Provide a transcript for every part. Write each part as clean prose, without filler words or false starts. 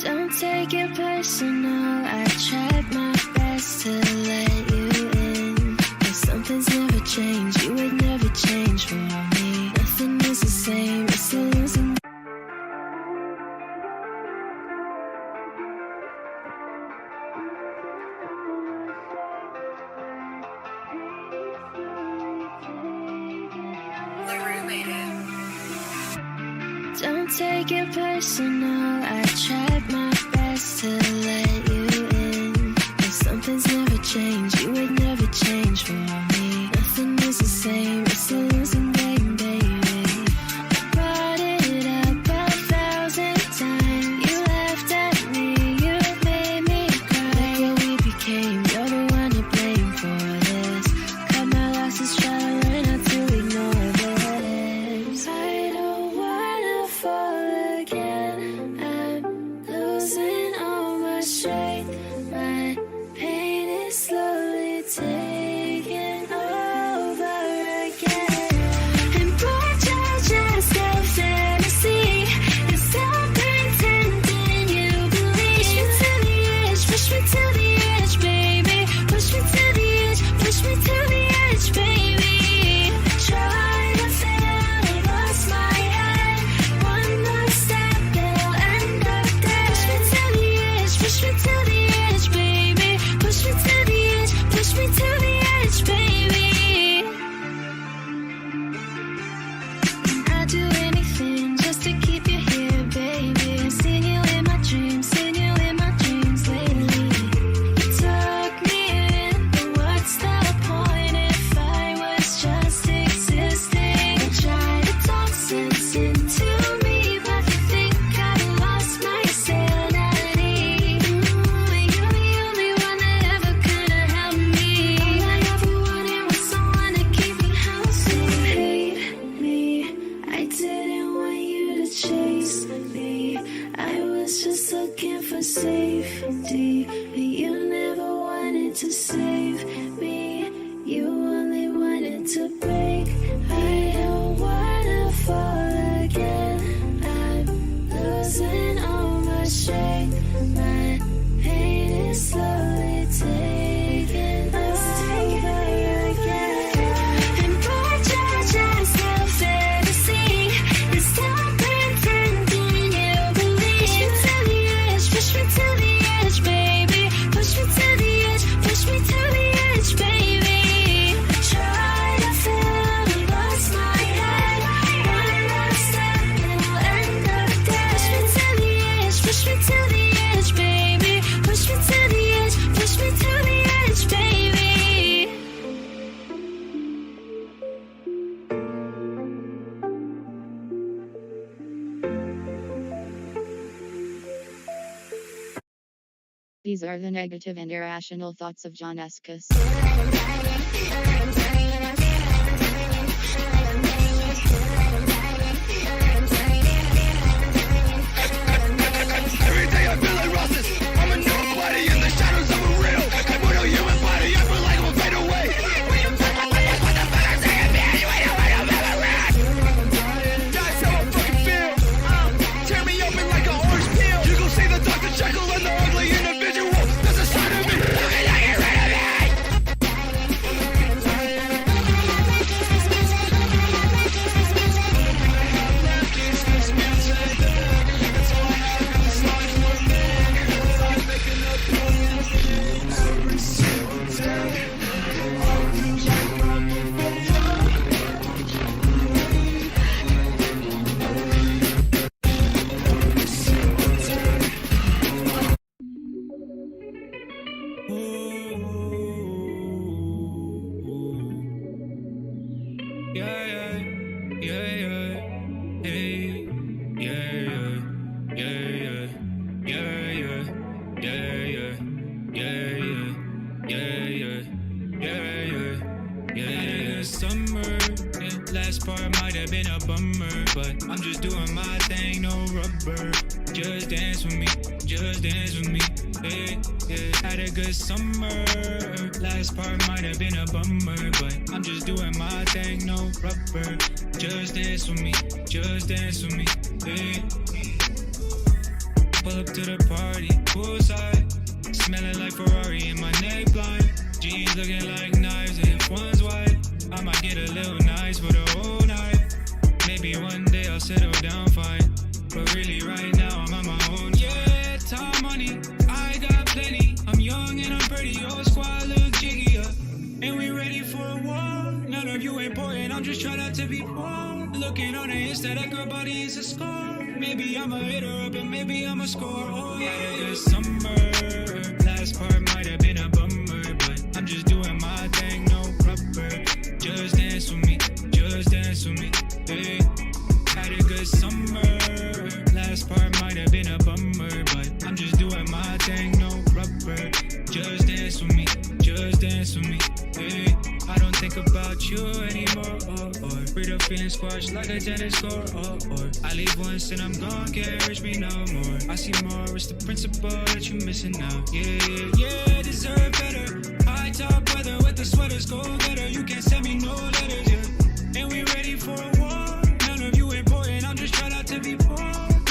Don't take it personal, I tried my best to let you in. But something's never changed, you would never change for me. Nothing is the same, it's a losing. Don't take it personal, I tried my best to let you in. But something's never changed, you would never change for me. Nothing is the same, it's a losing game, baby. I brought it up 1,000 times. You laughed at me, you made me cry. Look what we became, you're the one to blame for this. Cut my losses, try to learn how to ignore this. I don't wanna fall again, I'm losing all my strength. My pain is slowly taking over again. And boy, just a fantasy. And stop pretending you believe. Push me to the edge, baby. Push me to the edge, push me to the edge, baby. I tried to fail, I lost my head. One more step, they'll end up dead. Push me to the edge, push me to the edge, baby. Push me to the edge, push me to the edge, baby. I'd do anything just to keep you here, baby. Seen you in my dreams, seen you in my dreams lately. You took me in, but what's the point if I was just existing? You try to talk sense into me, but you think I lost my sanity. You're the only one that ever could have helped me. All I ever wanted was someone to keep me healthy. Hate me, I didn't want you to chase me. I was just looking for safety, but you never wanted to save me. You only wanted to break. I don't wanna fall again. I'm losing all my strength. My pain is slowly taking over again. And boy, just a fantasy. And stop pretending you believe. Push me to the edge, baby. Push me to the edge, push me to the edge, baby. I tried to fail, I lost my head. One more step, it'll end up dead. Push me to the edge, push me to the edge, baby. Push me to the edge, push me to the edge, baby. These are the negative and irrational thoughts of John Escus. Every day I feel like Rosses. I'm a nobody in the shadows of a real. I put a human body, I feel like we'll fade away. What the fuck I'm saying, man? You ain't nobody I've ever read. That's how I fucking feel. Tear me open like an orange peel. You gon' see the Dr. Jekyll and the ugly individual. That's a side of me. How can I get rid of me? Last part might have been a bummer, but I'm just doing my thing, no rubber. Just dance with me, just dance with me. Yeah, yeah. Had a good summer. Last part might have been a bummer, but I'm just doing my thing, no rubber. Just dance with me, just dance with me. Yeah. Pull up to the party, poolside. Smelling like Ferrari in my neckline. Jeans looking like knives, if one's white. I might get a little nice for the whole night. Maybe one day I'll settle down fine. But really right now I'm on my own. Yeah, time, money, I got plenty. I'm young and I'm pretty, your squad look jiggy, and we ready for a war. None of you important, I'm just trying not to be poor. Looking on the Insta, that girl body is a score. Maybe I'm a hitter up and maybe I'm a score. Oh yeah, had a good summer. Last part might have been a bummer, but I'm just doing my thing, no rubber. Just dance with me, just dance with me, hey. Had a good summer. Last part might have been a bummer, but I'm just doing my thing, no rubber. Just dance with me, just dance with me, hey. I don't think about you anymore, or freed up being squashed like a tennis court, or I leave once and I'm gone, can't reach me no more. I see more, it's the principle that you missing now. Yeah, deserve better. High top weather with the sweaters, go better. You can't send me no letters, yeah. And we ready for a war. None of you important, I'm just trying not to be poor.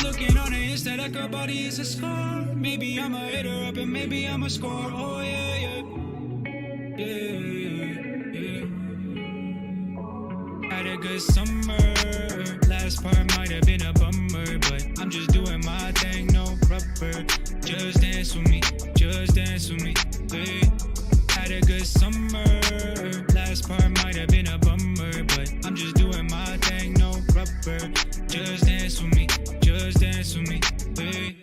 Looking on the Insta, that girl body is a score. Maybe I'm a hitter up and maybe I'm a score. Oh yeah. Had a good summer. Last part might have been a bummer, but I'm just doing my thing, no rubber. Just dance with me, just dance with me, hey. Had a good summer. Last part might have been a bummer, but I'm just doing my thing, no rubber. Just dance with me, just dance with me, hey.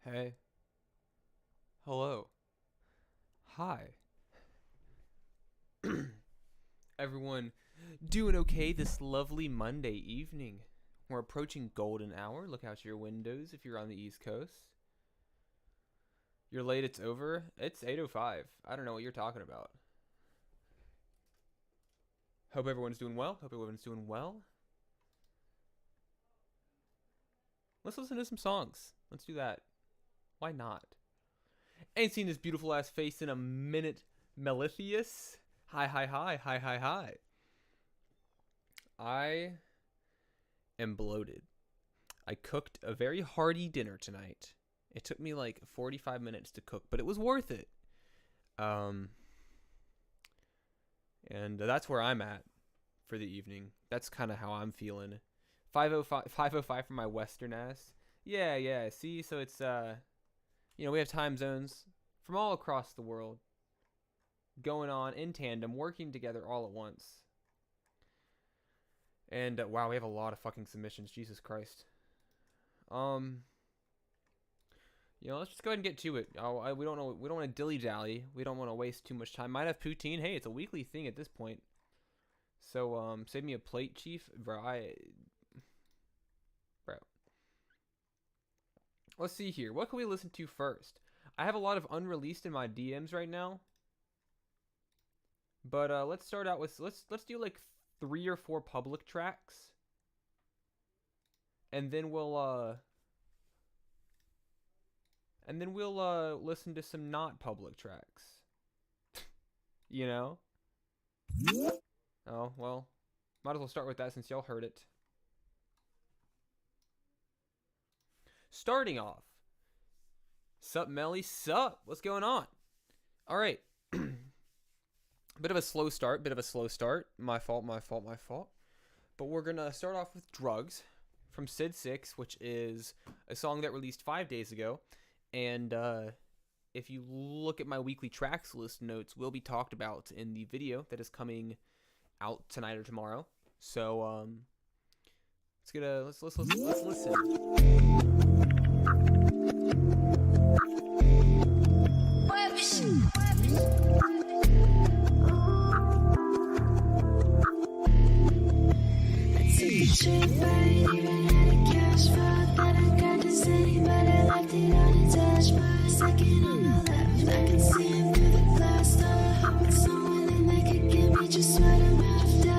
Hey. Hello. Hi. Everyone doing okay this lovely Monday evening? We're approaching golden hour. Look out your windows if you're on the East Coast. You're late, it's over. It's 8:05. I don't know what you're talking about. Hope everyone's doing well. Let's listen to some songs. Let's do that. Why not? Ain't seen this beautiful ass face in a minute. Melithius. Hi. I am bloated. I cooked a very hearty dinner tonight. It took me like 45 minutes to cook, but it was worth it. And that's where I'm at for the evening. That's kind of how I'm feeling. 5:05 for my western ass. Yeah. See, so it's we have time zones from all across the world going on in tandem, working together all at once. And wow, we have a lot of fucking submissions. Jesus Christ. Let's just go ahead and get to it. We don't know. We don't want to dilly dally. We don't want to waste too much time. Might have poutine. Hey, it's a weekly thing at this point. So save me a plate, Chief, bro. Let's see here. What can we listen to first? I have a lot of unreleased in my DMs right now. But let's start out with let's do like 3 or 4 public tracks. And then we'll listen to some not public tracks. You know? Oh, well. Might as well start with that since y'all heard it. Starting off. Sup, Melly? Sup? What's going on? Alright. Bit of a slow start. My fault. But we're going to start off with Drugs from Sid 6, which is a song that released 5 days ago. And if you look at my weekly tracks list notes, will be talked about in the video that is coming out tonight or tomorrow. So let's listen. Trip, I ain't even had a cash for that. I got the city, but I left it unattached. For a second on the left, I can see him through the glass. Started hoping someone and they could give me just what I'm after.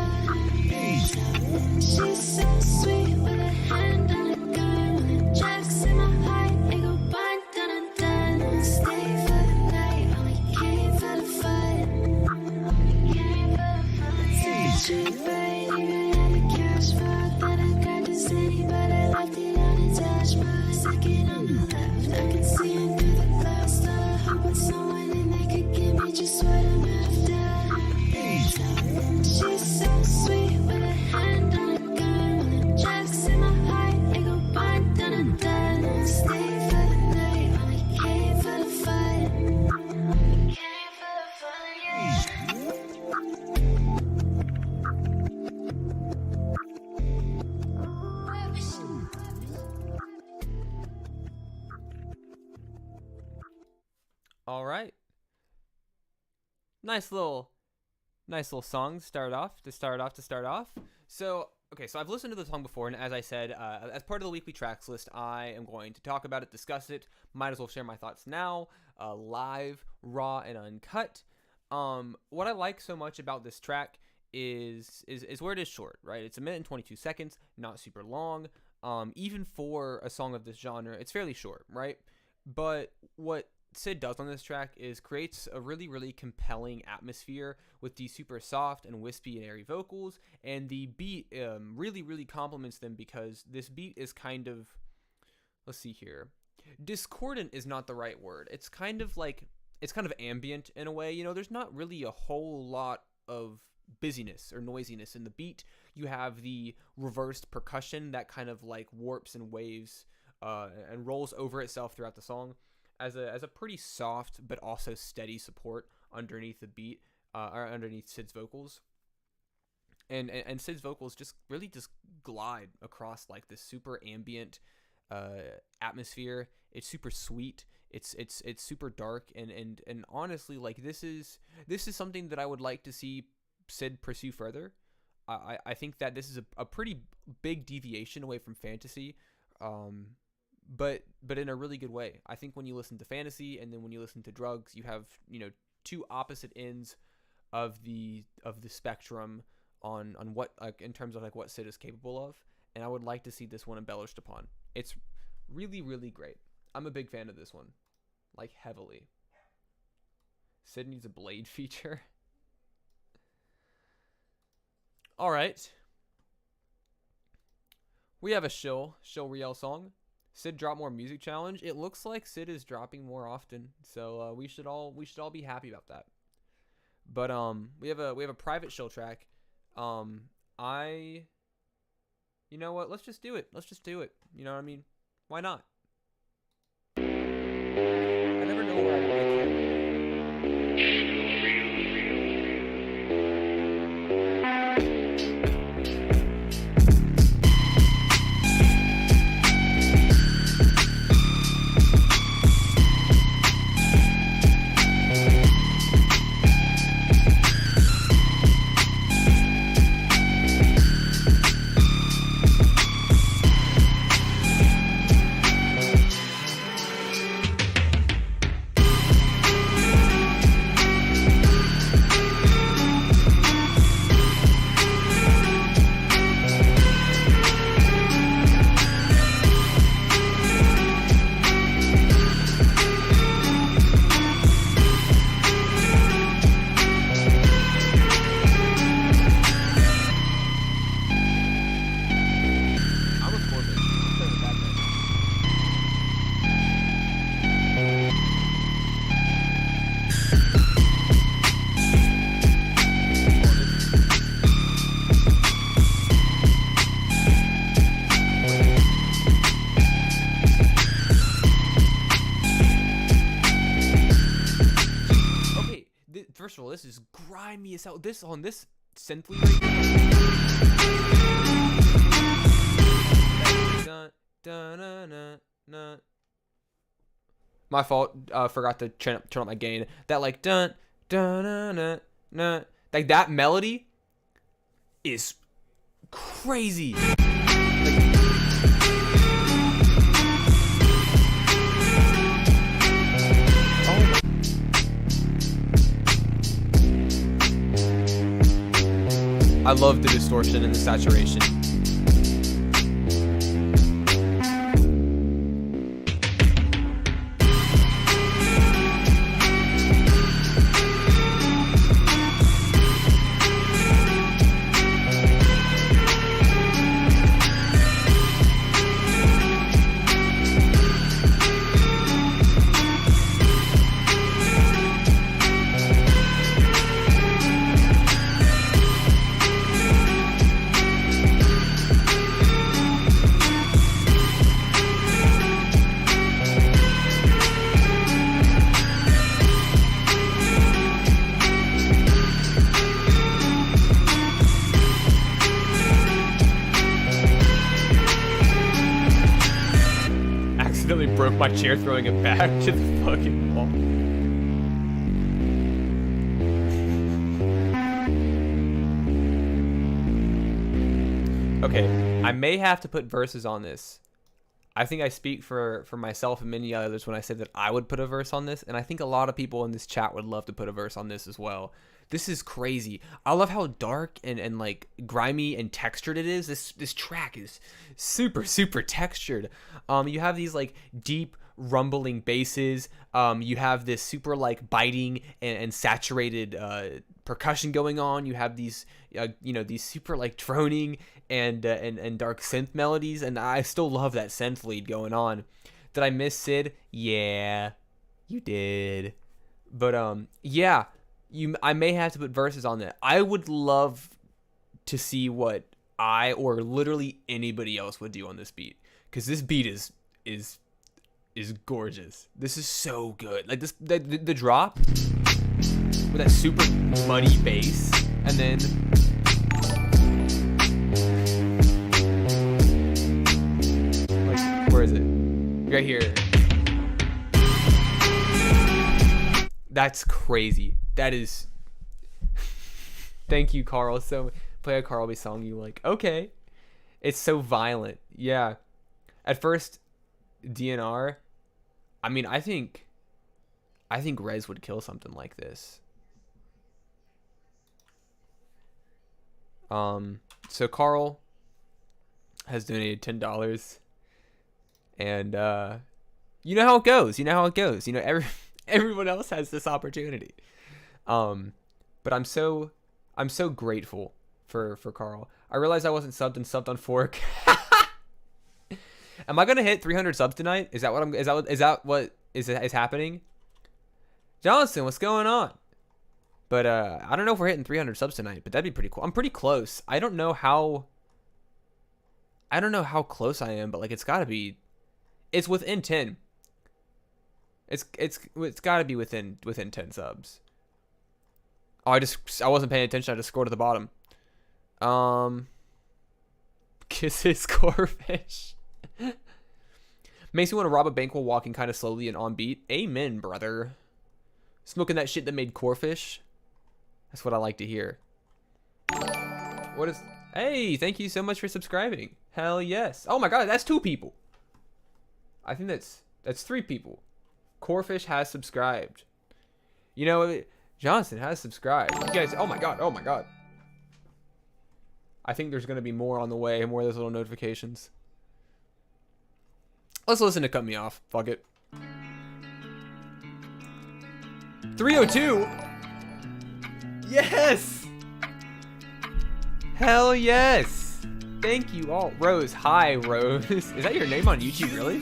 She's so sweet with a hand on a gun. When the jacks in my heart, they go bun, dun, dun, dun. Stay for the night, only came for the fun. Take a trip, I ain't even had a cash for. City, but I left it unattached. For a second on the left, I can see him through the glass. Started hoping someone and they could give me just what I'm after. She's so sweet with a hand on a gun. When the jacks in my heart, they go bun, dun, dun, dun. Stay for the night, only came for the fun. Came for the fun, yeah. All right. Nice little song to start off. So, okay, so I've listened to the song before, and as I said, as part of the weekly tracks list, I am going to talk about it, discuss it. Might as well share my thoughts now, live, raw, and uncut. What I like so much about this track is where it is short, right? It's 1 minute and 22 seconds, not super long. Even for a song of this genre, it's fairly short, right? But what Sid does on this track is creates a really, really compelling atmosphere with these super soft and wispy and airy vocals, and the beat really, really complements them because this beat is kind of, let's see here, discordant is not the right word. It's kind of ambient in a way. You know, there's not really a whole lot of busyness or noisiness in the beat. You have the reversed percussion that kind of like warps and waves and rolls over itself throughout the song as a pretty soft but also steady support underneath the beat or underneath Sid's vocals. And Sid's vocals just really just glide across like this super ambient atmosphere. It's super sweet. It's super dark and honestly, like this is something that I would like to see Sid pursue further. I think that this is a pretty big deviation away from fantasy, but in a really good way. I think when you listen to fantasy and then when you listen to drugs, you have, you know, two opposite ends of the spectrum on what, like, in terms of like what Sid is capable of, and I would like to see this one embellished upon. It's really, really great. I'm a big fan of this one, like heavily. Sid needs a blade feature. All right. We have a Shill Riel song. Sid drop more music challenge. It looks like Sid is dropping more often, so we should all be happy about that. But we have a private shill track. You know what? Let's just do it. Let's just do it. You know what I mean? Why not? I never know where I would get to. I'm recording. I'm playing with that thing. Okay, first of all, this is grimy as hell. This on this synth lead right here. Dun, dun, dun, dun, dun. My fault. Forgot to turn up my gain. That like dun dun dun dun dun. Like that melody is crazy. I love the distortion and the saturation. Accidentally broke my chair throwing it back to the fucking wall. Okay, I may have to put verses on this. I think I speak for myself and many others when I say that I would put a verse on this, and I think a lot of people in this chat would love to put a verse on this as well. This is crazy. I love how dark and like grimy and textured it is. This track is super textured. You have these like deep rumbling basses. You have this super like biting and saturated percussion going on. You have these these super like droning and dark synth melodies, and I still love that synth lead going on. Did I miss Sid? Yeah, you did. But yeah. I may have to put verses on that. I would love to see what I or literally anybody else would do on this beat, because this beat is gorgeous. This is so good. Like this, the drop with that super muddy bass, and then like where is it? Right here. That's crazy. That is. Thank you, Carl. So play a Carl B song you like. Okay, it's so violent. Yeah. At first, DNR. I mean, I think Rez would kill something like this. So Carl has donated $10, and you know how it goes. You know how it goes. You know everyone else has this opportunity. But I'm so grateful for Carl. I realized I wasn't subbed and subbed on Fork. Am I gonna hit 300 subs tonight? Is that what is happening? Johnson, what's going on? But I don't know if we're hitting 300 subs tonight, but that'd be pretty cool. I'm pretty close. I don't know how close I am, but like it's got to be. It's within 10. It's got to be within 10 subs. Oh, I wasn't paying attention. I just scrolled to the bottom. Kisses Corfish. Makes me want to rob a bank while walking kind of slowly and on beat. Amen, brother. Smoking that shit that made Corfish. That's what I like to hear. What is... Hey, thank you so much for subscribing. Hell yes. Oh my god, that's 2 people. I think that's 3 people. Corfish has subscribed. You know, Johnson has subscribed. You guys, oh my god, oh my god. I think there's going to be more on the way, more of those little notifications. Let's listen to Cut Me Off. Fuck it. 302? Yes! Hell yes! Thank you all. Rose, hi Rose. Is that your name on YouTube, really?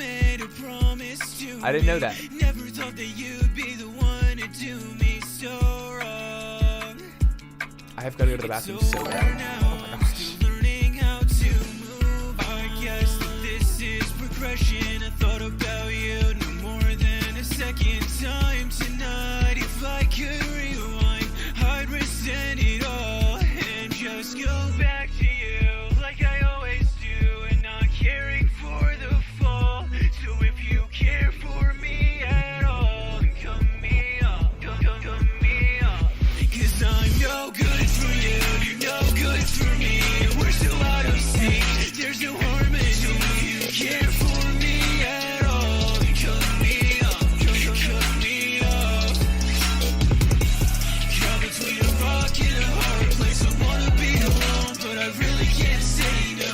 I didn't know that. Never thought that you'd be the one to do me so wrong. I have got to go to the bathroom so bad. Oh my gosh. Still learning how to move. I guess that this is progression. I thought about you no more than a second time tonight. If I could rewind, I'd resent it all and just go back to you like I always do, and not caring for the fall. So if you care for me at all, cut me off, cut me off. 'Cause I'm no good for you, you're no good for me. We're still out of sync, there's no harmony. So if you care for me at all, cut me off, cut me off. Caught between a rock and a hard place. I wanna be alone, but I really can't say no.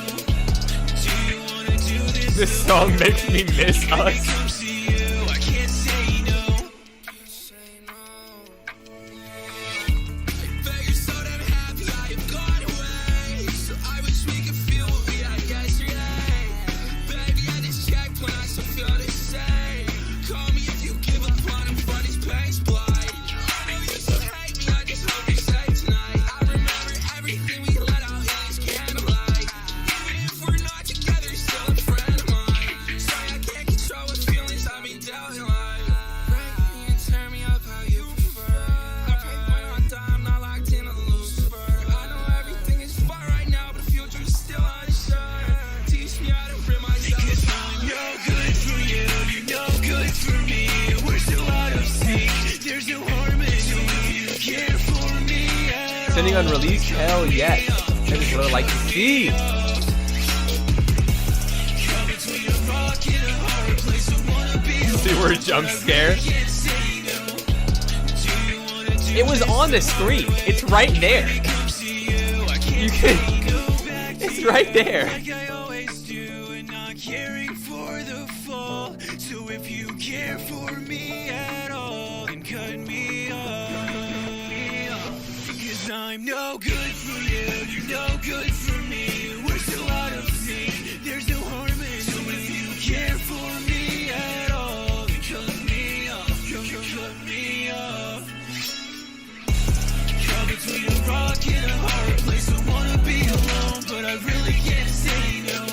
Do you wanna do this? This song makes me miss When it us. comes to you, I can't say no. But you're so damn happy I have gone away. So I wish we could feel what we had yesterday. Baby, I just checked when I still feel the same. Call me if you give up on him, but his pain's blind. I know you still hate me, I just hope you're safe tonight. I remember everything we let out in this candlelight. Even if we're not together, you're still a friend of mine. Sorry, I can't control what feelings I've been down in life. Break me and turn me up how you prefer. I pray when I die, I'm not locked in a Lucifer. I know everything is fine right now, but the future's still unsure. Teach me how to free myself. Because I'm no good for you, you're no good for me. We're still out of sync, there's no harmony. So if you care for me at all, Sending unreleased? Hell yes. That is what I like to see. caught between a rock and a hard place. I wanna be See where a jump scare? can't say no. Do you wanna do It was on the screen. It's right there. comes to you? I You can't can. go back to It's right there. like I always do, and not caring for the fall. So if you care for me at all, then cut me off. Because I'm no good for you, you're no good for me. We're still out of sync, there's no harmony. So if you care for me at all, then cut me off, cut me off. Caught between a rock and a hard place. I wanna be alone, but I really can't say no.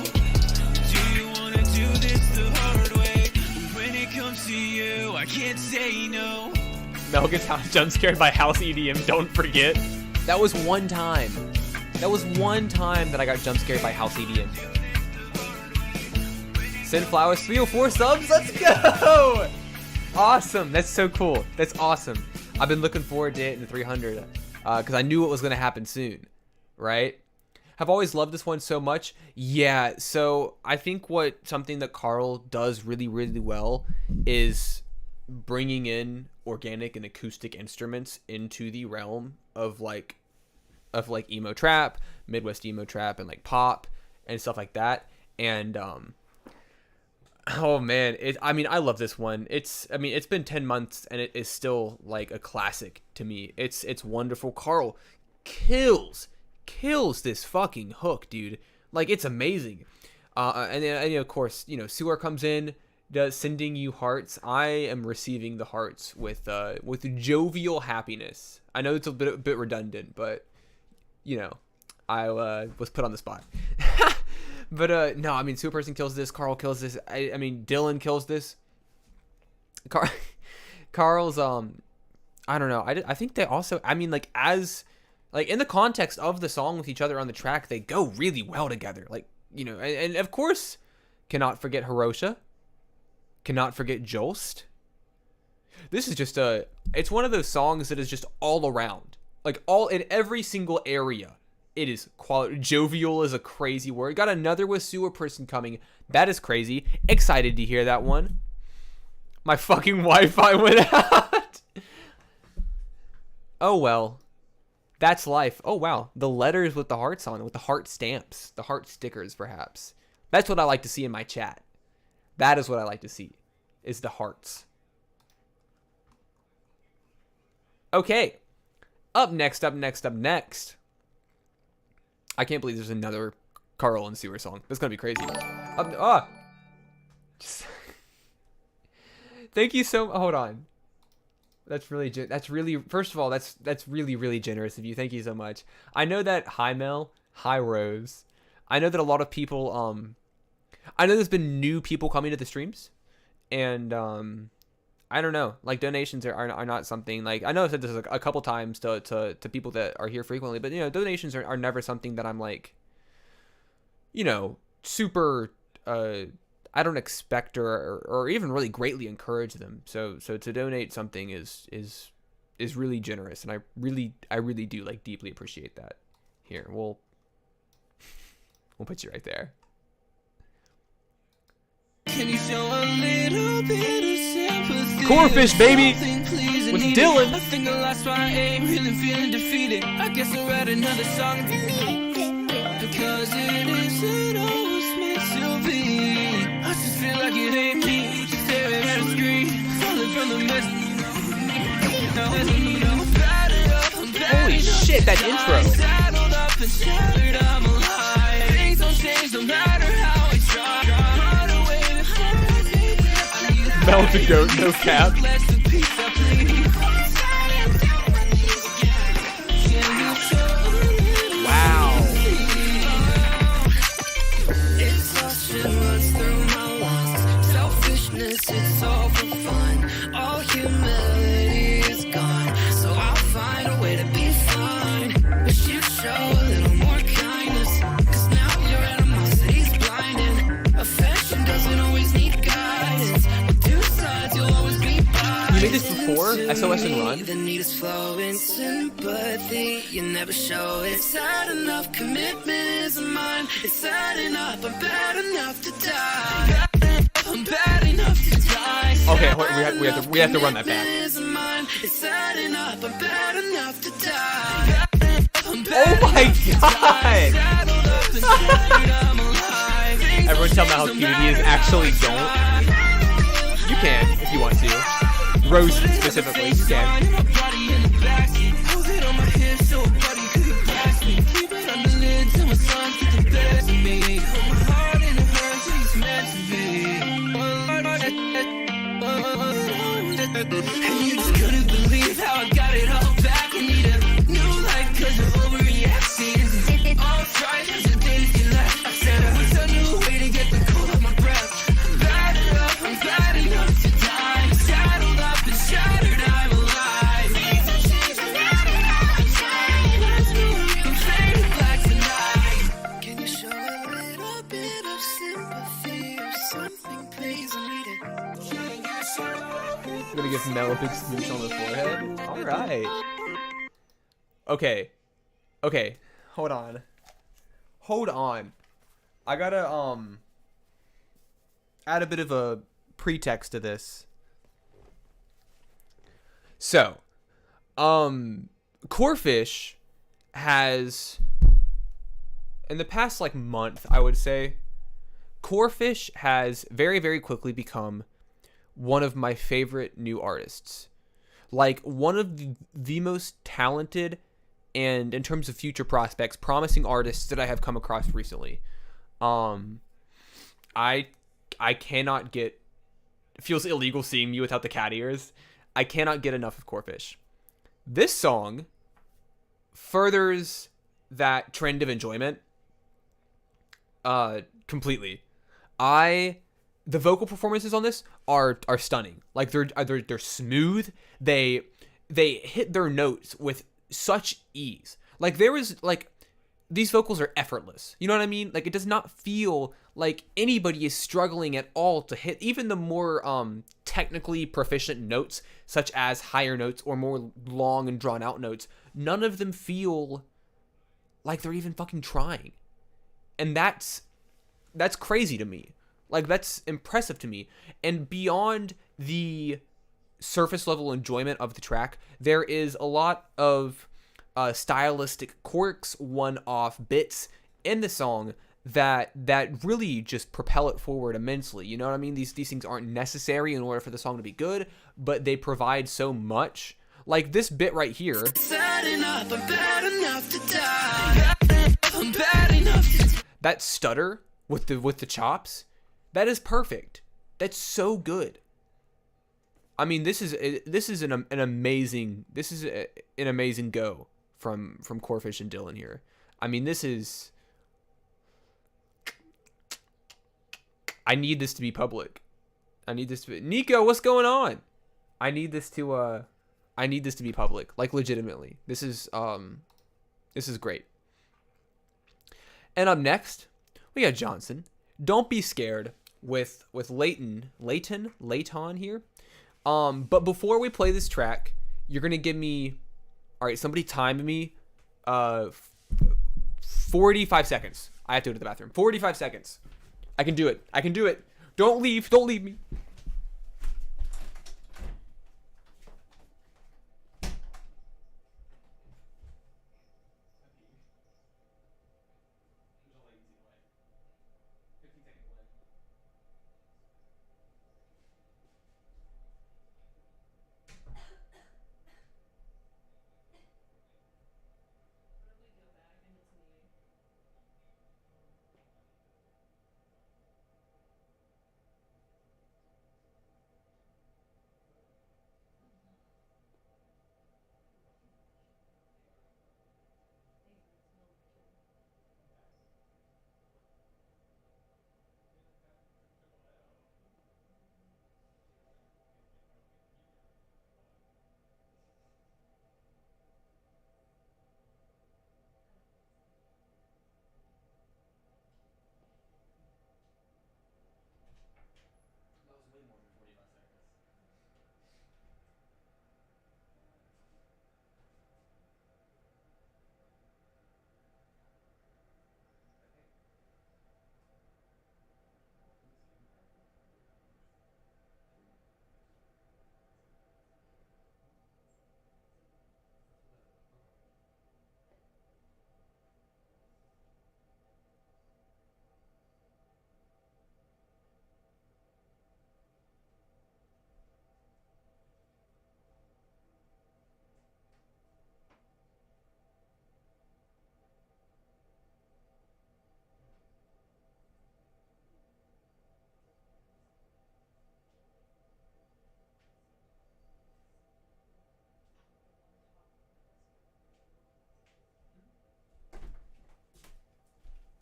Do you wanna do this the hard way? When it comes to you, I can't say no. Mel gets jump scared by house EDM. Don't forget. That was one time. That was one time that I got jump scared by house EDM. Send flowers. 304 subs. Let's go. Awesome. That's so cool. That's awesome. I've been looking forward to hitting 300 because I knew it was going to happen soon. Right? Have always loved this one so much. Yeah. So I think something that Carl does really, really well is bringing in organic and acoustic instruments into the realm of like emo trap, Midwest emo trap, and like pop and stuff like that. And oh man, I love this one. It's been 10 months and it is still like a classic to me. It's wonderful. Carl kills this fucking hook, dude. Like, it's amazing. And then of course, Sewer comes in, sending you hearts. I am receiving the hearts with jovial happiness. I know it's a bit redundant, but you know, I was put on the spot. But no, I mean, Super Person kills this. Carl kills this. I mean, Dylan kills this. Carl's I don't know. I think they also, I mean, like, as like in the context of the song with each other on the track, they go really well together. Like, you know, and of course, cannot forget Hirosha. Cannot forget Jost. This is just it's one of those songs that is just all around, like all in every single area. It is quality. Jovial is a crazy word. Got another with Sewer Person coming. That is crazy. Excited to hear that one. My fucking Wi-Fi went out. Oh well. That's life. Oh wow. The letters with the hearts on it, with the heart stamps, the heart stickers perhaps. That's what I like to see in my chat. That is what I like to see, is the hearts. Okay. Up next. I can't believe there's another Carl and Sewer song. That's gonna be crazy. Thank you so. Hold on. That's really. First of all, that's really generous of you. Thank you so much. I know that hi Mel, hi Rose. I know that a lot of people. I know there's been new people coming to the streams, and I don't know. Like donations are not something, like I know I've said this a couple times to people that are here frequently, but you know, donations are never something that I'm like, you know, super I don't expect or even really greatly encourage them. So to donate something is really generous, and I really do like deeply appreciate that. Here, we'll put you right there. Can you show a little bit of sympathy? Corefish, baby! With Dylan! I think I lost my aim, really feeling defeated. I guess I'll write another song. Because it isn't always meant to be. I just feel like you hate me, just staring at a screen, falling from the mess. Holy shit, that intro! Saddled up and shattered, I'm alive. Things don't change no matter how I try. Melt a goat, no cap. Wow. Exhaustion runs through my lungs. Selfishness, it's all for fun. All humility is gone, so I'll find a way to be fine. Wish you'd show a little more kindness, 'cause now your animosity's blinding. Affection doesn't always need guidance. You made this before? SOS and Run? The need is flowing sympathy. You never show it. Sad enough, commitment isn't mine. It's sad enough, I'm bad enough to die. I'm bad enough to die. Okay, we have to run that back. It's sad enough, I'm bad enough to die. Oh my god! Everyone tell me how cute he is. Actually, don't. You can, if you want to. Rose specifically, you can. And you just couldn't believe how I got it all back. You need a new life 'cause you're overreacting. All tried as the days you left. I said I wish I knew a way to get the cold of my breath. I'm bad enough to die. Saddled up and shattered, I'm alive. I'm faded black tonight. Can you show a little bit of sympathy or something, please? I need it. I'm gonna give Mel a big smooch on the forehead. Alright. Okay. Hold on. I gotta, add a bit of a pretext to this. So, Corefish has, in the past, like, month, I would say, Corefish has very, very quickly become one of my favorite new artists. Like, one of the most talented and, in terms of future prospects, promising artists that I have come across recently. I cannot get feels illegal seeing me without the cat ears. I cannot get enough of Corfish. This song furthers that trend of enjoyment completely. The vocal performances on this are stunning. Like they're smooth. They hit their notes with such ease. Like there is like these vocals are effortless. You know what I mean? Like it does not feel like anybody is struggling at all to hit even the more technically proficient notes, such as higher notes or more long and drawn out notes. None of them feel like they're even fucking trying. And that's crazy to me. Like that's impressive to me. And beyond the surface level enjoyment of the track, there is a lot of stylistic quirks, one-off bits in the song that really just propel it forward immensely. You know what I mean? These things aren't necessary in order for the song to be good, but they provide so much. Like this bit right here. Sad enough, I'm bad enough to die. I'm bad enough to That stutter with the chops, that is perfect. That's so good. I mean, this is an amazing go from Corfish and Dylan here. I mean, this is. I need this to be public. I need this to be Nico. What's going on? I need this to be public, like legitimately. This is great. And up next, we got Johnson. Don't be scared with Leighton here. But before we play this track, you're gonna give me, all right, somebody time me, 45 seconds. I have to go to the bathroom. 45 seconds. I can do it. Don't leave me.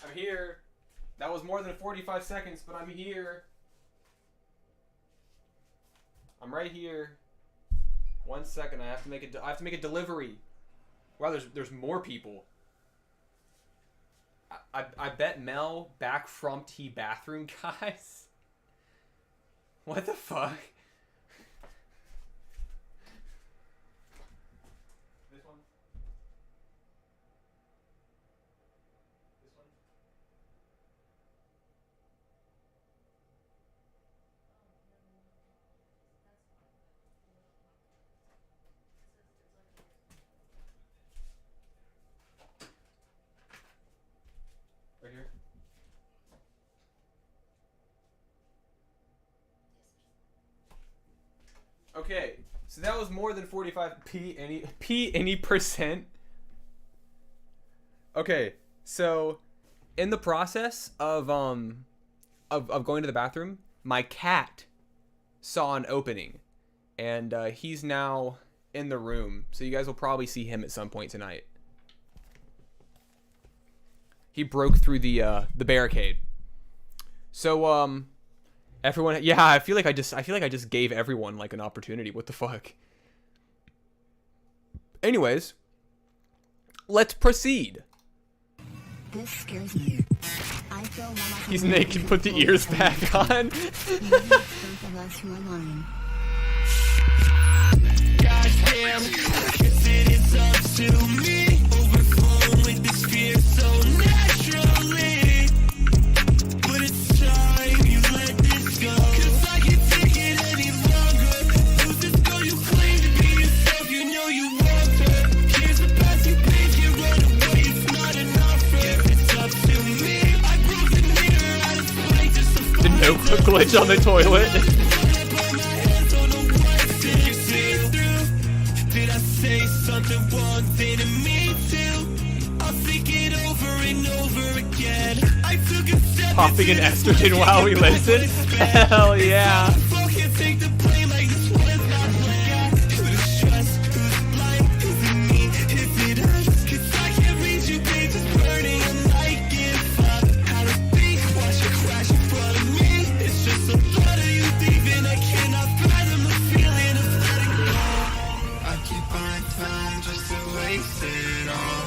I'm here. That was more than 45 seconds, but I'm here. I'm right here. 1 second. I have to make a delivery. Wow, there's more people. I bet Mel back from T bathroom, guys. What the fuck? This one. This one. Right here. Okay, so that was more than 45 any percent. Okay, so in the process of going to the bathroom, my cat saw an opening, and he's now in the room, so you guys will probably see him at some point tonight. He broke through the barricade. So everyone, yeah, I feel like I just gave everyone like an opportunity. What the fuck? Anyways, let's proceed. This scares me. I feel Mama He's naked. Put the ears back on. both of us who are lying. Goddamn, guess it is up to me. Overflowing with this fear so naturally. But it's time you let this go. 'Cause I can't take it any longer. Lose this girl you claim to be yourself, you know you want her. Here's the past you pain, can't run away, it's not enough. Guess it's up to me. I broke the mirror out of spite just to The no glitch on the toilet. Did I say something wrong? Didn't mean to. I'll think it over and over again. I took a step Popping an into this estrogen while we listen. Hell yeah. Folk can't take the blame like this was not planned. Who's trust? Who's blind? Who's in me? Is it us? 'Cause I can't read you, babe, just burning and I give up. How to think? Watch you crash in front of me. It's just a thought of you leaving. I cannot fathom the feeling of letting go. I keep buying time just to waste it all.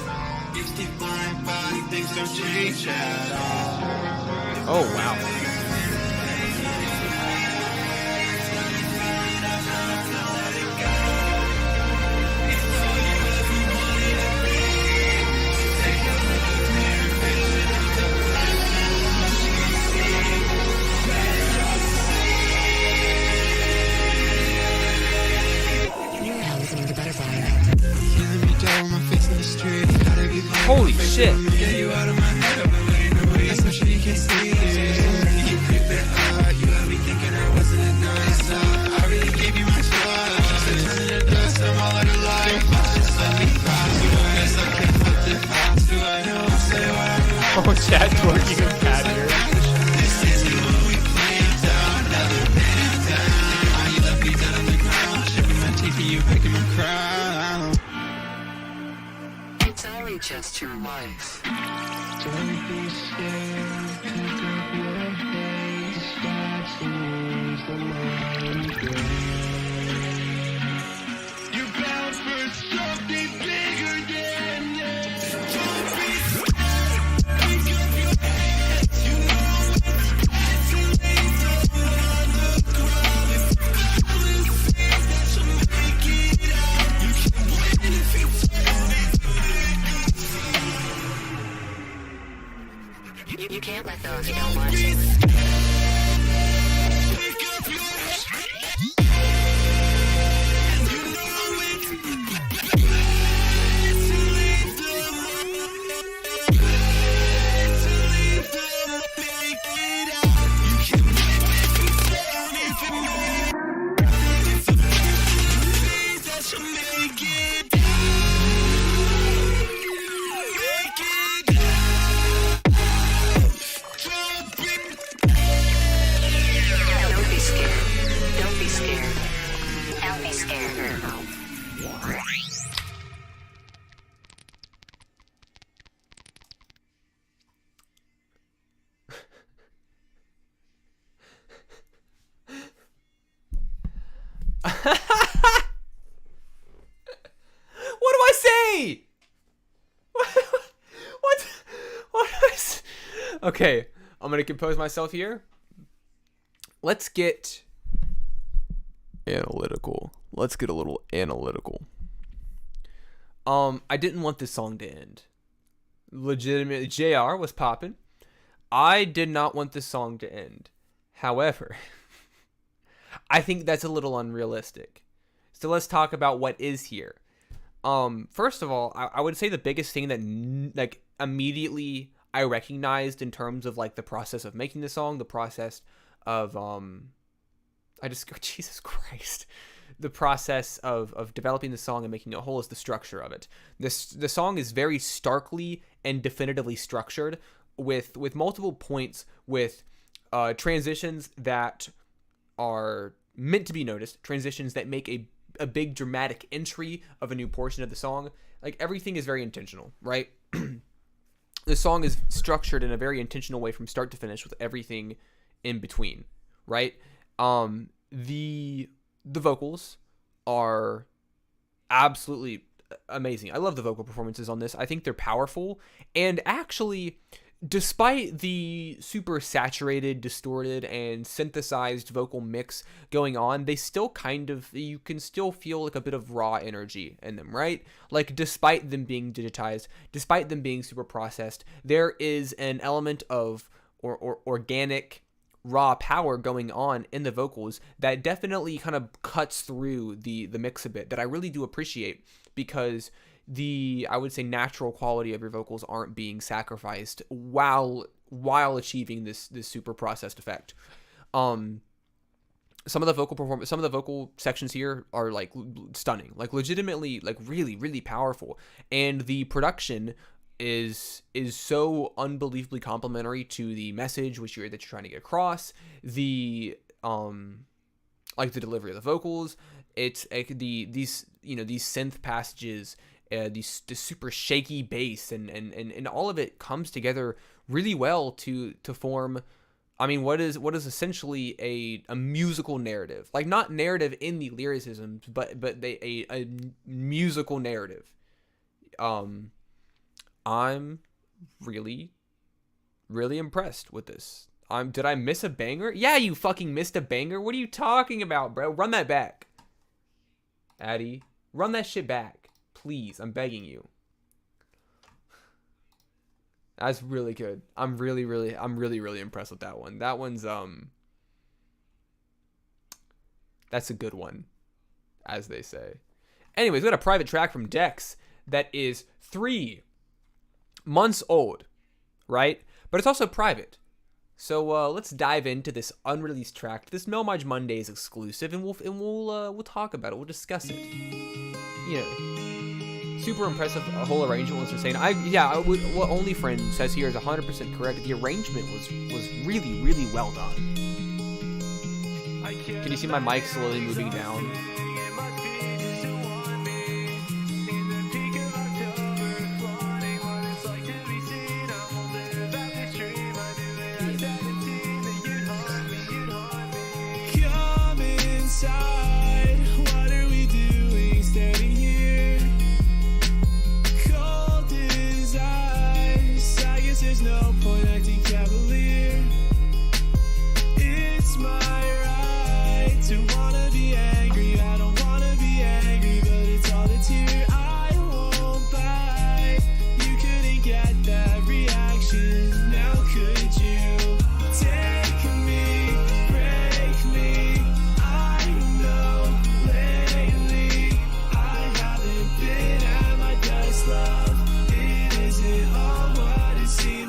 You keep blind body, things don't change at all. Oh wow. Holy shit. Oh, chat twerking and patting her. It's only just your wife. You're bound for something bigger than this. Don't be scared. Pick up your head. You know it's bad to leave them on the ground. If all is fair, that you'll make it out. You can win if you turn it. You can't let those you don't want to. Pick up your head. You know it's bad to leave them on. Bad to leave them. Make it out. You can win if you turn it. It's a bad that you'll make it out. Make it out. Don't be Don't be scared. Don't be scared. Don't be scared. What do I say? What do I say? Okay, I'm gonna compose myself here. Let's get analytical. Let's get a little analytical. I didn't want this song to end. Legitimately, JR was popping. I did not want this song to end. However, I think that's a little unrealistic. So let's talk about what is here. First of all, I would say the biggest thing that like immediately I recognized in terms of like the process of making the song, the process of Jesus Christ, the process of developing the song and making it whole is the structure of it. The song is very starkly and definitively structured with multiple points, with transitions that are meant to be noticed, transitions that make a big dramatic entry of a new portion of the song. Like, everything is very intentional, right? The song is structured in a very intentional way from start to finish, with everything in between, right? The vocals are absolutely amazing. I love the vocal performances on this. I think they're powerful, and actually, despite the super saturated, distorted, and synthesized vocal mix going on, they still you can still feel like a bit of raw energy in them, right? Like, despite them being digitized, despite them being super processed, there is an element of organic, raw power going on in the vocals that definitely kind of cuts through the mix a bit, that I really do appreciate, because I would say, natural quality of your vocals aren't being sacrificed while achieving this super processed effect. Some of the vocal sections here are like stunning, like legitimately, like really, really powerful, and the production is so unbelievably complimentary to the message that you're trying to get across. The like the delivery of the vocals, it's like these synth passages, this super shaky bass, and all of it comes together really well to form, I mean, what is essentially a musical narrative. Like, not narrative in the lyricism, but a musical narrative. I'm really, really impressed with this. Did I miss a banger? Yeah, you fucking missed a banger. What are you talking about, bro? Run that back. Addy, run that shit back. Please, I'm begging you. That's really good. I'm really, really impressed with that one. That one's that's a good one, as they say. Anyways, we got a private track from Dex that is 3 months old, right? But it's also private. So let's dive into this unreleased track, this Melmige Mondays exclusive, and we'll talk about it. We'll discuss it. You know, super impressive whole arrangement. Was insane. What OnlyFriend says here is 100% correct. The arrangement was really, really well done. Can you see my mic slowly moving down? What are we doing standing here? Cold as ice. I guess there's no point acting cavalier. It's my right to wanna be angry. I don't wanna be angry, but it's all that's here. I won't bite. You couldn't get that reaction. Now could you? Take me, break me.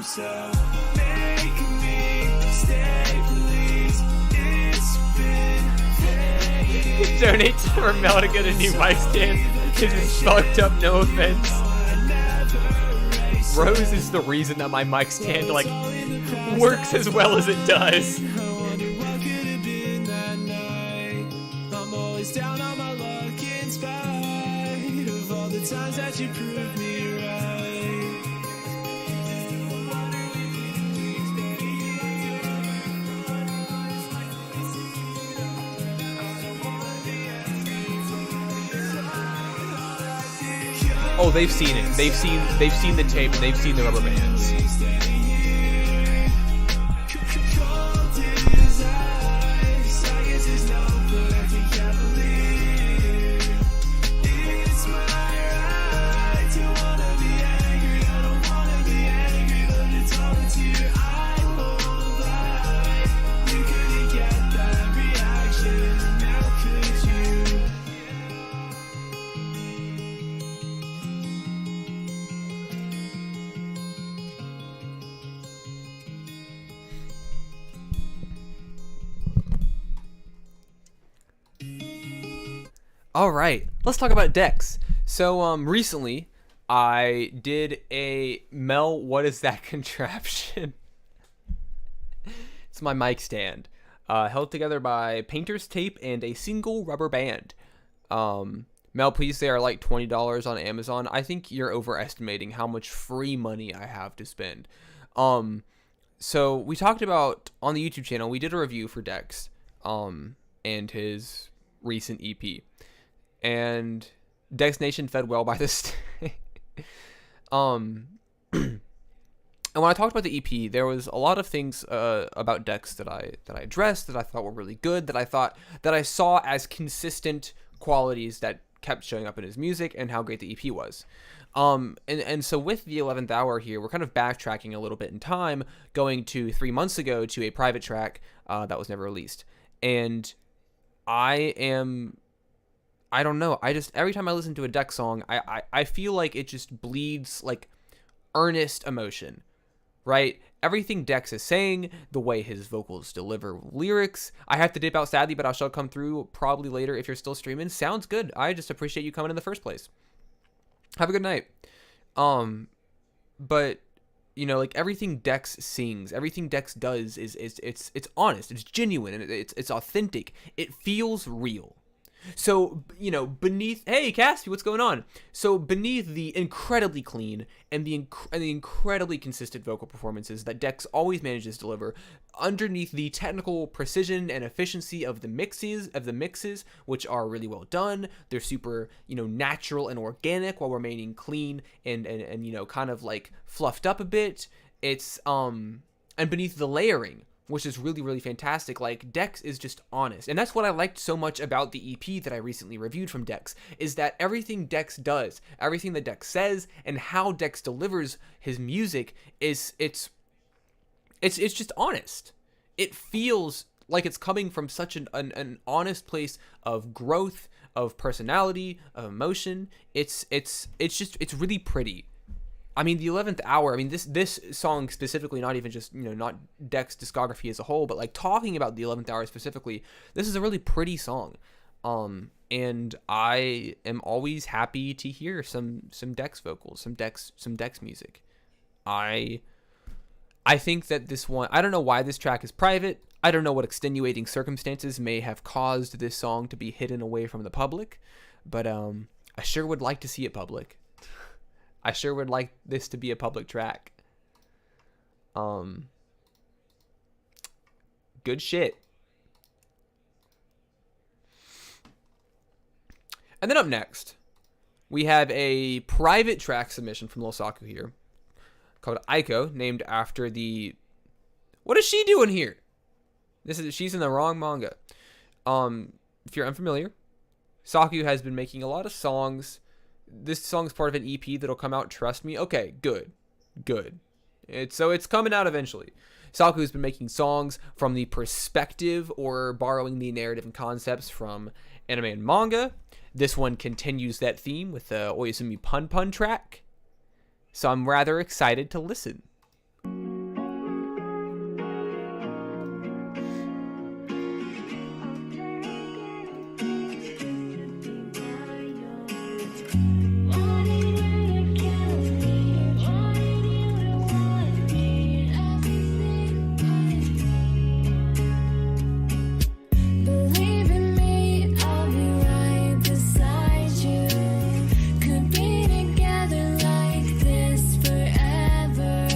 So make me stay, please. It's been fake. Donate for Mel to get a new mic stand. This is fucked up, no offense. Rose is the reason that my mic stand like works as well as it does. I'm always down on my luck in spite of all the times that you proved me right. Oh, they've seen it. They've seen the tape, and they've seen the rubber bands. All right, let's talk about Dex. So recently I did a Mel, what is that contraption? It's my mic stand. held together by painter's tape and a single rubber band. Mel, please, they are like $20 on Amazon. I think you're overestimating how much free money I have to spend. So we talked about on the YouTube channel, we did a review for Dex, and his recent EP, and Dex Nation fed well by this. And when I talked about the EP, there was a lot of things about Dex that I addressed that I thought were really good, that I saw as consistent qualities that kept showing up in his music, and how great the EP was. And so with the 11th Hour here, we're kind of backtracking a little bit in time, going to 3 months ago to a private track that was never released. And I don't know, every time I listen to a Dex song, I feel like it just bleeds like earnest emotion, right? Everything Dex is saying, the way his vocals deliver lyrics, I have to dip out sadly, but I shall come through probably later if you're still streaming, sounds good. I just appreciate you coming in the first place. Have a good night. But you know, like everything Dex sings, everything Dex does it's honest, it's genuine, and it's authentic. It feels real. So, you know, hey Cassie, what's going on? So beneath the incredibly clean and the incredibly consistent vocal performances that Dex always manages to deliver, underneath the technical precision and efficiency of the mixes, which are really well done, they're super, you know, natural and organic while remaining clean and you know, kind of like fluffed up a bit. It's and beneath the layering, which is really, really fantastic. Like, Dex is just honest. And that's what I liked so much about the EP that I recently reviewed from Dex, is that everything Dex does, everything that Dex says, and how Dex delivers his music it's just honest. It feels like it's coming from such an honest place of growth, of personality, of emotion. It's really pretty. I mean, the 11th Hour, I mean, this song specifically, not even just, you know, not Dex discography as a whole, but like talking about the 11th Hour specifically, this is a really pretty song. And I am always happy to hear some Dex vocals, some Dex music. I think that this one, I don't know why this track is private. I don't know what extenuating circumstances may have caused this song to be hidden away from the public, but I sure would like to see it public. I sure would like this to be a public track. Good shit. And then up next, we have a private track submission from Lil Saku here, called Aiko, named after the... What is she doing here? She's in the wrong manga. If you're unfamiliar, Saku has been making a lot of songs. This song's part of an EP that'll come out, trust me. Okay, good. It's coming out eventually. Saku's been making songs from the perspective, or borrowing the narrative and concepts from anime and manga. This one continues that theme with the Oyasumi Pun Pun track. So I'm rather excited to listen. Believe in me, I'll be right beside you. Could be together like this forever.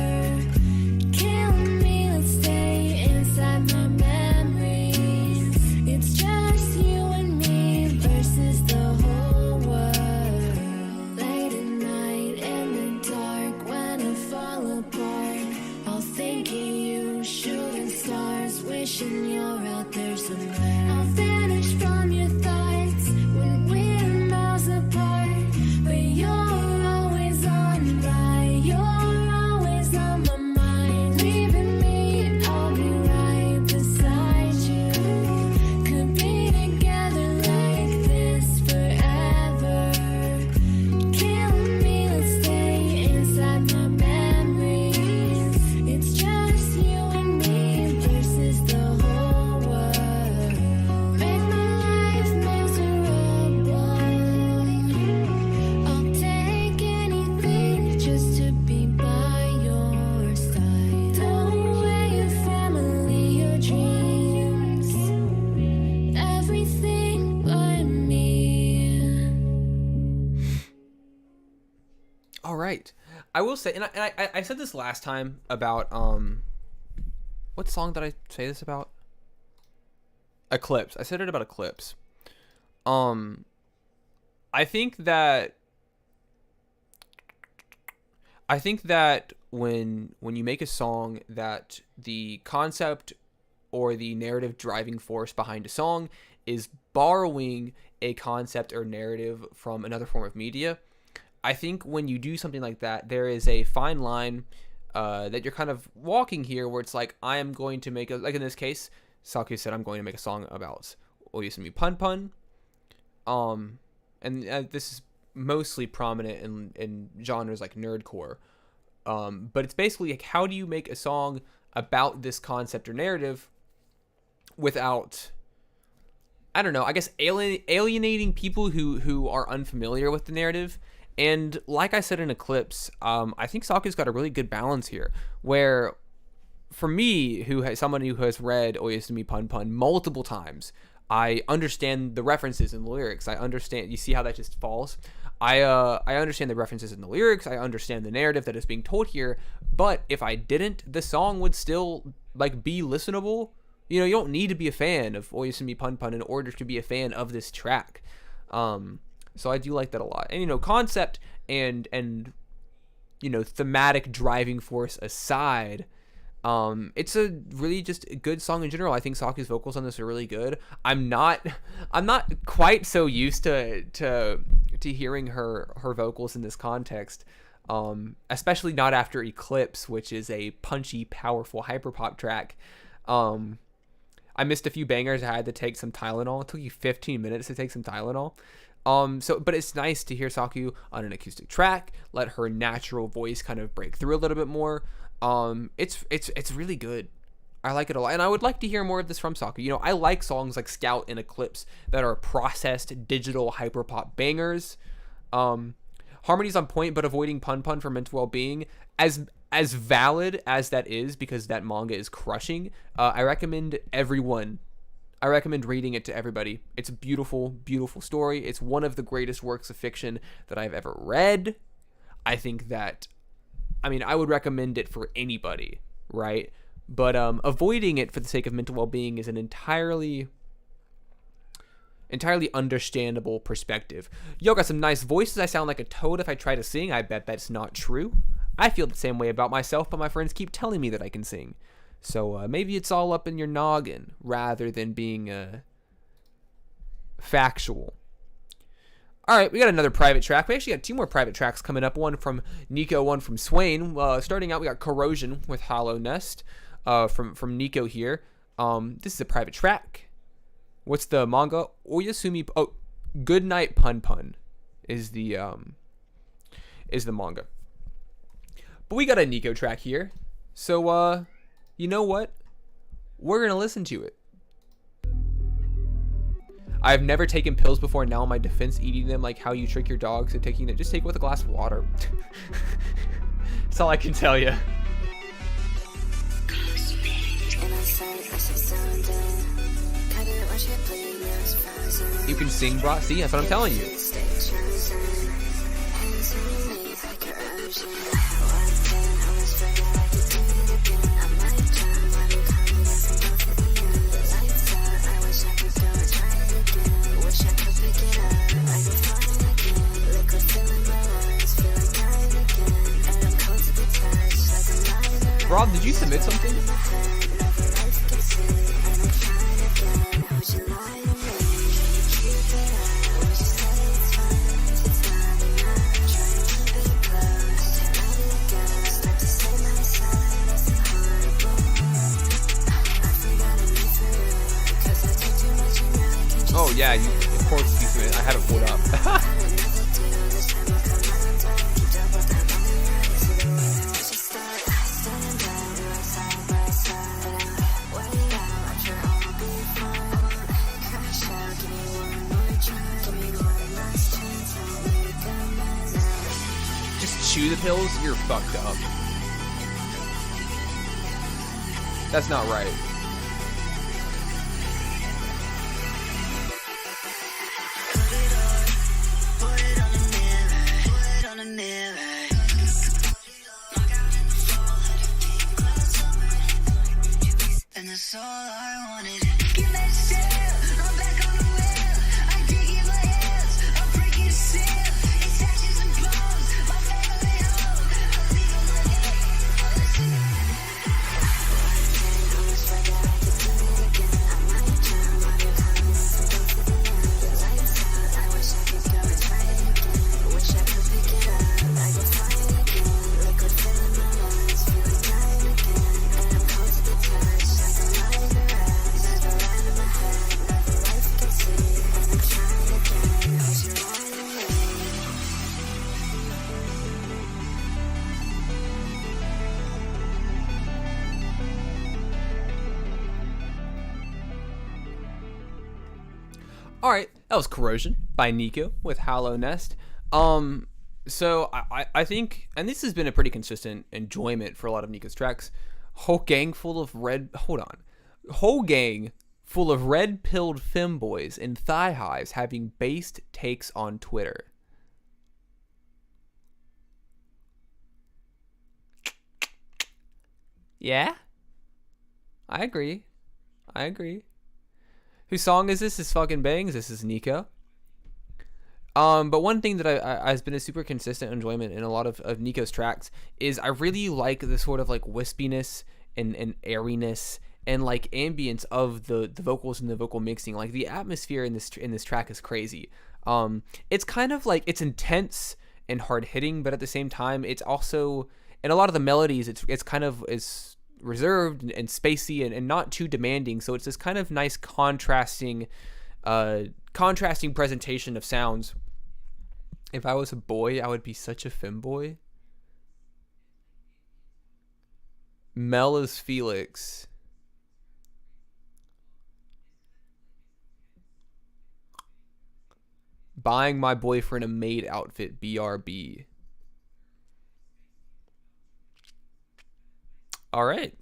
All right. I will say, and I said this last time about what song did I say this about? Eclipse. I said it about Eclipse. I think that when you make a song that the concept or the narrative driving force behind a song is borrowing a concept or narrative from another form of media, I think when you do something like that, there is a fine line that you're kind of walking here, where it's like, I am going to make like in this case, Saku said, I'm going to make a song about Oyasumi Pun Pun. And this is mostly prominent in genres like nerdcore. But it's basically like, how do you make a song about this concept or narrative without, I don't know, I guess alienating people who are unfamiliar with the narrative. And like I said in Eclipse, I think Saku's got a really good balance here, where for me, somebody who has read Oyasumi Pun Pun multiple times, I understand the references in the lyrics. I understand, you see how that just falls? I understand the references in the lyrics. I understand the narrative that is being told here. But if I didn't, the song would still like be listenable. You know, you don't need to be a fan of Oyasumi Pun Pun in order to be a fan of this track. So I do like that a lot. And, you know, concept and you know, thematic driving force aside, it's a really just a good song in general. I think Saku's vocals on this are really good. I'm not quite so used to hearing her vocals in this context, especially not after Eclipse, which is a punchy, powerful hyperpop track. I missed a few bangers. I had to take some Tylenol. It took you 15 minutes to take some Tylenol. But it's nice to hear Saku on an acoustic track, let her natural voice kind of break through a little bit more. It's really good. I like it a lot, and I would like to hear more of this from Saku. You know, I like songs like Scout and Eclipse that are processed digital hyperpop bangers. Harmony's on point, but avoiding Pun Pun for mental well-being, as valid as that is, because that manga is crushing. I recommend reading it to everybody. It's a beautiful, beautiful story. It's one of the greatest works of fiction that I've ever read. I think that, I mean, I would recommend it for anybody, right? But avoiding it for the sake of mental well-being is an entirely understandable perspective. Yo, got some nice voices. I sound like a toad if I try to sing. I bet that's not true. I feel the same way about myself, but my friends keep telling me that I can sing. So maybe it's all up in your noggin rather than being factual. All right, we got another private track. We actually got 2 more private tracks coming up. One from Nico, one from Swain. Starting out, we got Corrosion with Hollow Nest from Nico here. This is a private track. What's the manga? Oyasumi. Oh, Goodnight Pun Pun is the manga. But we got a Nico track here. So you know what? We're going to listen to it. I've never taken pills before. Now in my defense, eating them like how you trick your dogs into taking it. Just take it with a glass of water. That's all I can tell you. You can sing, bro. See, that's what I'm telling you. Rob, did you submit something? Oh yeah, of course you submitted. I have it pulled up. Chew the pills, you're fucked up. That's not right. Put it on the mirror. All right, that was Corrosion by Nico with Hollow Nest. So I think, and this has been a pretty consistent enjoyment for a lot of Nico's tracks. Whole gang full of red pilled femboys in thigh highs having based takes on Twitter. Yeah, I agree. Whose song is this? This fucking bangs. This is Nico. But one thing that I has been a super consistent enjoyment in a lot of Nico's tracks is I really like the sort of like wispiness and airiness and like ambience of the vocals and the vocal mixing. Like the atmosphere in this track is crazy. It's kind of like, it's intense and hard hitting, but at the same time, it's also, in a lot of the melodies, it's kind of is reserved and spacey and not too demanding. So it's this kind of nice contrasting presentation of sounds. If I was a boy, I would be such a femboy. Mel is Felix. Buying my boyfriend a maid outfit, BRB. All right.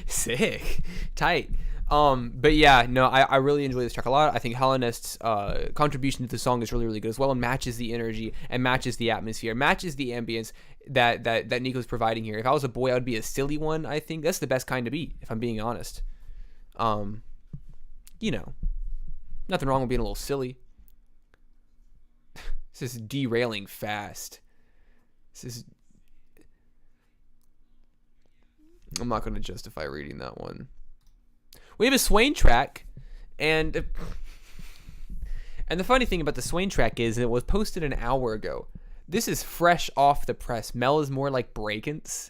Sick. Tight. But yeah, no, I really enjoy this track a lot. I think Hollow Nest's contribution to the song is really, really good as well, and matches the energy and matches the atmosphere, matches the ambience that Nico's providing here. If I was a boy, I would be a silly one. I think that's the best kind to be, if I'm being honest. You know, nothing wrong with being a little silly. This is derailing fast. I'm not going to justify reading that one. We have a Swain track, and the funny thing about the Swain track is it was posted an hour ago. This is fresh off the press. Mel is more like Breakins.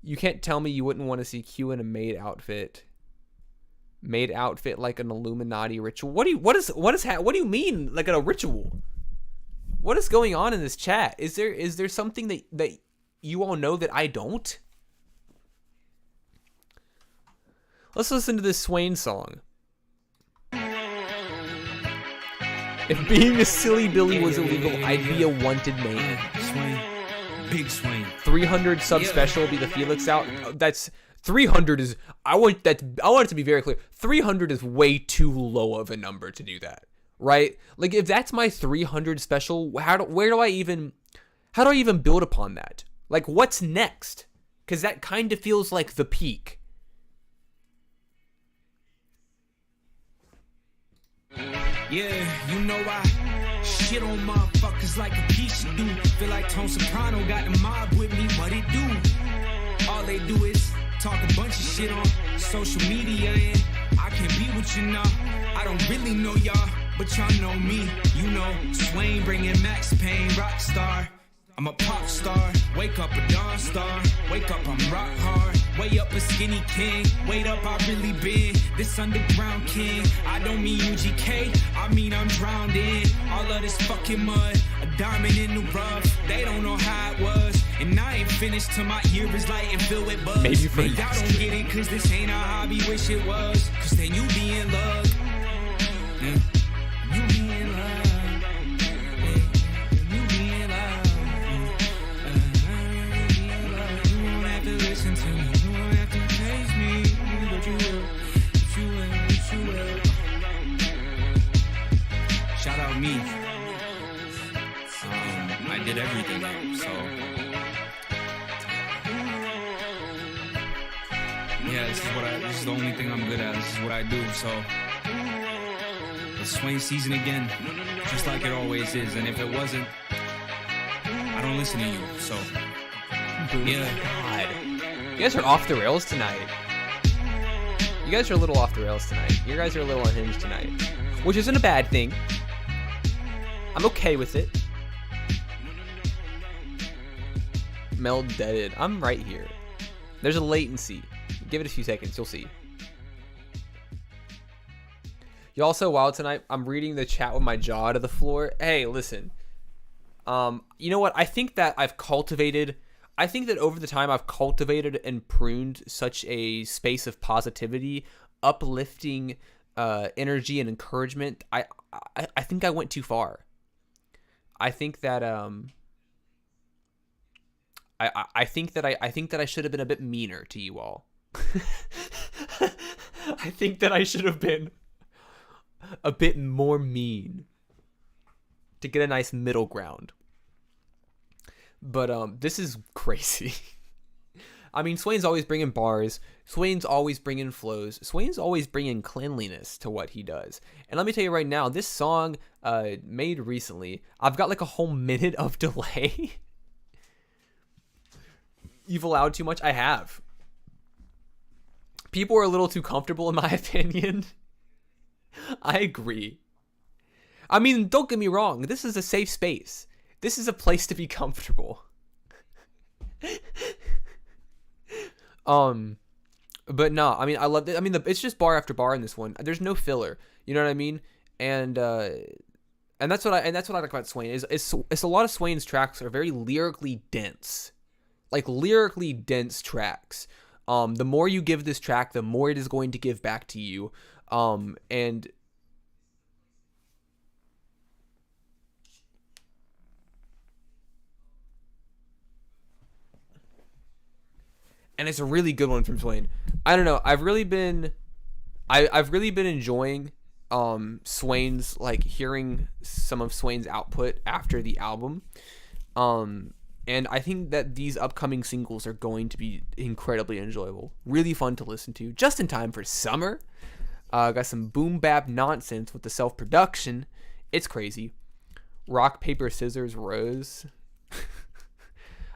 You can't tell me you wouldn't want to see Q in a maid outfit. Maid outfit like an Illuminati ritual. What do you mean like a ritual? What is going on in this chat? Is there something that you all know that I don't? Let's listen to this Swain song. If being a silly Billy was illegal, I'd be a wanted man. Swain. Big Swain. 300 sub special will be the Felix out. That's 300 is, I want it to be very clear. 300 is way too low of a number to do that, right? Like if that's my 300 special, how do I even build upon that? Like what's next? Cuz that kind of feels like the peak. Yeah, you know I shit on motherfuckers like a piece do. Feel like Tone Soprano got the mob with me, what it do? All they do is talk a bunch of shit on social media and I can't be with you now. I don't really know y'all, but y'all know me. You know, Swain bringing Max Payne, rock star. I'm a pop star, wake up a dawn star. Wake up, I'm rock hard. Way up a skinny king. Wait up, I really been this underground king. I don't mean UGK, I mean I'm drowned in all of this fucking mud. A diamond in the rough. They don't know how it was. And I ain't finished till my ear is light and filled with buzz. Maybe for y'all don't get it, cause this ain't a hobby, wish it was. Cause then you be in love. Yeah. You be in love. Shout out me. I did everything, so yeah, this is the only thing I'm good at. This is what I do. So it's Swain season again, just like it always is. And if it wasn't, I don't listen to you. So yeah. God. You guys are off the rails tonight. You guys are a little off the rails tonight. You guys are a little unhinged tonight, which isn't a bad thing. I'm okay with it. Mel deaded. I'm right here. There's a latency. Give it a few seconds. You'll see. You all so wild tonight. I'm reading the chat with my jaw to the floor. Hey, listen. You know what? I think that over the time I've cultivated and pruned such a space of positivity uplifting energy and encouragement, I think I went too far. I think that I think that I should have been a bit meaner to you all. I think that I should have been a bit more mean to get a nice middle ground. But this is crazy. I mean, Swain's always bringing bars. Swain's always bringing flows. Swain's always bringing cleanliness to what he does. And let me tell you right now, this song made recently, I've got like a whole minute of delay. You've allowed too much? I have. People are a little too comfortable in my opinion. I agree. I mean, don't get me wrong. This is a safe space. This is a place to be comfortable. But no, I mean, I love it. I mean, it's just bar after bar in this one. There's no filler. You know what I mean? And that's what I like about Swain is it's a lot of Swain's tracks are very lyrically dense, like lyrically dense tracks. The more you give this track, the more it is going to give back to you. And it's a really good one from Swain. I don't know. I've really been enjoying Swain's, like, hearing some of Swain's output after the album. And I think that these upcoming singles are going to be incredibly enjoyable. Really fun to listen to. Just in time for summer. Got some boom bap nonsense with the self-production. It's crazy. Rock, paper, scissors, rose.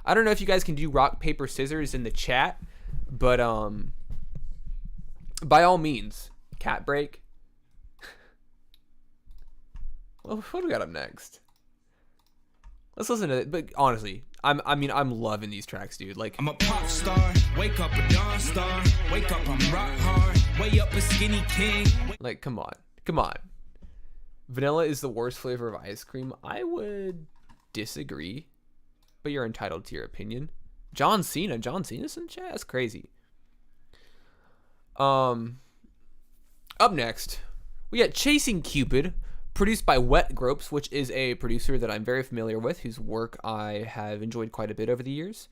I don't know if you guys can do rock, paper, scissors in the chat, but by all means, cat break. Well, what do we got up next? Let's listen to it. But honestly, I'm loving these tracks, dude. Like, I'm a pop star, wake up a dawn star, wake up, I'm rock hard, way up a skinny king. Like, come on. Vanilla is the worst flavor of ice cream. I disagree. But you're entitled to your opinion. John Cena's in the chat? That's crazy. Up next, we got Chasing Cupid, produced by Wet Gropes, which is a producer that I'm very familiar with, whose work I have enjoyed quite a bit over the years.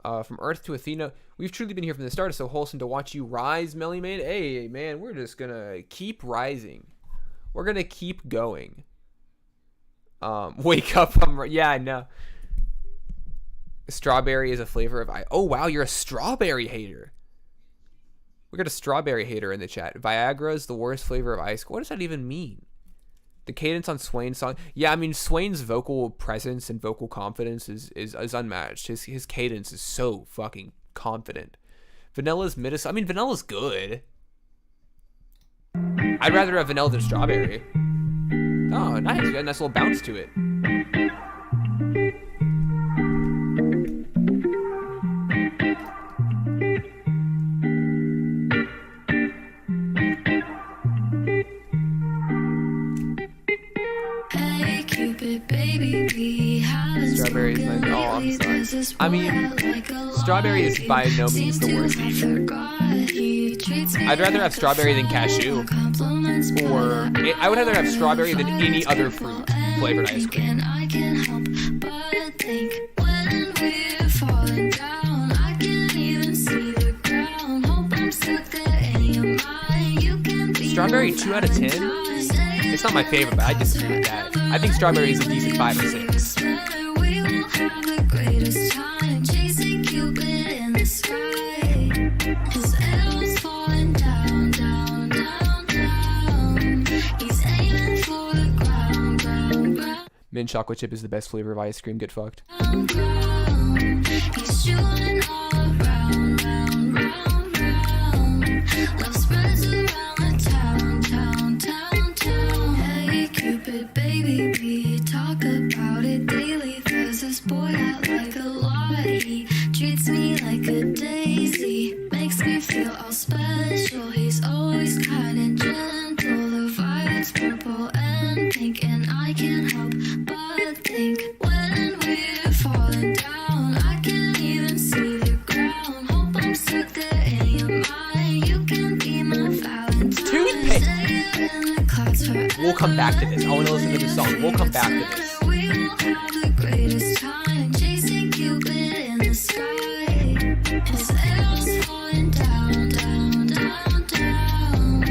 From Earth to Athena, we've truly been here from the start. It's so wholesome to watch you rise, Melly Man. Hey, man, we're just gonna keep rising. We're gonna keep going. Wake up, yeah, I know. Strawberry is a flavor of ice. Oh, wow, you're a strawberry hater. We got a strawberry hater in the chat. Viagra is the worst flavor of ice. What does that even mean? The cadence on Swain's song. Yeah, I mean, Swain's vocal presence and vocal confidence is unmatched. His cadence is so fucking confident. Vanilla's I mean, Vanilla's good. I'd rather have vanilla than strawberry. Oh, nice. You got a nice little bounce to it. Strawberry is my... Oh, I'm sorry. I mean, strawberry is by no means the worst either. I'd rather have strawberry than cashew. Or... I would rather have strawberry than any other fruit flavored ice cream. Strawberry 2 out of 10? It's not my favorite, but I disagree with that. I think strawberry is a decent 5 or 6. Mint chocolate chip is the best flavor of ice cream. Get fucked. Valentine. come back to this. I want to listen to this song. We'll come back to this. We will have the greatest time chasing Cupid in the sky. His arrows falling down, down, down, down.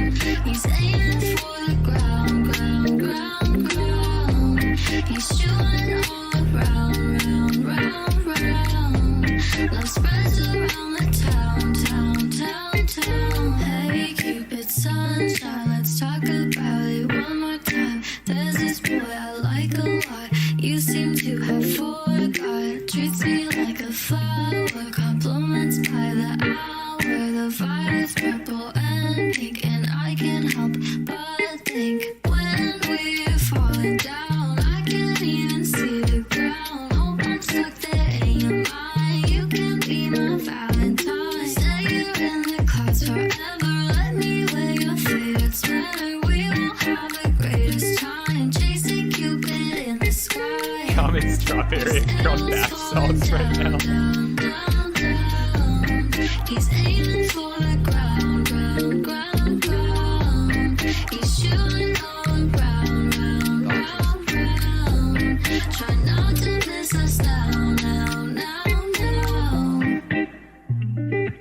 He's aiming for the ground, ground, ground, ground. He's shooting all around, round, round, round. Love spreads around the town, town, town, town. Hey, Cupid, sunshine, let's talk about it one more time. There's this boy I like a lot. You seem to have forgot. Treats me like a flower. Compliments by the hour. The violets purple and pink. And I can't help but think when we're falling down, I can't even see the ground. Hope I'm stuck there in your mind. You can be my Valentine. Say you're in the clouds forever. Let me wear your favorite sweater. We will have the greatest time chasing Cupid in the sky. Common strawberry from bath salts right now. Down, down, down. He's aiming for the ground, ground, ground, ground. He's shooting all around, round, round, round. Try not to miss us now, now, now, now.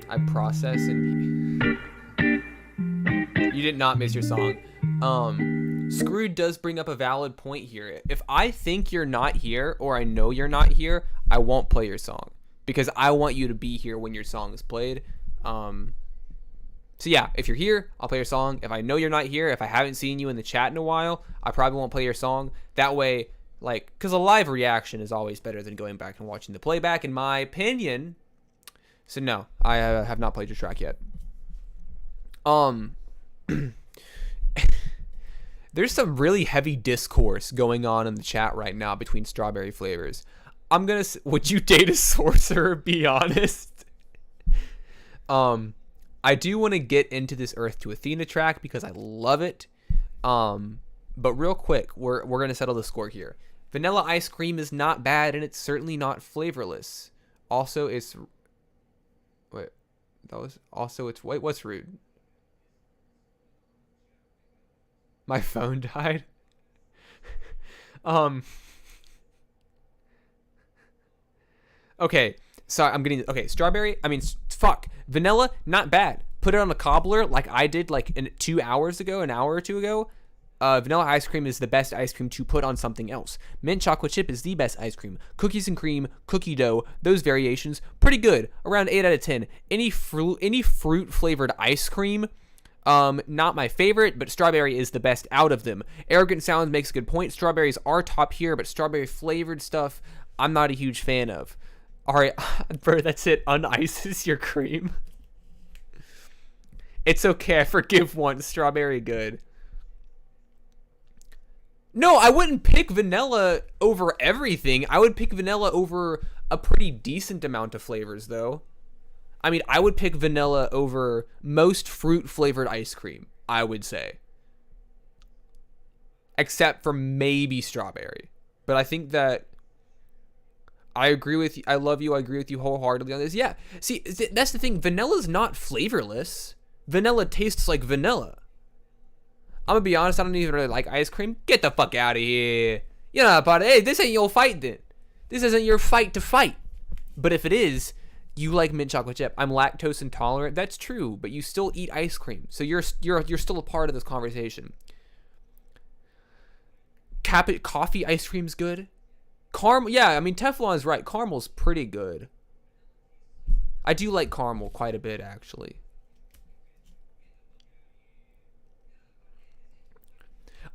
I process and you did not miss your song. Screwed does bring up a valid point here. If I think you're not here or I know you're not here, I won't play your song because I want you to be here when your song is played. So yeah, if you're here, I'll play your song. If I know you're not here, if I haven't seen you in the chat in a while, I probably won't play your song. That way, like, because a live reaction is always better than going back and watching the playback, in my opinion. So no, I have not played your track yet. There's some really heavy discourse going on in the chat right now between strawberry flavors. Would you date a sorcerer? Be honest. I do want to get into this Earth to Athena track because I love it. But real quick, we're gonna settle the score here. Vanilla ice cream is not bad, and it's certainly not flavorless. Also, it's what's rude? My phone died. Okay, so strawberry. Vanilla, not bad. Put it on a cobbler like I did like an hour or two ago. Vanilla ice cream is the best ice cream to put on something else. Mint chocolate chip is the best ice cream. Cookies and cream, cookie dough, those variations, pretty good. Around 8 out of 10. Any fruit flavored ice cream, not my favorite, but strawberry is the best out of them. Arrogant Sounds makes a good point. Strawberries are top here, but strawberry flavored stuff, I'm not a huge fan of. All right, bro, that's it. Unices your cream. It's okay. I forgive one. Strawberry good. No, I wouldn't pick vanilla over everything. I would pick vanilla over a pretty decent amount of flavors, though. I mean, I would pick vanilla over most fruit-flavored ice cream, I would say. Except for maybe strawberry. But I think that I agree with you. I love you. I agree with you wholeheartedly on this. Yeah. See, that's the thing. Vanilla's not flavorless. Vanilla tastes like vanilla. I'm gonna be honest, I don't even really like ice cream. Get the fuck out of here. You know about it. Hey, this ain't your fight then. This isn't your fight to fight. But if it is, you like mint chocolate chip. I'm lactose intolerant. That's true, but you still eat ice cream. So you're still a part of this conversation. Coffee ice cream's good. Caramel, yeah, I mean Teflon's right. Caramel's pretty good. I do like caramel quite a bit, actually.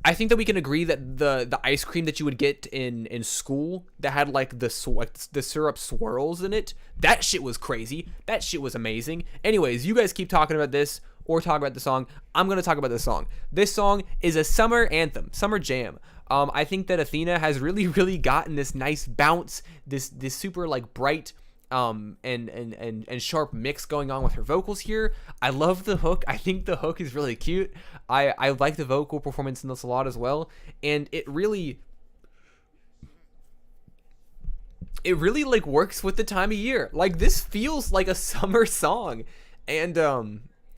I think that we can agree that the ice cream that you would get in school that had like the syrup swirls in it, that shit was crazy. That shit was amazing. Anyways, you guys keep talking about this or talk about the song. I'm going to talk about the song. This song is a summer anthem, summer jam. I think that Athena has really, really gotten this nice bounce, this super like bright and sharp mix going on with her vocals here. I love the hook. I think the hook is really cute. I like the vocal performance in this a lot as well, and it really like works with the time of year. Like this feels like a summer song, and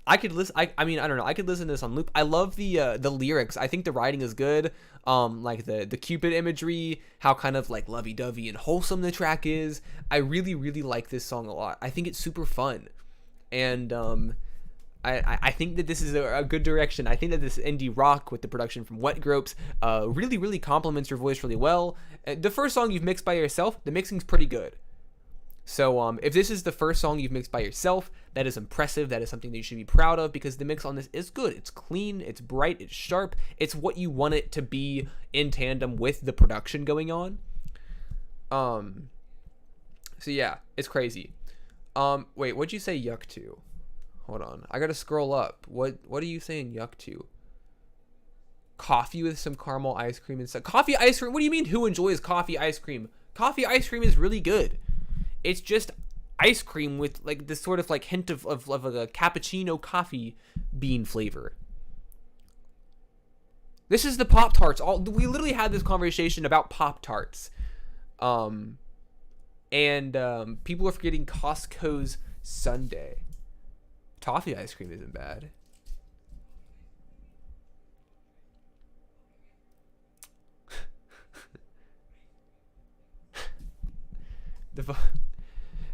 I could listen. I mean, I don't know. I could listen to this on loop. I love the lyrics. I think the writing is good. Like the Cupid imagery, how kind of like lovey-dovey and wholesome the track is. I really, really like this song a lot. I think it's super fun, and I think that this is a good direction. I think that this indie rock with the production from Wet Gropes really, really complements your voice really well. The first song you've mixed by yourself, the mixing's pretty good. So if this is the first song you've mixed by yourself, that is impressive. That is something that you should be proud of, because the mix on this is good. It's clean, it's bright, it's sharp. It's what you want it to be in tandem with the production going on. So yeah, it's crazy. Wait, what'd you say yuck to? Hold on, I gotta scroll up. What are you saying yuck to? Coffee with some caramel ice cream and stuff. Coffee ice cream? What do you mean, who enjoys coffee ice cream? Coffee ice cream is really good. It's just ice cream with like this sort of like hint of like a cappuccino coffee bean flavor. This is the Pop-Tarts. We literally had this conversation about Pop-Tarts. And people are forgetting Costco's Sundae. Toffee ice cream isn't bad.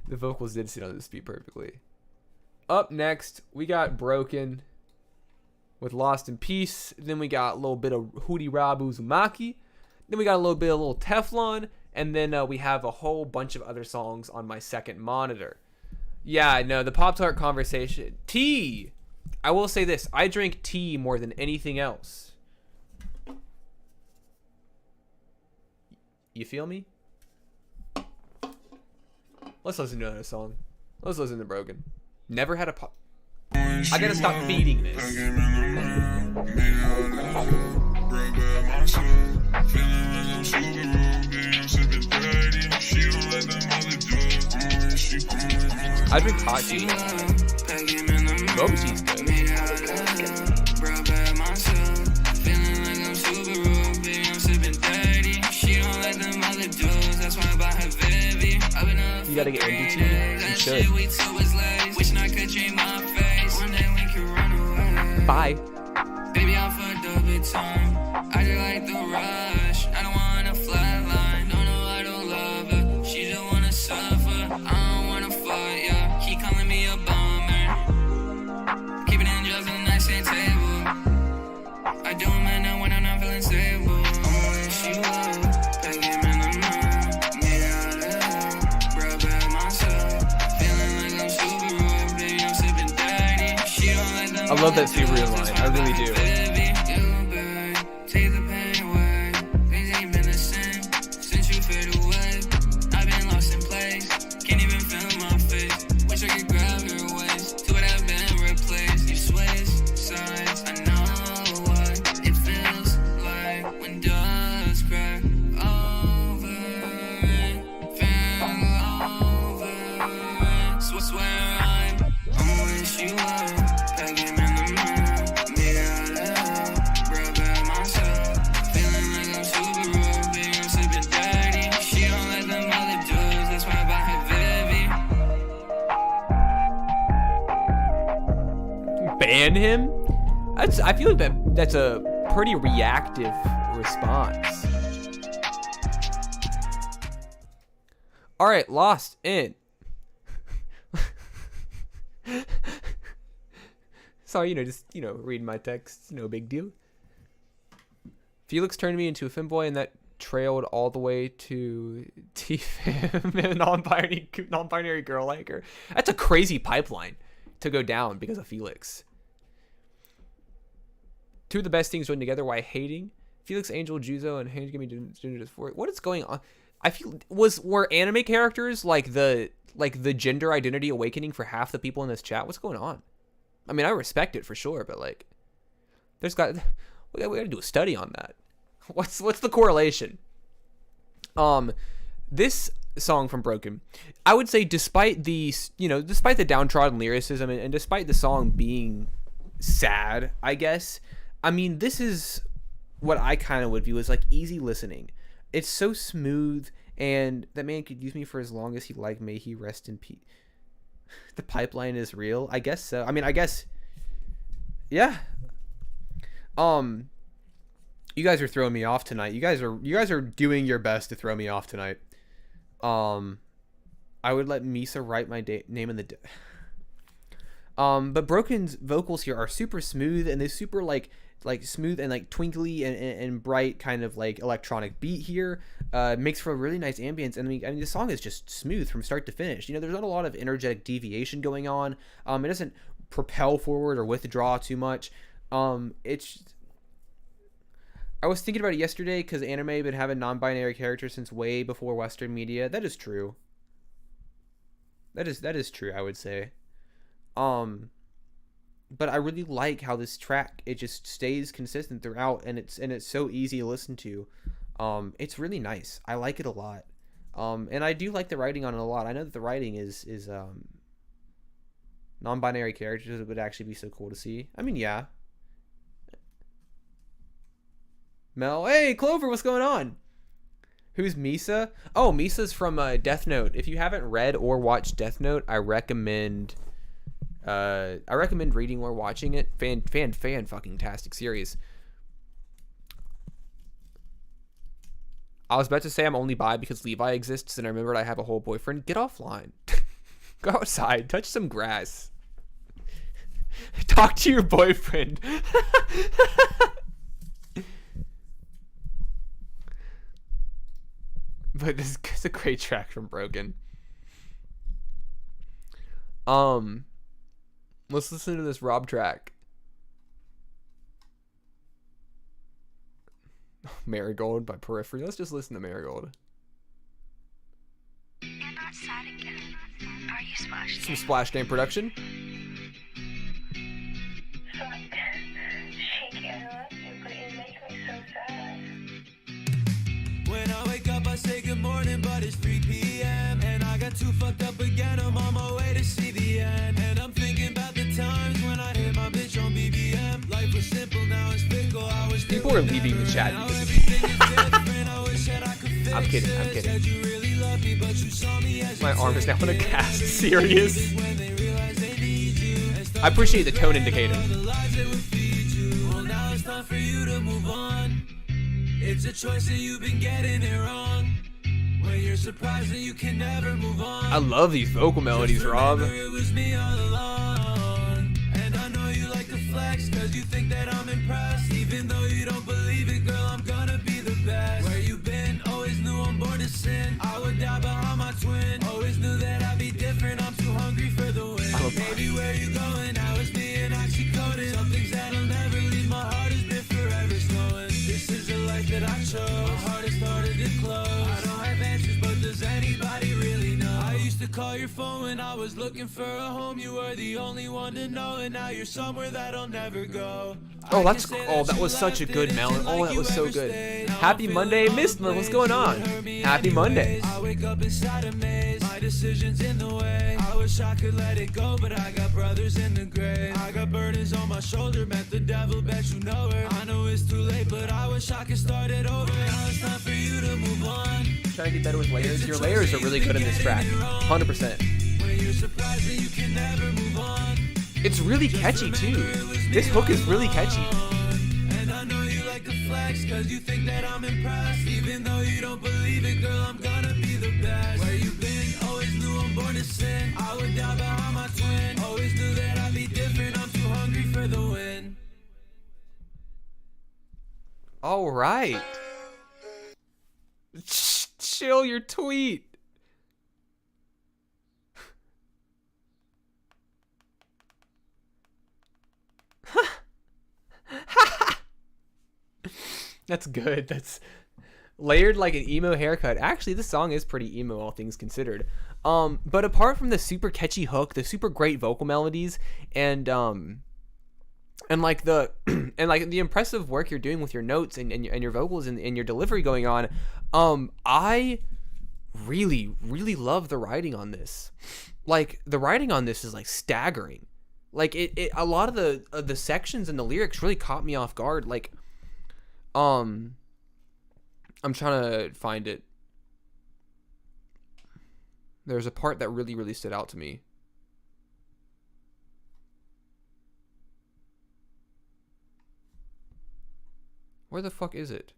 The vocals did sit on this beat perfectly. Up next, we got Broken with Lost in Peace. Then we got a little bit of Hootie Rob Uzumaki. Then we got a little Teflon. And then we have a whole bunch of other songs on my second monitor. Yeah, no, the Pop-Tart conversation. Tea! I will say this. I drink tea more than anything else. You feel me? Let's listen to another song. Let's listen to Broken. Never had a pop. I gotta stop feeding this. I drink hot tea. Boba tea's good. You gotta get into tea. You should. Bye. Baby, I'm fucked up big time. I just like the rush. I don't want a flatline. No, no, I don't love her. She just wanna suffer. I don't wanna fight, yeah. He calling me a bummer. Keep it in just a nice and table. I do man now when I'm not feeling stable. I'm wish you love. Back him in the mind. Made out of hell. Brought back myself. Feeling like I'm super rude. Baby, I'm sipping dirty. She don't like the I love that Subaru line. I really do. Take the pain away. Things ain't been the same since you fade away. I've been lost in place. Can't even feel my face. Wish I could grab your waist. To what I've been replaced. You switch sides. I know what it feels like when dust crack over it. Fell over it. So I swear I'm wish you were. Back in the mind. Made out of hell. Brought back myself. Feeling like I'm super rude. Baby, I'm sipping dirty. She don't let them other dudes. That's why I buy her Vivi. Ban him? I feel like that's a pretty reactive response. Alright, Lost in. Sorry, just, reading my text. No big deal. Felix turned me into a femboy, and that trailed all the way to T-Fem, a non-binary girl like her. That's a crazy pipeline to go down because of Felix. Two of the best things joined together while hating. Felix, Angel, Juzo, and Hange give me Ginger for it. What is going on? I feel were anime characters like the gender identity awakening for half the people in this chat? What's going on? I mean, I respect it for sure, but like, we gotta do a study on that. What's the correlation? This song from Broken, I would say, despite the downtrodden lyricism and despite the song being sad, I guess, I mean, this is what I kind of would view as like easy listening. It's so smooth, and that man could use me for as long as he liked. May he rest in peace. The pipeline is real. I guess so. I mean, I guess Yeah. You guys are throwing me off tonight. You guys are doing your best to throw me off tonight. I would let Misa write my name in the but Broken's vocals here are super smooth, and they super like smooth and like twinkly and bright kind of like electronic beat here. Makes for a really nice ambience, and I mean the song is just smooth from start to finish. You know, there's not a lot of energetic deviation going on. It doesn't propel forward or withdraw too much. It's I was thinking about it yesterday because anime had been having non-binary characters since way before Western media. That is true. That is true, I would say. But I really like how this track, it just stays consistent throughout, and it's so easy to listen to. It's really nice. I like it a lot. And I do like the writing on it a lot. I know that the writing is non-binary characters. It would actually be so cool to see. I mean, yeah. Mel, hey Clover, what's going on? Who's Misa? Oh, Misa's from Death Note. If you haven't read or watched Death Note, I recommend reading or watching it. Fan fucking tastic series. I was about to say I'm only bi because Levi exists, and I remembered I have a whole boyfriend. Get offline. Go outside. Touch some grass. Talk to your boyfriend. But this is a great track from Broken. Let's listen to this Rob track. Marigold by Periphery. Let's just listen to Marigold. You're not sad again. Are you splashed? Some Splash Game production. When I wake up, I say good morning, but it's 3 p.m. And I got too fucked up again. I'm on my way to see the end. And I'm thinking about the times when I hit my bitch on BBM. Life was simple, now it's fickle. I was People are leaving the chat. I'm kidding. My arm is now in a cast. Serious? I appreciate the tone indicator. It's a choice and you've been getting it wrong. When you're surprised that you can never move on. I love these vocal melodies, Rob. It was me all along. And I know you like to flex cause you think that I'm impressed. Even though you don't believe it, girl, I'm gonna be the best. Where you been? Always knew I'm born to sin. I would die behind my twin. Always knew that I'd be different. I'm too hungry for the win. Baby, where you going? Now it's me and oxycodone. Some things that'll never leave my heart has been forever slowing. This is the life that I chose. My heart has started to close. I don't have answers, but does anybody really know? I used to call your phone when I was looking for a home. You were the only one to know, and now you're somewhere that I'll never go. Oh, that was such a good melon. Oh, that was so good. Happy Monday, Mistler. What's going on? Happy Monday. I wake up inside a maze. My decisions in the way. I wish I could let it go, but I got brothers in the grave. I got burdens on my shoulder. Met the devil, bet you know her. I know it's too late, but I wish I could start it over. Now it's time for you to move on. Trying to get better with layers. Your layers are really good in this track. 100%. When you're surprised that you can never move on. It's really catchy too. This hook is really catchy. And I know you like to flex cause you think that I'm impressed. Even though you don't believe it, girl, I'm gonna be the best. Where you been? Always knew I'm born to sin. I would die behind my twin. Always knew that I'd be different. I'm too hungry for the win. All right. Chill your tweet. That's good. That's layered like an emo haircut. Actually, this song is pretty emo, all things considered. But apart from the super catchy hook, the super great vocal melodies, and like the and like the impressive work you're doing with your notes and your vocals and your delivery going on, I really love the writing on this. Like the writing on this is like staggering. Like it a lot of the sections and the lyrics really caught me off guard. Like I'm trying to find it. There's a part that really stood out to me. Where the fuck is it?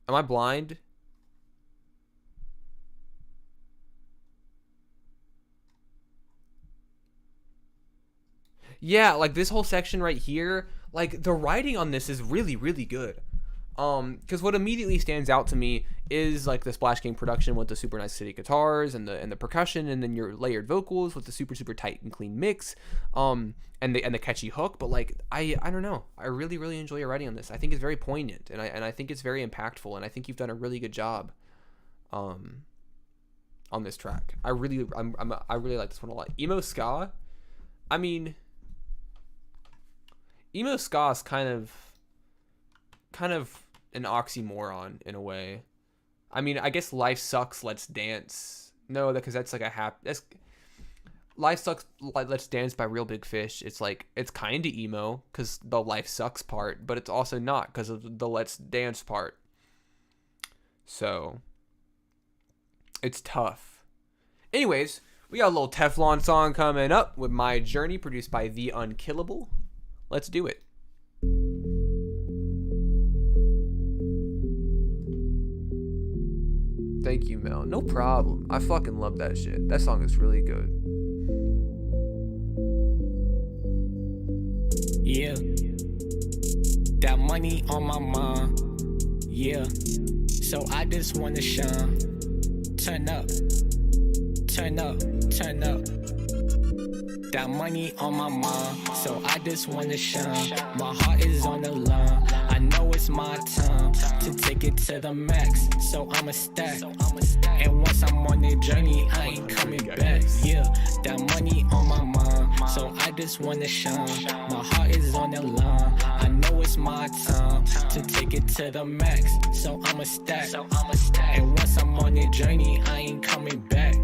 Am I blind? Yeah, like this whole section right here, like the writing on this is really, really good. Because what immediately stands out to me is like the Splash King production with the super nice city guitars and the percussion, and then your layered vocals with the super super tight and clean mix, and the catchy hook. But like I don't know, I really really enjoy your writing on this. I think it's very poignant, and I think it's very impactful, and I think you've done a really good job, on this track. I really like this one a lot. Emo ska, I mean, emo ska is kind of an oxymoron in a way. I mean, I guess Life Sucks, Let's Dance. No, because that's like that's Life Sucks, Let's Dance by Real Big Fish. It's like, it's kind of emo because the Life Sucks part, but it's also not because of the Let's Dance part. So it's tough. Anyways, we got a little Teflon song coming up with My Journey, produced by The Unkillable. Let's do it. Thank you, Mel. No problem. I fucking love that shit. That song is really good. Yeah. That money on my mind. Yeah. So I just wanna shine. Turn up. Turn up. Turn up. That money on my mind. So I just wanna shine. My heart is on the line. I know it's my time to take it to the max. So I'ma stack. And once I'm on the journey, I ain't coming back. Yeah, that money on my mind. So I just wanna shine. My heart is on the line. I know it's my time to take it to the max. So I'ma stack. And once I'm on the journey, I ain't coming back.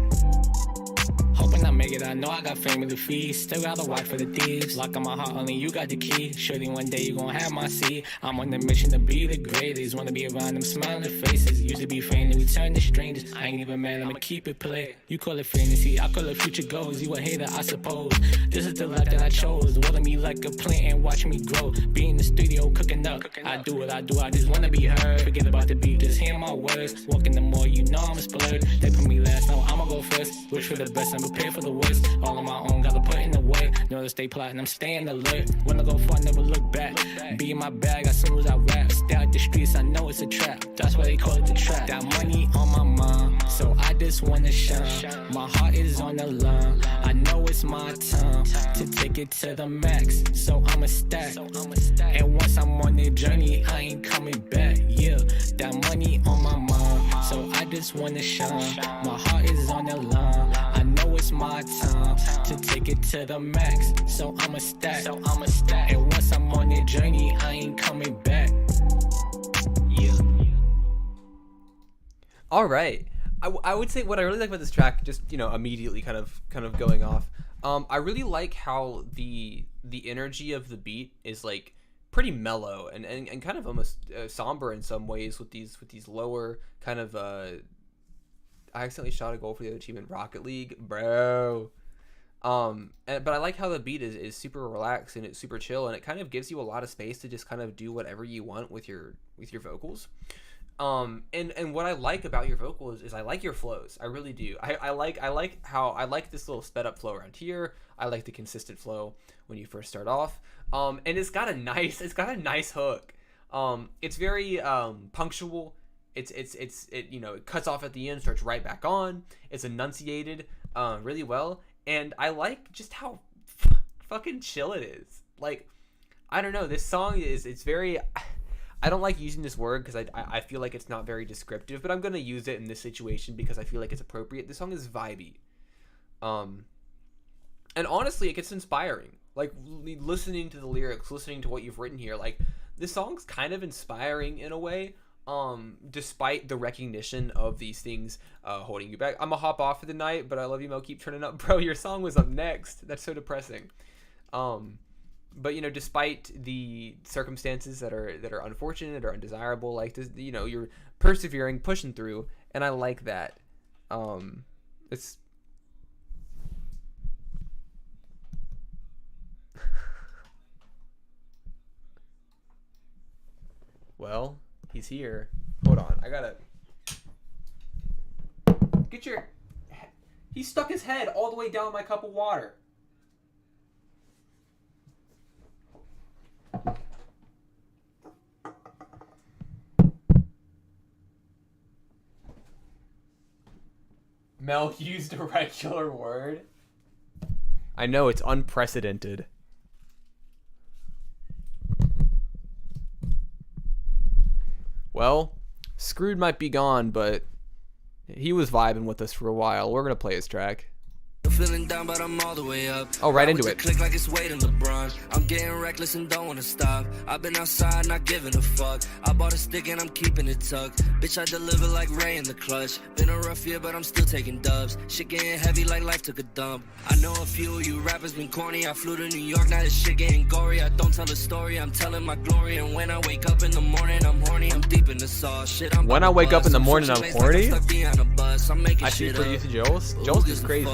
Hoping I make it, I know I got family to feed. Still got a wife for the thieves. Lock on my heart, only you got the key. Surely one day you gon' have my seat. I'm on the mission to be the greatest. Wanna be around them smiling faces. Used to be friendly, we turn to strangers. I ain't even mad, I'ma keep it play. You call it fantasy, I call it future goals. You a hater, I suppose. This is the life that I chose. Water me like a plant and watch me grow. Be in the studio cooking up. I do what I do, I just wanna be heard. Forget about the beat, just hear my words. Walking the more, you know I'm splurred. They put me last, now I'ma go first. Wish for the best, I'm prepared for the worst. All on my own, gotta put in the work. Know to stay plotting, I'm staying alert. When I go far, never look back. Be in my bag, as soon as I rap. Stay out the streets, I know it's a trap. That's why they call it the trap. That money on my mind, so I just wanna shine. My heart is on the line. I know it's my time to take it to the max. So I'ma stack. And once I'm on the journey, I ain't coming back. Yeah, that money on my mind, so I just wanna shine. My heart is on the line. I know it's my time to take it to the max. So I'ma stack. And once I'm on the journey, I ain't coming back. Yeah. All right. I would say what I really like about this track, just, you know, immediately kind of going off. I really like how the energy of the beat is like pretty mellow and kind of almost somber in some ways with these lower kind of I accidentally shot a goal for the other team in Rocket League, bro. But I like how the beat is super relaxed and it's super chill, and it kind of gives you a lot of space to just kind of do whatever you want with your vocals. And what I like about your vocals is I like your flows. I really do. I like how I like this little sped up flow around here. I like the consistent flow when you first start off. And it's got a nice hook. It's very punctual. It you know, it cuts off at the end, starts right back on. It's enunciated really well, and I like just how fucking chill it is. Like, I don't know, this song it's very, I don't like using this word because I feel like it's not very descriptive, but I'm gonna use it in this situation because I feel like it's appropriate. This song is vibey, and honestly, it gets inspiring. Like, listening to the lyrics, listening to what you've written here, like, this song's kind of inspiring in a way. Despite the recognition of these things holding you back. I'm gonna hop off for the night, but I love you, Mo. Keep turning up. Bro, your song was up next. That's so depressing. But, you know, despite the circumstances that are unfortunate or undesirable, like this, you know, you're persevering, pushing through, and I like that. It's Well, he's here. Hold on, I gotta get your. He stuck his head all the way down my cup of water. Mel used a regular word. I know, it's unprecedented. Well, Screwed might be gone, but he was vibing with us for a while. We're gonna play his track. Feeling down, but I'm all the way up. Oh, right into it. Click like it's Wade and LeBron. I'm getting reckless and don't wanna stop. I've been outside, not giving a fuck. I bought a stick and I'm keeping it tucked. Bitch, I deliver like Ray in the clutch. Been a rough year, but I'm still taking dubs. Shit getting heavy like life took a dump. I know a few of you rappers been corny. I flew to New York, now this shit getting gory. I don't tell a story, I'm telling my glory. And when I wake up in the morning, I'm horny. I'm deep in the sauce. Shit, I'm when I wake up in the morning, I'm horny. I see producer Joel's. Joel's is crazy.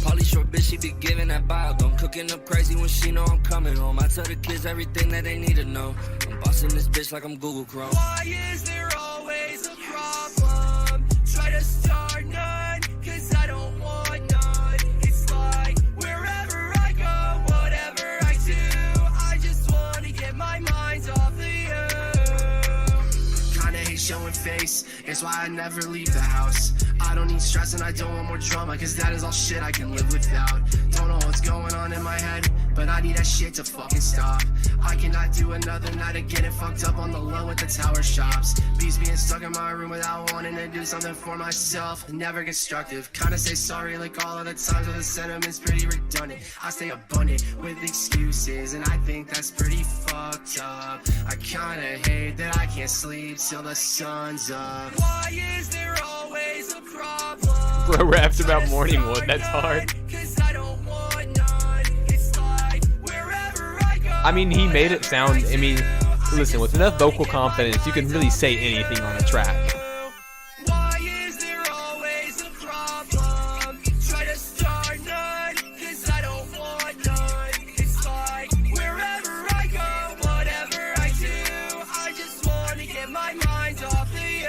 Polly short bitch, she be giving that vibe. I'm cooking up crazy when she know I'm coming home. I tell the kids everything that they need to know. I'm bossing this bitch like I'm Google Chrome. Why is there always a problem? Try to start none, cause I don't want none. It's like wherever I go, whatever I do, I just wanna get my mind off of you. Kinda hate showing face, it's why I never leave the house. I don't need stress and I don't want more drama, cause that is all shit I can live without. Don't know what's going on in my head, but I need that shit to fucking stop. I cannot do another night of getting fucked up on the low at the tower shops. Bees being stuck in my room without wanting to do something for myself. Never constructive, kinda say sorry like all of the times where the sentiment's pretty redundant. I stay abundant with excuses and I think that's pretty fucked up. I kinda hate that I can't sleep till the sun's up. Why is there always a problem? Bro raps about morning wood, that's hard. I mean, he made it sound, I mean, listen, with enough vocal confidence, you can really say anything on a track. Why is there always a problem? Try to start none, cause I don't want none. It's like wherever I go, whatever I do, I just wanna get my mind off of you.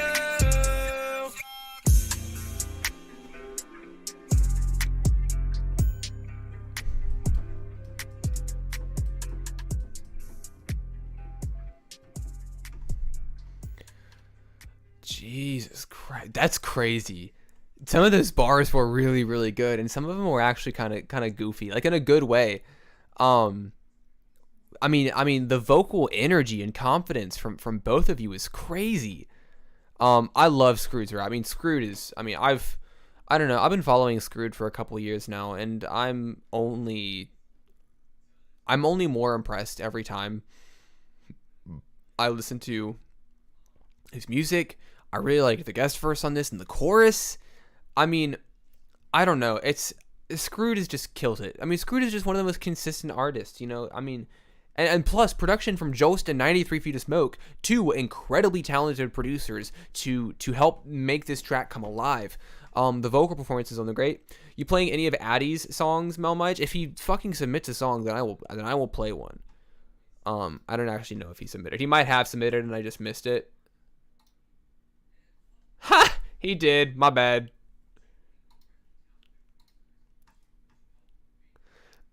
Jesus Christ, that's crazy. Some of those bars were really, really good, and some of them were actually kind of goofy, like in a good way. I mean, the vocal energy and confidence from both of you is crazy. I love Screwed's rap. I mean, Screwed is. I mean, I don't know. I've been following Screwed for a couple of years now, and I'm only more impressed every time I listen to his music. I really like the guest verse on this and the chorus. I mean, I don't know. Screwed is just kills it. I mean, Screwed is just one of the most consistent artists, you know. I mean, and plus production from Jost and 93 Feet of Smoke, two incredibly talented producers to help make this track come alive. The vocal performances on the great. You playing any of Addy's songs, melmige? If he fucking submits a song, then I will play one. I don't actually know if he submitted. He might have submitted and I just missed it. Ha! He did. My bad.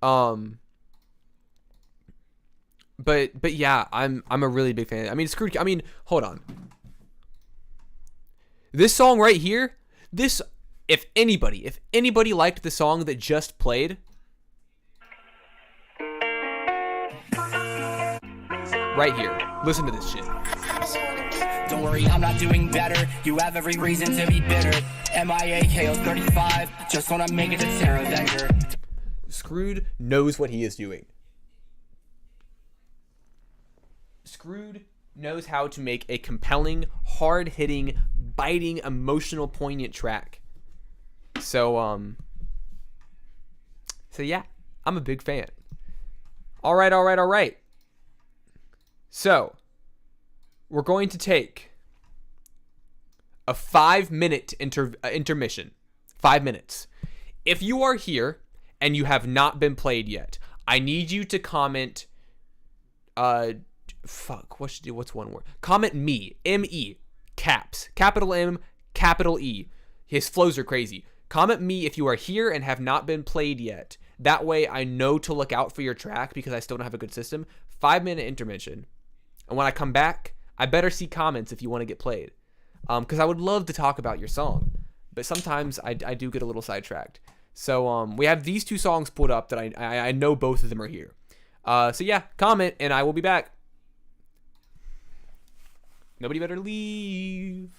But yeah, I'm a really big fan. I mean, Screwed. I mean, hold on. This song right here. If anybody liked the song that just played, right here. Listen to this shit. Don't worry, I'm not doing better. You have every reason to be bitter. MIA KO 35. Just wanna make it to Terra Venger. Screwed knows what he is doing. Screwed knows how to make a compelling, hard-hitting, biting, emotional, poignant track. So yeah, I'm a big fan. All right. So, we're going to take a 5-minute intermission. 5 minutes. If you are here and you have not been played yet, I need you to comment fuck. What's one word? Comment me. M-E. Caps. Capital M, capital E. His flows are crazy. Comment me if you are here and have not been played yet. That way I know to look out for your track because I still don't have a good system. 5-minute intermission. And when I come back, I better see comments if you want to get played. Because I would love to talk about your song. But sometimes I do get a little sidetracked. So we have these 2 songs pulled up that I know both of them are here. So yeah, comment and I will be back. Nobody better leave.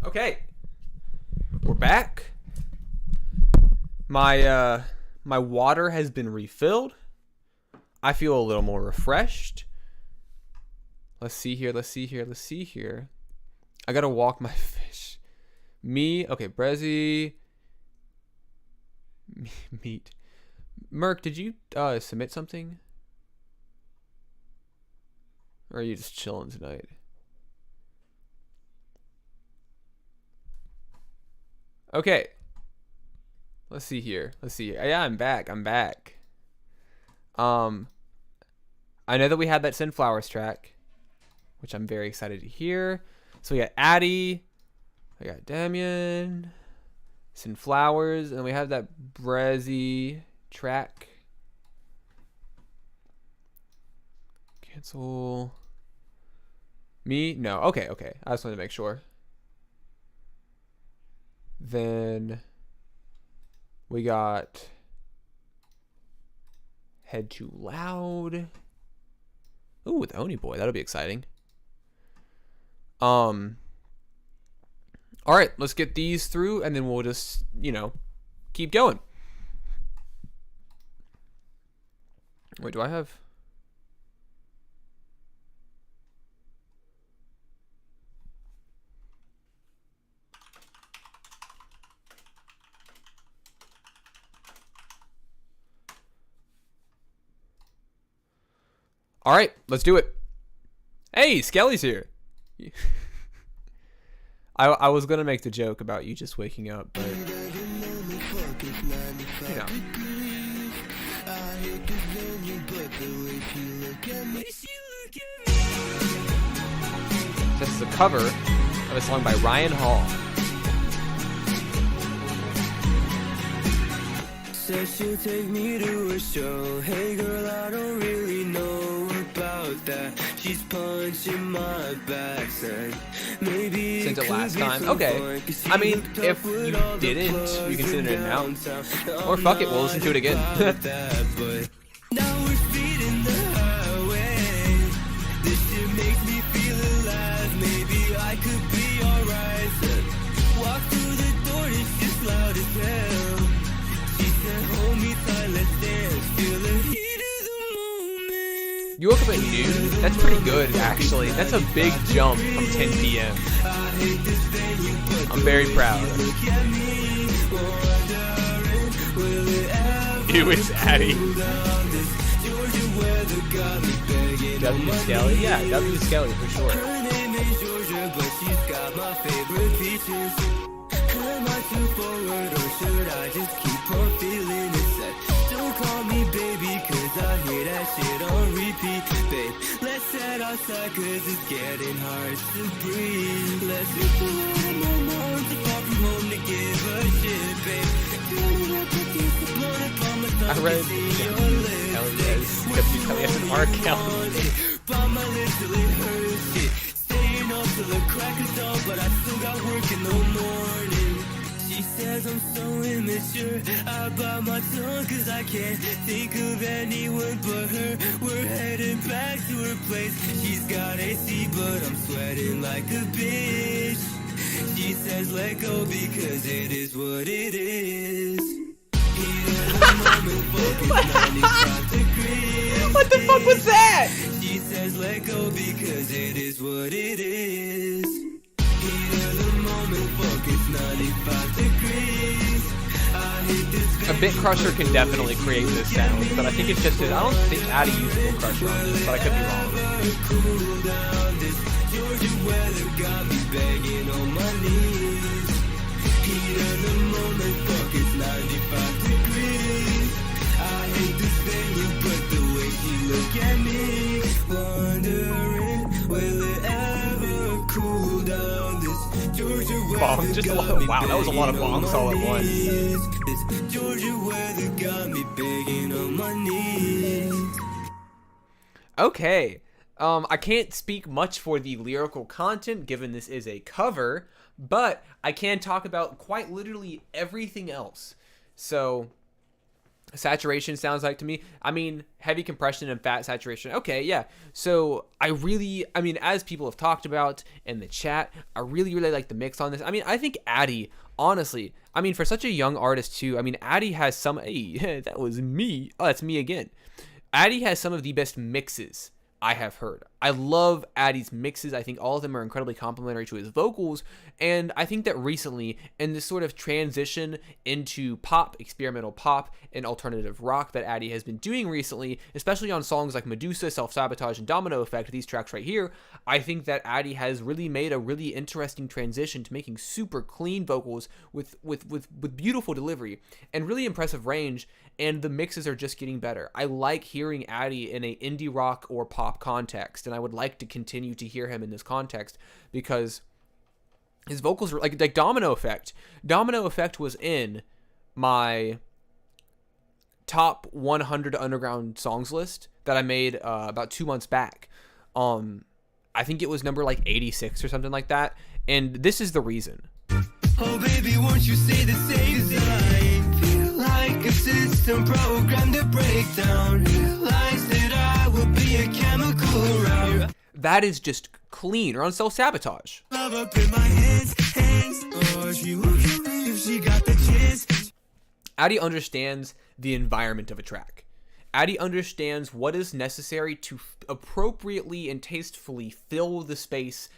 Okay. We're back. My my water has been refilled. I feel a little more refreshed. Let's see here. Let's see here. Let's see here. I gotta walk my fish. Okay, Brezzy. Meat. Merc, did you submit something? Or are you just chilling tonight? Okay. Let's see here. Let's see here. Yeah, I'm back. I'm back. I know that we had that Sunflowers track, which I'm very excited to hear. So we got Addy, I got Damien, Sunflowers, and we have that Brezzy track. Cancel. Me? No. Okay, okay. I just wanted to make sure. Then we got Head Too Loud. Ooh, with Oni Boy. That'll be exciting. All right, let's get these through, and then we'll just, you know, keep going. Wait, do I have... All right, let's do it. Hey, Skelly's here. I was gonna make the joke about you just waking up, but you know. This is a cover of a song by Ryan Hall. Says she'll take me to a show. Hey girl, I don't really know about that. She's punching my backside. Maybe Since it last time. Okay. I mean, if you didn't, you can send it in now. Or fuck it, we'll listen to it again. Now we're speeding the highway. This shit makes me feel alive. Maybe I could be alright. Walk through the door, it's just loud as hell. Hold me tight, let's dance. Feel the heat of the moment. You woke up at noon? That's pretty good, actually. That's a big jump from 10 p.m. I'm very proud. Ew, it's Addy. W. Skelly? Yeah, W. Skelly for sure. Her name is Georgia, but she's got my favorite features. Am I too forward or should I just keep on feeling it set? Don't call me baby cause I hear that shit on repeat. Babe, let's head outside cause it's getting hard to breathe. Let's get the road in my mom to far from home to give a shit, babe. Turn it up with this upon upon my thumb. I read W. Kelly as an R. Kelly. By my lips till it hurts shit. Staying up till the crack is dawn, but I still got work in the morning. She says I'm so immature. I bite my tongue cause I can't think of anyone but her. We're heading back to her place. She's got AC but I'm sweating like a bitch. She says let go because it is what it is. What the fuck was that? She says let go because it is what it is. A Bit Crusher can definitely create this sound, but I think it's just I don't think Addy used Bit Crusher on this, but I could be wrong. Bong, just a lot. Wow, that was a lot of bongs all at once. Okay. I can't speak much for the lyrical content given this is a cover, but I can talk about quite literally everything else. So, saturation sounds like to me. I mean, heavy compression and fat saturation. Okay, yeah. So I mean, as people have talked about in the chat, I really like the mix on this. I mean, I think Addy, honestly, I mean, for such a young artist too, I mean, Addy has some, hey, that was me. Oh, that's me again. Addy has some of the best mixes I have heard. I love Addy's mixes. I think all of them are incredibly complimentary to his vocals, and I think that recently, in this sort of transition into pop, experimental pop, and alternative rock that Addy has been doing recently, especially on songs like Medusa, Self-Sabotage, and Domino Effect, these tracks right here, I think that Addy has really made a really interesting transition to making super clean vocals with beautiful delivery and really impressive range, and the mixes are just getting better. I like hearing Addy in a indie rock or pop context, and I would like to continue to hear him in this context because his vocals were like Domino Effect. Domino Effect was in my top 100 underground songs list that I made about 2 months back. I think it was number like 86 or something like that, and this is the reason. Oh baby, won't you say the same design? Feel like a system programmed to break down. Realize that I would be a chemical round. That is just clean. Or on Self-Sabotage. Love up in my hands. Oh, she won't kill me if she got the chance. Addy understands the environment of a track. Addy understands what is necessary to appropriately and tastefully fill the space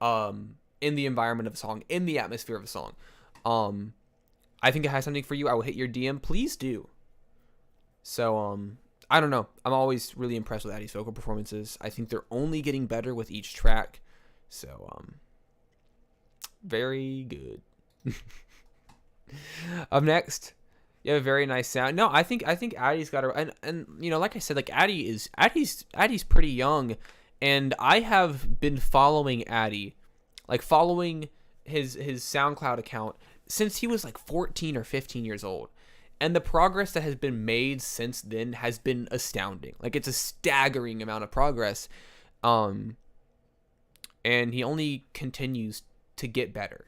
in the environment of a song, in the atmosphere of a song. I think it has something for you. I will hit your DM. Please do. So, I don't know. I'm always really impressed with Addy's vocal performances. I think they're only getting better with each track. So, very good. Up next, you have a very nice sound. No, I think Addy's got a, and you know, like I said, like Addy's pretty young, and I have been following Addy, like following his SoundCloud account since he was like 14 or 15 years old. And the progress that has been made since then has been astounding. Like, it's a staggering amount of progress. And he only continues to get better.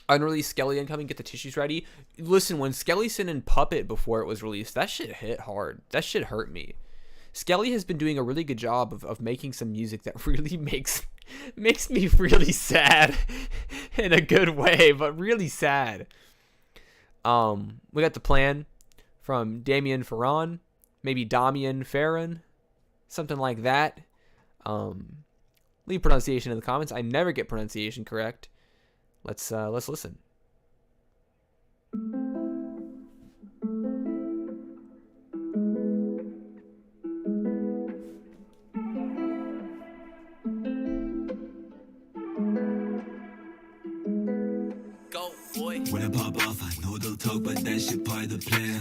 Unreleased Skelly incoming, get the tissues ready. Listen, when Skelly sent in Puppet before it was released, that shit hit hard. That shit hurt me. Skelly has been doing a really good job of making some music that really makes me really sad in a good way, but really sad. We got The Plan from Damien Ferran, maybe Damian Ferran, something like that. Leave pronunciation in the comments. I never get pronunciation correct. Let's listen. When I pop off, I know they'll talk, but that shit part of the plan.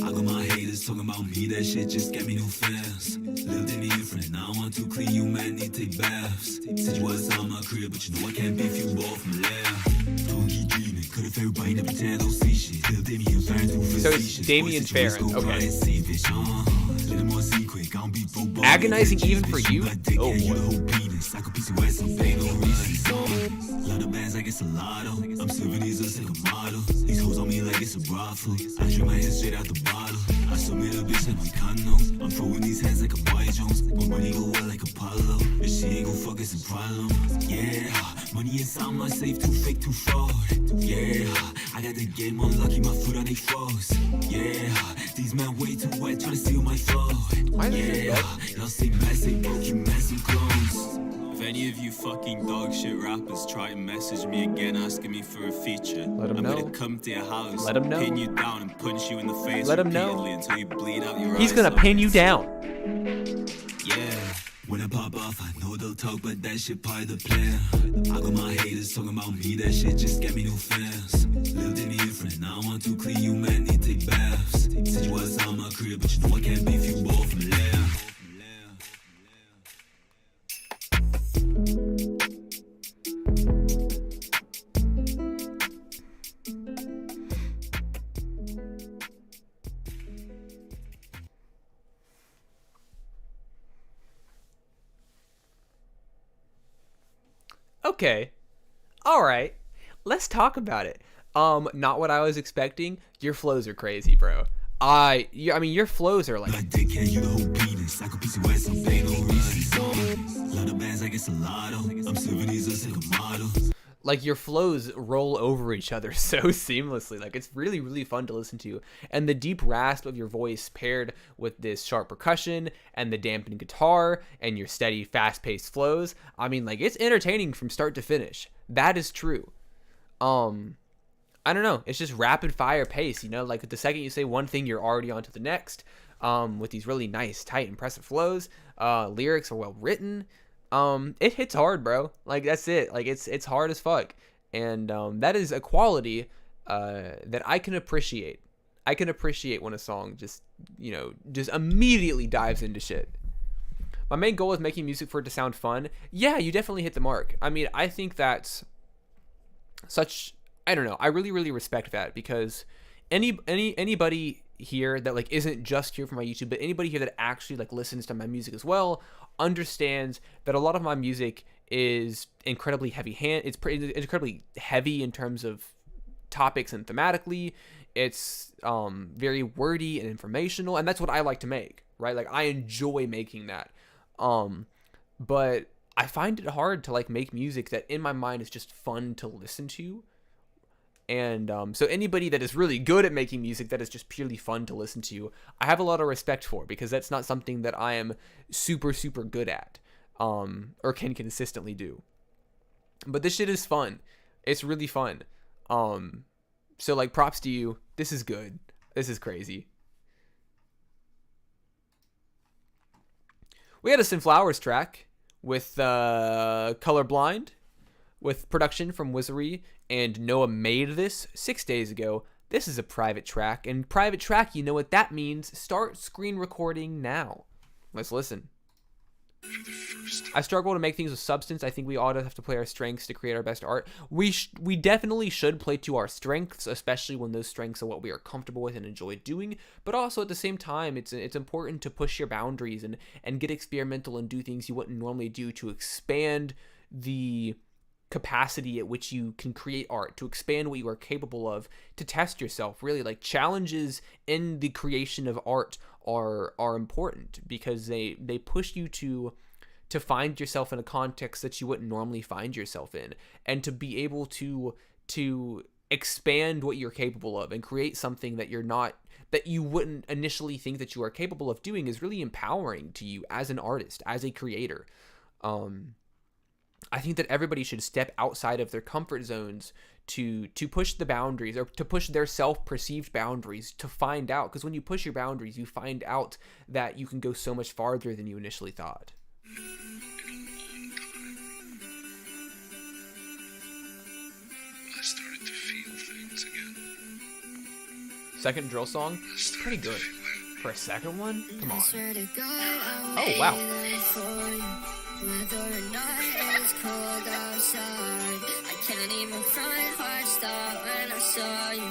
I got my haters talking about me, that shit just get me new fans. Lived in the friend, now I want to clean you, man, need take baths. Said you was on my crib, but you know I can't beef you both from there. Don't keep dreaming, could if everybody never pretend don't see shit. Still Damien Ferran, so it's Damien Ferran, okay. Agonizing even for you? Oh boy. Bands like it's a lotto. I'm serving these us like a model. These hoes on me like it's a brothel. I drink my head straight out the bottle. I submit a bitch like my condo. I'm throwing these hands like a Boy Jones. My money go well like Apollo. If she ain't gon' fuck, it's a problem. Yeah, money inside my safe, too fake, too fraud. Yeah, I got the game unlucky, my foot on they foes. Yeah, these men way too wet, tryna steal my flow. Yeah, y'all say messy, broke you messy clones. If any of you fucking dog shit rappers try to message me again asking me for a feature, I'm gonna come to your house, pin you down and punch you in the face repeatedly until you bleed out your eyes. He's gonna pin you down. Yeah, when I pop off, I know they'll talk, but that shit part of the plan. I got my haters talking about me, that shit just get me new fans. Lived in the friend, now I want to clean you, man, need take baths. Said you was on my crib, but you know I can't beef you both from there. Okay. All right. Let's talk about it. Not what I was expecting. Your flows are crazy, bro. I mean, your flows are like. Like your flows roll over each other so seamlessly. Like it's really, really fun to listen to. And the deep rasp of your voice paired with this sharp percussion and the dampened guitar and your steady, fast-paced flows. I mean, like it's entertaining from start to finish. That is true. I don't know. It's just rapid fire pace, you know, like the second you say one thing, you're already on to the next, with these really nice, tight, impressive flows. Lyrics are well written. It hits hard, bro. Like that's it. Like it's hard as fuck. And, that is a quality, that I can appreciate. I can appreciate when a song just, you know, just immediately dives into shit. My main goal is making music for it to sound fun. Yeah, you definitely hit the mark. I mean, I think that's such, I don't know. I really, really respect that because anybody here that like isn't just here for my YouTube, but anybody here that actually like listens to my music as well understands that a lot of my music is incredibly it's incredibly heavy in terms of topics and thematically. It's very wordy and informational, and that's what I like to make, right? Like I enjoy making that. But I find it hard to like make music that in my mind is just fun to listen to. And so anybody that is really good at making music that is just purely fun to listen to, I have a lot of respect for, because that's not something that I am super, super good at, or can consistently do. But this shit is fun. It's really fun. So like props to you. This is good. This is crazy. We had a Sunflowers track with Colorblind, with production from Wizardry, and Noah made this 6 days ago. This is a private track, and private track, you know what that means. Start screen recording now. Let's listen. I struggle to make things with substance. I think we all have to play our strengths to create our best art. We definitely should play to our strengths, especially when those strengths are what we are comfortable with and enjoy doing. But also at the same time, it's important to push your boundaries and get experimental and do things you wouldn't normally do to expand the capacity at which you can create art, to expand what you are capable of, to test yourself. Really, like challenges in the creation of art are important, because they push you to find yourself in a context that you wouldn't normally find yourself in, and to be able to expand what you're capable of and create something that you wouldn't initially think that you are capable of doing is really empowering to you as an artist, as a creator. I think that everybody should step outside of their comfort zones to push the boundaries, or to push their self-perceived boundaries, to find out. Because when you push your boundaries, you find out that you can go so much farther than you initially thought. I started to feel things again. Second drill song, pretty good. For a second one? Come on. Oh, wow. Whether or not it's cold outside, I can't even find hard stop when I saw you.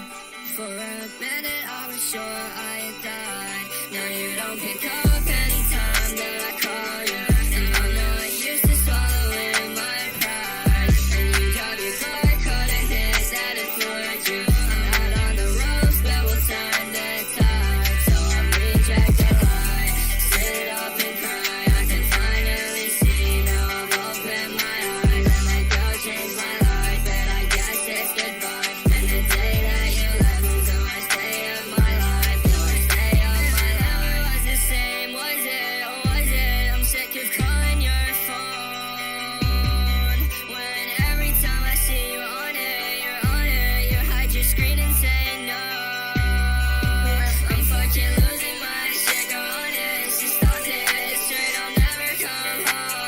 For a minute I was sure I had died. Now you don't pick up anytime that I call you, and I know I used to swallow in my pride, and you got your blood couldn't hit that it floored you. I'm out on the ropes, but we'll turn the tide. So I'm rejected high, sit up and cry. I can finally see now. I've opened my eyes, and that girl changed my life, but I guess it's goodbye. And the day that you left, so I stay up my life, so I stay up my life. Was the same, was it, or was it? I'm sick of calling your phone, when every time I see you on it, you're on it. You hide your screen and say no. I'm fucking losing my shit, girl, honest. Just stop it straight, I'll never come home.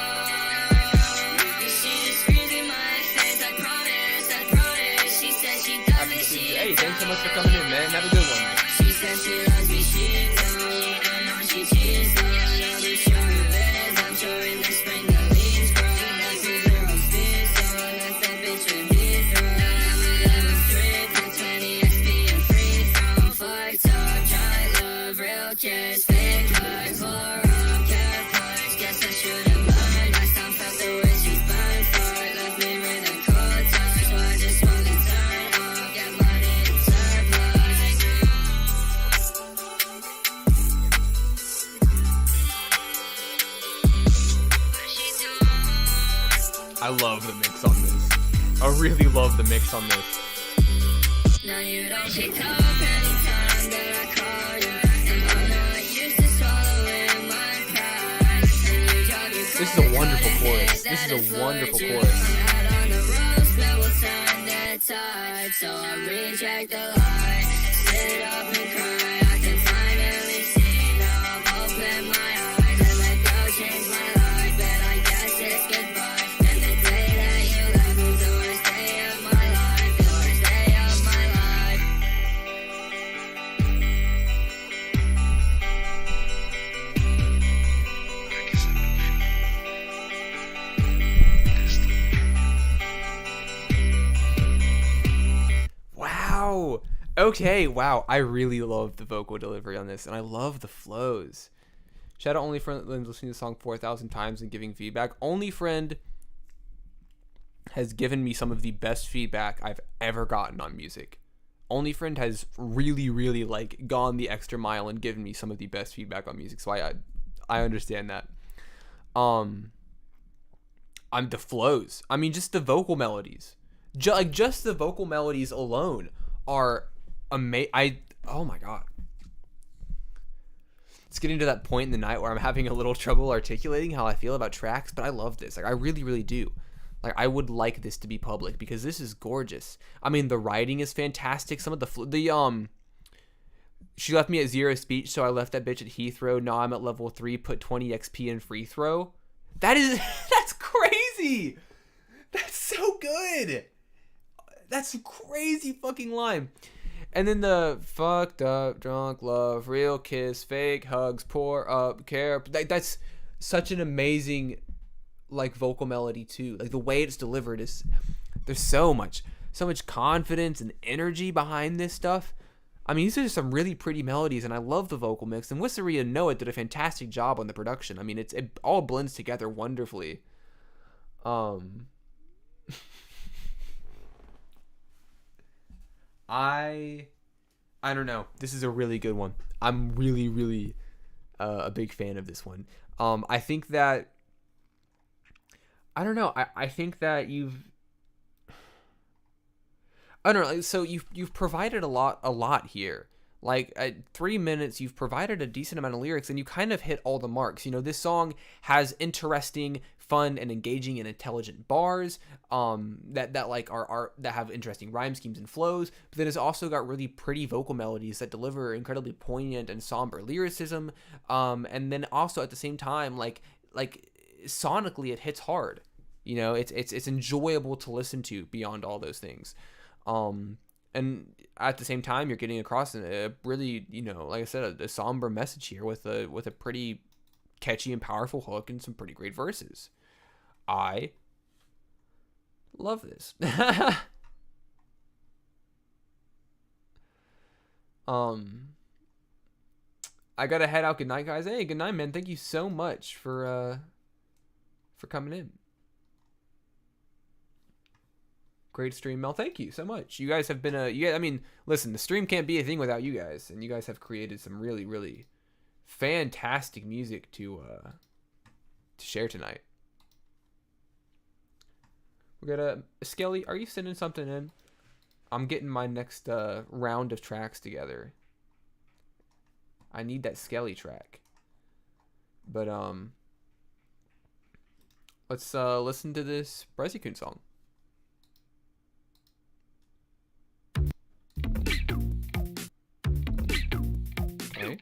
She just screams in my face, I promise, I promise. She said she does it, she Hey, thanks so much for coming in, man. Have a good one. she said she loves me, she knows. I know she cheats, though. I'll be sure of it. I'm sure in the spring the leaves grow. That's a zero speed, so let that bitch with me throw. I'm a level 3, put 20 SP and free throw. Fucked up, try love, real kiss, fake lies, forum, cat parts. Guess I should've learned. Last time felt the way she burned for it. Left me with a cold touch, so I just wanna turn off, get my I love the mix on this. I really love the mix on this. Now you don't pick up anytime that I call you, and I'm not used to swallowing my pride. And you drive me This is a wonderful chorus. This is a wonderful chorus. out on the road, but we'll turn that tide. So I retract the lie, sit up and cry. I can finally see now. I'm open my eyes and let go change my life. But I guess it's goodbye. And the day that you left was the worst day of my life, the worst day of my life. Wow. Okay, wow. I really love the vocal delivery on this, and I love the flows. Shout out Only Friend listening to the song 4,000 times and giving feedback. Only Friend has given me some of the best feedback I've ever gotten on music. Only Friend has really, really like gone the extra mile and given me some of the best feedback on music. So I understand that. I'm the flows. I mean, just the vocal melodies. Just the vocal melodies alone are amazing. Oh my god. It's getting to that point in the night where I'm having a little trouble articulating how I feel about tracks, but I love this. Like, I really, really do. Like, I would like this to be public because this is gorgeous. I mean, the writing is fantastic. Some of the she left me at 0 speech, so I left that bitch at Heathrow. Now I'm at level 3, put 20 XP in free throw. That's crazy. That's so good. That's a crazy fucking line. And then the fucked up, drunk love, real kiss, fake hugs, pour up, care. That's such an amazing, like, vocal melody too. Like, the way it's delivered is, there's so much confidence and energy behind this stuff. I mean, these are some really pretty melodies, and I love the vocal mix. And Wissery and Noah did a fantastic job on the production. I mean, it all blends together wonderfully. I don't know. This is a really good one. I'm really, really a big fan of this one. I think that, I don't know. I think that I don't know. So you've provided a lot here. Like, at 3 minutes, you've provided a decent amount of lyrics, and you kind of hit all the marks. You know, this song has interesting, fun, and engaging and intelligent bars that like are that have interesting rhyme schemes and flows. But then it's also got really pretty vocal melodies that deliver incredibly poignant and somber lyricism. And then also at the same time, like sonically, it hits hard. You know, it's enjoyable to listen to beyond all those things. And at the same time, you're getting across a really, you know, like I said, a somber message here with a pretty catchy and powerful hook and some pretty great verses. I love this. I gotta head out. Good night, guys. Hey, good night, man. Thank you so much for coming in. Great stream, Mel. Thank you so much. You guys have been I mean, listen, the stream can't be a thing without you guys, and you guys have created some really, really fantastic music to share tonight. We got Skelly, are you sending something in? I'm getting my next round of tracks together. I need that Skelly track. But let's listen to this Brezzy-kun song. Okay.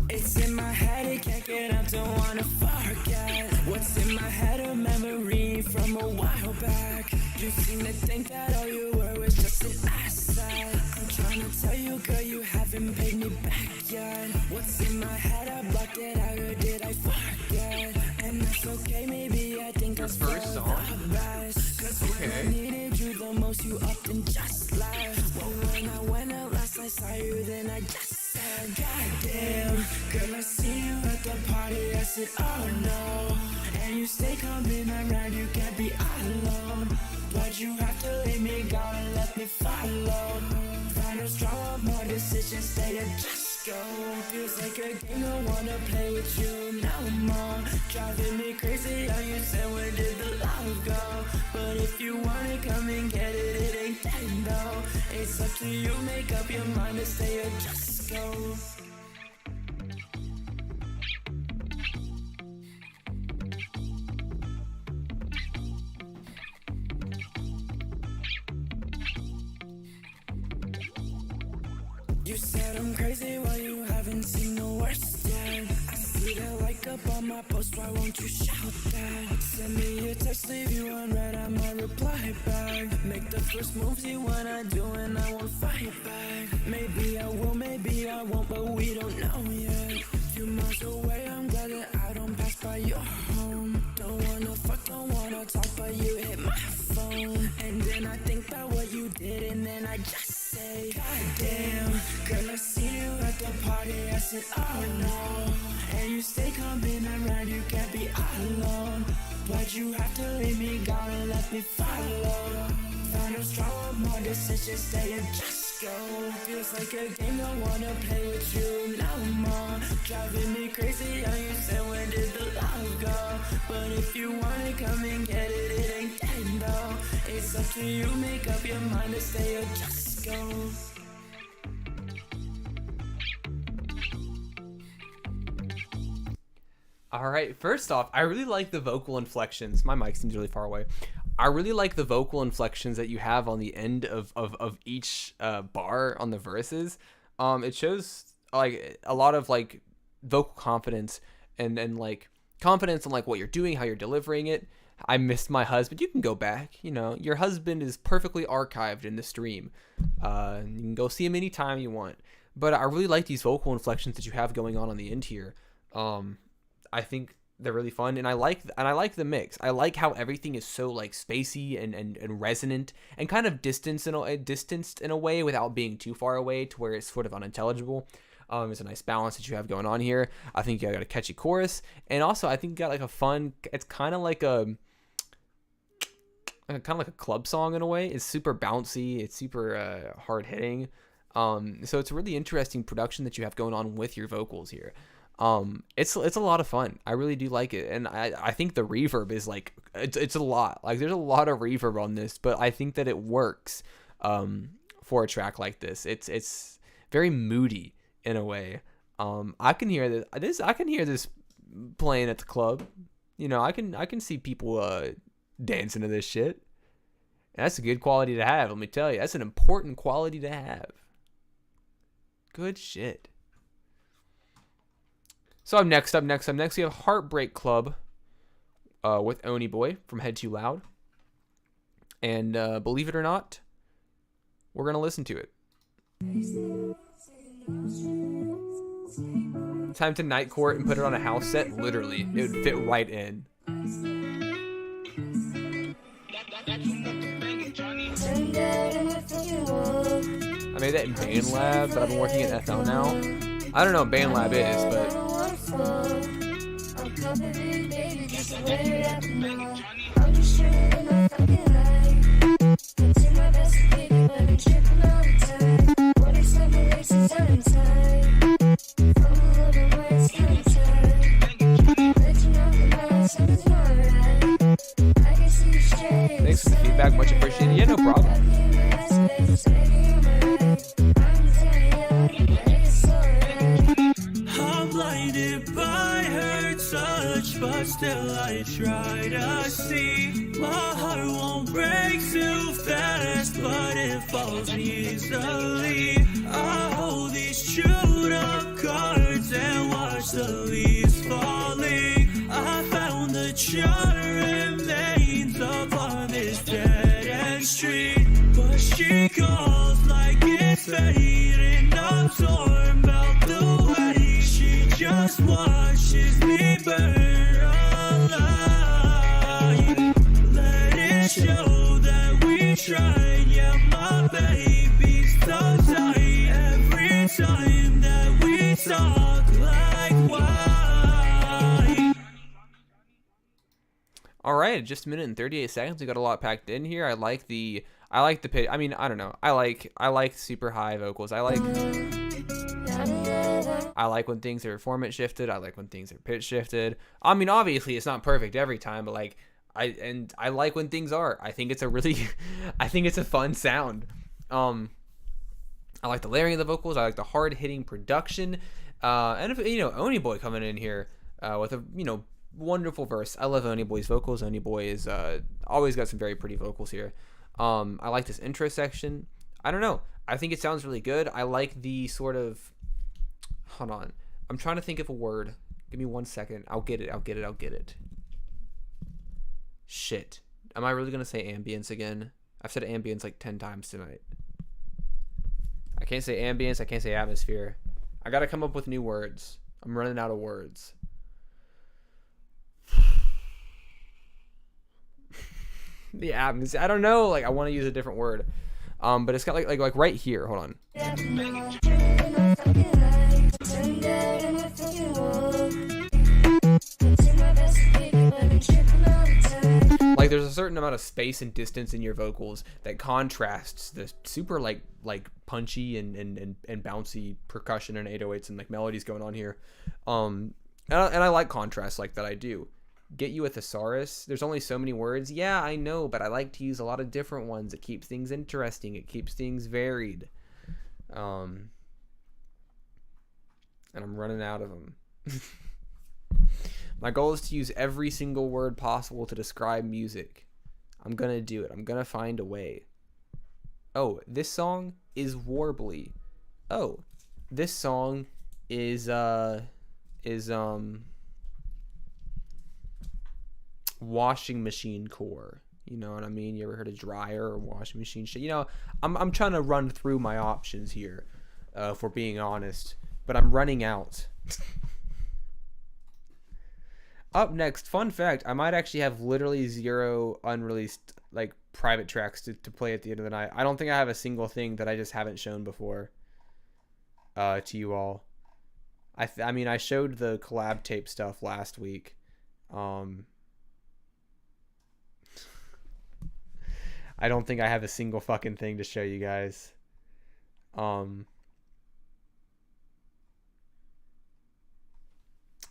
It's in my head, it can't get out, don't wanna forget. What's in my head, a memory from a while back. You seem to think that all you were was just an asset. I'm trying to tell you, girl, you haven't paid me back yet. What's in my head, I blocked it out, or did I forget? And that's okay, maybe I think that's first song. Cause when I needed you the most, you up and just left. Well, when I went out last, I saw you, then I just said, goddamn, girl, I see you at the party. I said, oh no, and you stay coming around, you can't be all alone. But But you have to leave me gone and let me follow. Find a strong, more decisions, stay and just go. Feels like a game, I wanna play with you no more. Driving me crazy, how you said where did the love go? But if you wanna come and get it, it ain't dead though. It's up to you, make up your mind to stay or just go. You said I'm crazy, well you haven't seen the worst yet. I see that like up on my post, why won't you shout that? Send me a text, leave you unread, I might reply back. Make the first moves you wanna do and I won't fight back. Maybe I will, maybe I won't, but we don't know yet. Few miles away, I'm glad that I don't pass by your home. Don't wanna fuck, don't wanna talk, but you hit my phone. And then I think about what you did and then I just say, goddamn, girl, I seen you at the party, I said, oh no. And you stay coming around, you can't be alone. But you have to leave me gone and let me follow. Find a strong, more decisions, stay and just go. Feels like a game, don't wanna play with you no more. Driving me crazy, how you said where did the love go? But if you wanna come and get it, it ain't dead though. It's up to you, make up your mind to stay or just go. All right, first off, I really like the vocal inflections. My mic seems really far away. I really like the vocal inflections that you have on the end of each bar on the verses. It shows like a lot of like vocal confidence and like confidence in like what you're doing, how you're delivering it. I missed my husband. You can go back. You know, your husband is perfectly archived in the stream. You can go see him anytime you want. But I really like these vocal inflections that you have going on the end here. I think they're really fun, and I like the mix. I like how everything is so like spacey and resonant and kind of distanced in a way without being too far away to where it's sort of unintelligible. There's a nice balance that you have going on here. I think you got a catchy chorus, and also I think you got like a fun. It's kind of like a club song in a way. It's super bouncy. It's super hard hitting. So it's a really interesting production that you have going on with your vocals here. It's a lot of fun. I really do like it, and I think the reverb is like it's a lot. Like there's a lot of reverb on this, but I think that it works for a track like this. It's very moody in a way. I can hear this. I can hear this playing at the club. You know, I can see people dancing to this shit. And that's a good quality to have. Let me tell you, that's an important quality to have. Good shit. So up next, we have Heartbreak Club with Oni Boy from Head Too Loud. And believe it or not, we're going to listen to it. Time to night court and put it on a house set. Literally, it would fit right in. I made that in BandLab, but I've been working at FL now. I don't know what BandLab is, but... Thanks for the feedback, much appreciated. Yeah, no problem. I'm blinded by her touch, but still I try to see. My heart won't break too fast, but it falls easily. I hold these chewed up cards and watch the leaves falling. I found the charm remains upon this dead end street, but she calls like it's fading. I'm torn about the way she just watches me burn alive. Let it show that we tried. Yeah, my baby's so tight every time that we talk like why. All right, just a minute and 38 seconds. We got a lot packed in here. I like the pitch. I mean, I don't know. I like super high vocals. I like when things are format shifted. I like when things are pitch shifted. I mean, obviously it's not perfect every time, but like I like when things are. I think it's a really I think it's a fun sound. I like the layering of the vocals. I like the hard hitting production. And if Oni Boy coming in here with a wonderful verse. I love Oni Boy's vocals. Oni Boy is always got some very pretty vocals here. I like this intro section. I don't know. I think it sounds really good. I like the sort of... Hold on. I'm trying to think of a word. Give me 1 second. I'll get it. Shit. Am I really going to say ambience again? I've said ambience like 10 times tonight. I can't say ambience. I can't say atmosphere. I got to come up with new words. I'm running out of words. The atmosphere. I don't know. Like, I want to use a different word. But it's got like right here. Hold on. Like, there's a certain amount of space and distance in your vocals that contrasts the super like punchy and bouncy percussion and 808s and like melodies going on here. And I like contrast like that. I do. Get you a thesaurus. There's only so many words. Yeah, I know, but I like to use a lot of different ones. It keeps things interesting. It keeps things varied. And I'm running out of them. My goal is to use every single word possible to describe music. I'm going to do it. I'm going to find a way. Oh, this song is warbly. Oh, this song is washing machine core. You know what I mean? You ever heard of dryer or washing machine shit? I'm trying to run through my options here, if we're being honest, but I'm running out. Up next, fun fact, I might actually have literally 0 unreleased like private tracks to play at the end of the night. I don't think I have a single thing that I just haven't shown before to you all. I mean, I showed the collab tape stuff last week. I don't think I have a single fucking thing to show you guys.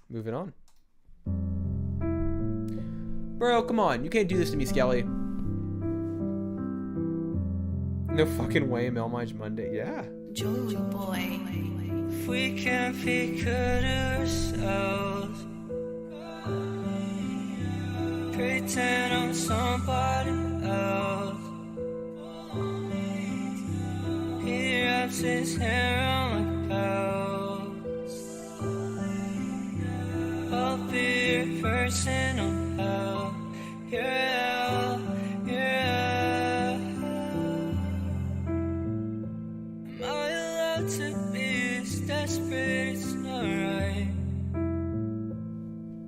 Moving on. Bro, come on. You can't do this to me, Skelly. No fucking way, Melmige Monday. Yeah. Joy boy. If we can't be good ourselves, pretend I'm somebody else. He wraps his hair around my belt. I'll be your personal hell. You're hell, you're hell. Am I allowed to be this desperate? It's not right.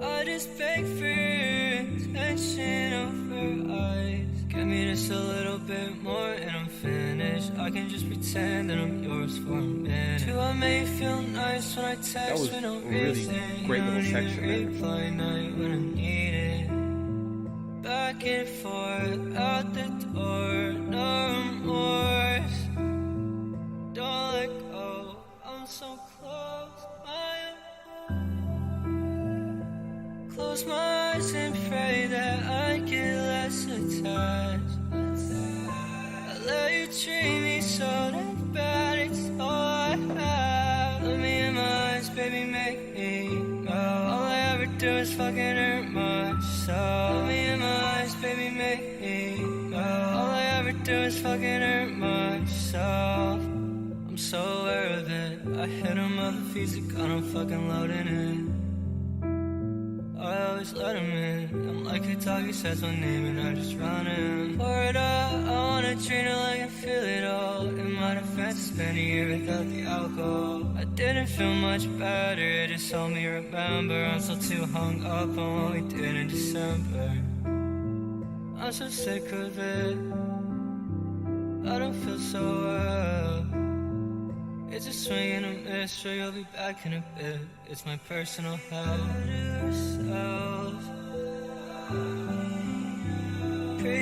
I just beg for your attention over eyes. Give me just a little bit more and I'm finished. I can just pretend that I'm yours for a minute. Do I make you feel nice when I text for no reason? Great little section there. Reply night when I need it. Back and forth, out the door, no remorse. Don't let go, I'm so close. Close my eyes and pray that I get less attached. I let you treat me so damn bad, it's all I have. Look me in my eyes, baby, make me go. All I ever do is fucking hurt myself. Look me in my eyes, baby, make me go. All I ever do is fucking hurt myself. I'm so aware of it. I hit him up, the fees are gone, I'm fucking loading it. I always let him in. I'm like a dog who says my name and I just run in. Pour it up, I wanna drink it like I feel it all. In my defense, spend a year without the alcohol. I didn't feel much better, it just helped me remember. I'm still too hung up on what we did in December. I'm so sick of it, I don't feel so well. It's a swing and a miss, sure you'll be back in a bit. It's my personal hell.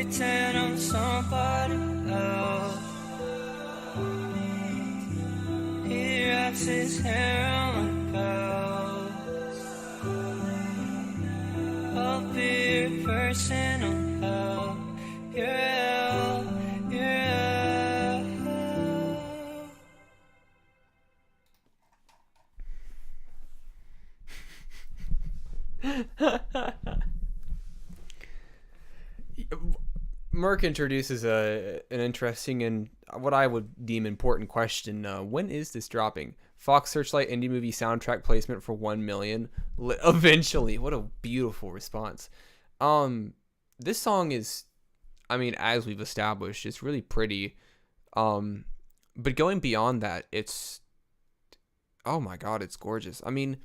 pretend I'm somebody else. He wraps his hair around my belt. I'll be your personal hell. Your hell, your hell. Merc introduces an interesting and what I would deem important question. When is this dropping? Fox Searchlight indie movie soundtrack placement for 1 million. Eventually. What a beautiful response. This song is, I mean, as we've established, it's really pretty. But going beyond that, it's, oh my God, it's gorgeous. I mean,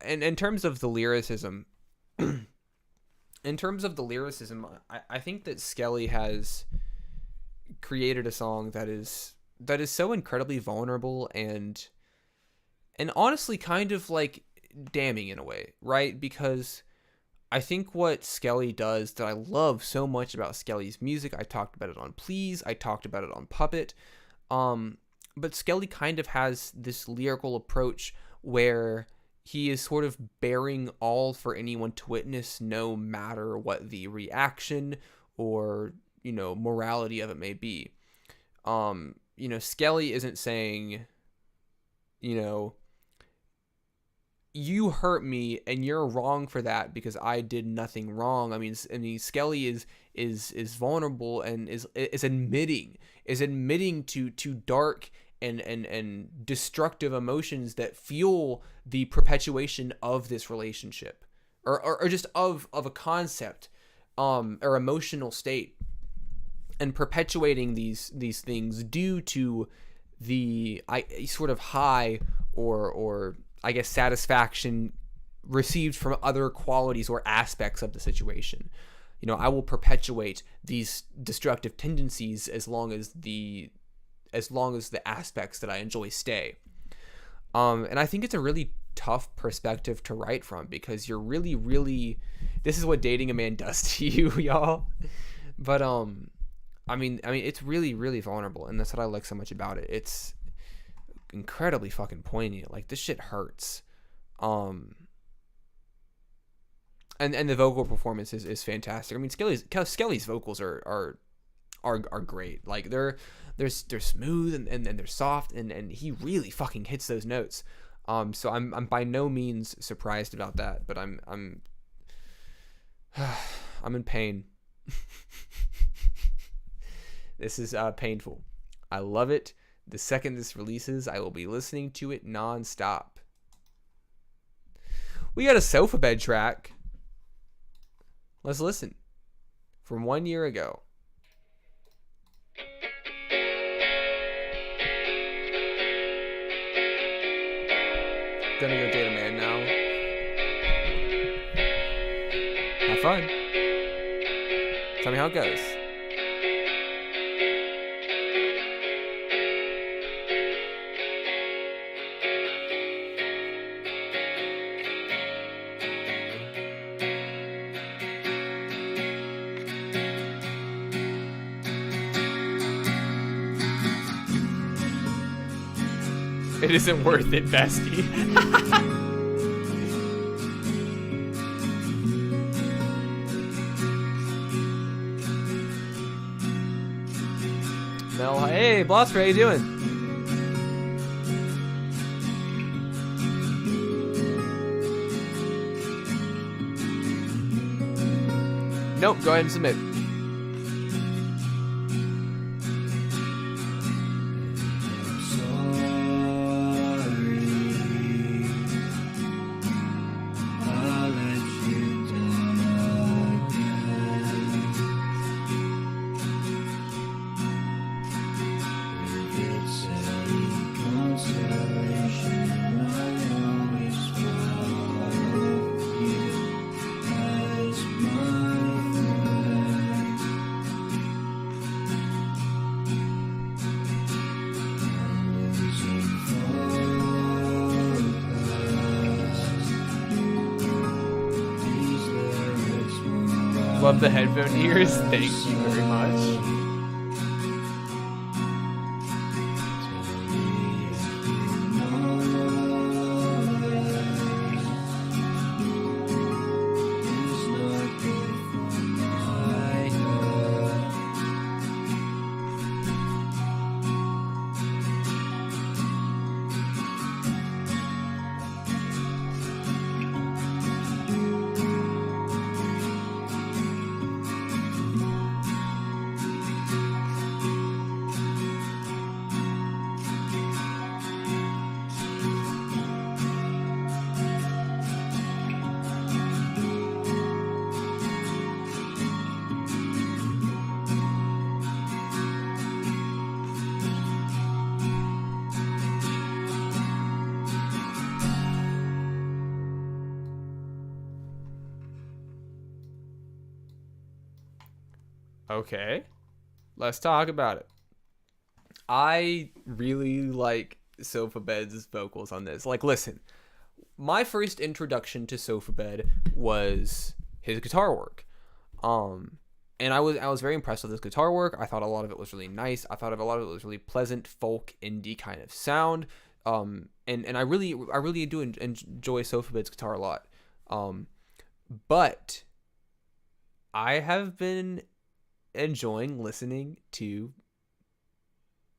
in terms of the lyricism, I think that Skelly has created a song that is so incredibly vulnerable and honestly kind of like damning in a way, right? Because I think what Skelly does that I love so much about Skelly's music, I talked about it on Please, I talked about it on Puppet, but Skelly kind of has this lyrical approach where he is sort of bearing all for anyone to witness, no matter what the reaction or, morality of it may be. Skelly isn't saying, you hurt me and you're wrong for that because I did nothing wrong. I mean, Skelly is vulnerable and is admitting to dark and destructive emotions that fuel the perpetuation of this relationship or just of a concept or emotional state, and perpetuating these things due to the sort of high or I guess satisfaction received from other qualities or aspects of the situation. I will perpetuate these destructive tendencies as long as the aspects that I enjoy stay. And I think it's a really tough perspective to write from, because you're really, this is what dating a man does to you, y'all. But, I mean, it's really, really vulnerable, and that's what I like so much about it. It's incredibly fucking poignant. Like, this shit hurts. And the vocal performance is fantastic. I mean, Skelly's vocals are great. Like, they're smooth and they're soft, and he really fucking hits those notes. So I'm by no means surprised about that, but I'm in pain. This is painful. I love it. The second this releases, I will be listening to it nonstop. We got a sofa bed track. Let's listen. From 1 year ago. Gonna go date a man now. Have fun. Tell me how it goes. It isn't worth it, bestie. Mel, hey, Blosser, how you doing? Nope, go ahead and submit. Love the headphone ears. Thank you very much. Okay, let's talk about it. I really like Sofa Bed's vocals on this. Like, listen, my first introduction to Sofa Bed was his guitar work. And I was very impressed with his guitar work. I thought a lot of it was really nice. I thought a lot of it was really pleasant, folk, indie kind of sound. And I really do enjoy Sofa Bed's guitar a lot. But I have been enjoying listening to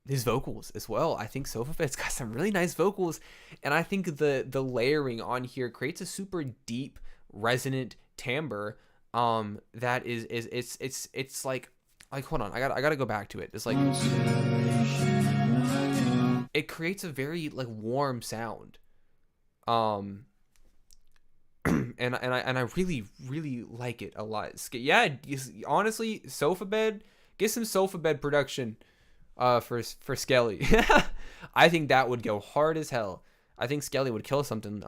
his vocals as well. I think Sofa Bed's got some really nice vocals, and I think the layering on here creates a super deep, resonant timbre. That is it's like hold on, I gotta go back to it. It's like it creates a very like warm sound. And I really like it a lot. Yeah, honestly, Sofa Bed, get some Sofa Bed production for Skelly. I think that would go hard as hell. I think Skelly would kill something.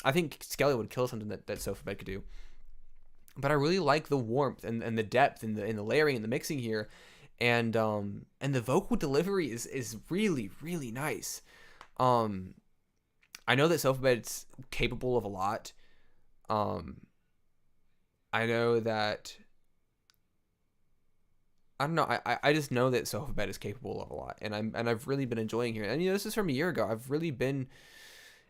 I think Skelly would kill something that Sofa Bed could do. But I really like the warmth and the depth and the layering and the mixing here, and the vocal delivery is really nice. I know that Sofa Bed's capable of a lot. I know that, I don't know, I just know that Sofa Bed is capable of a lot, and I've really been enjoying hearing. And this is from a year ago. I've really been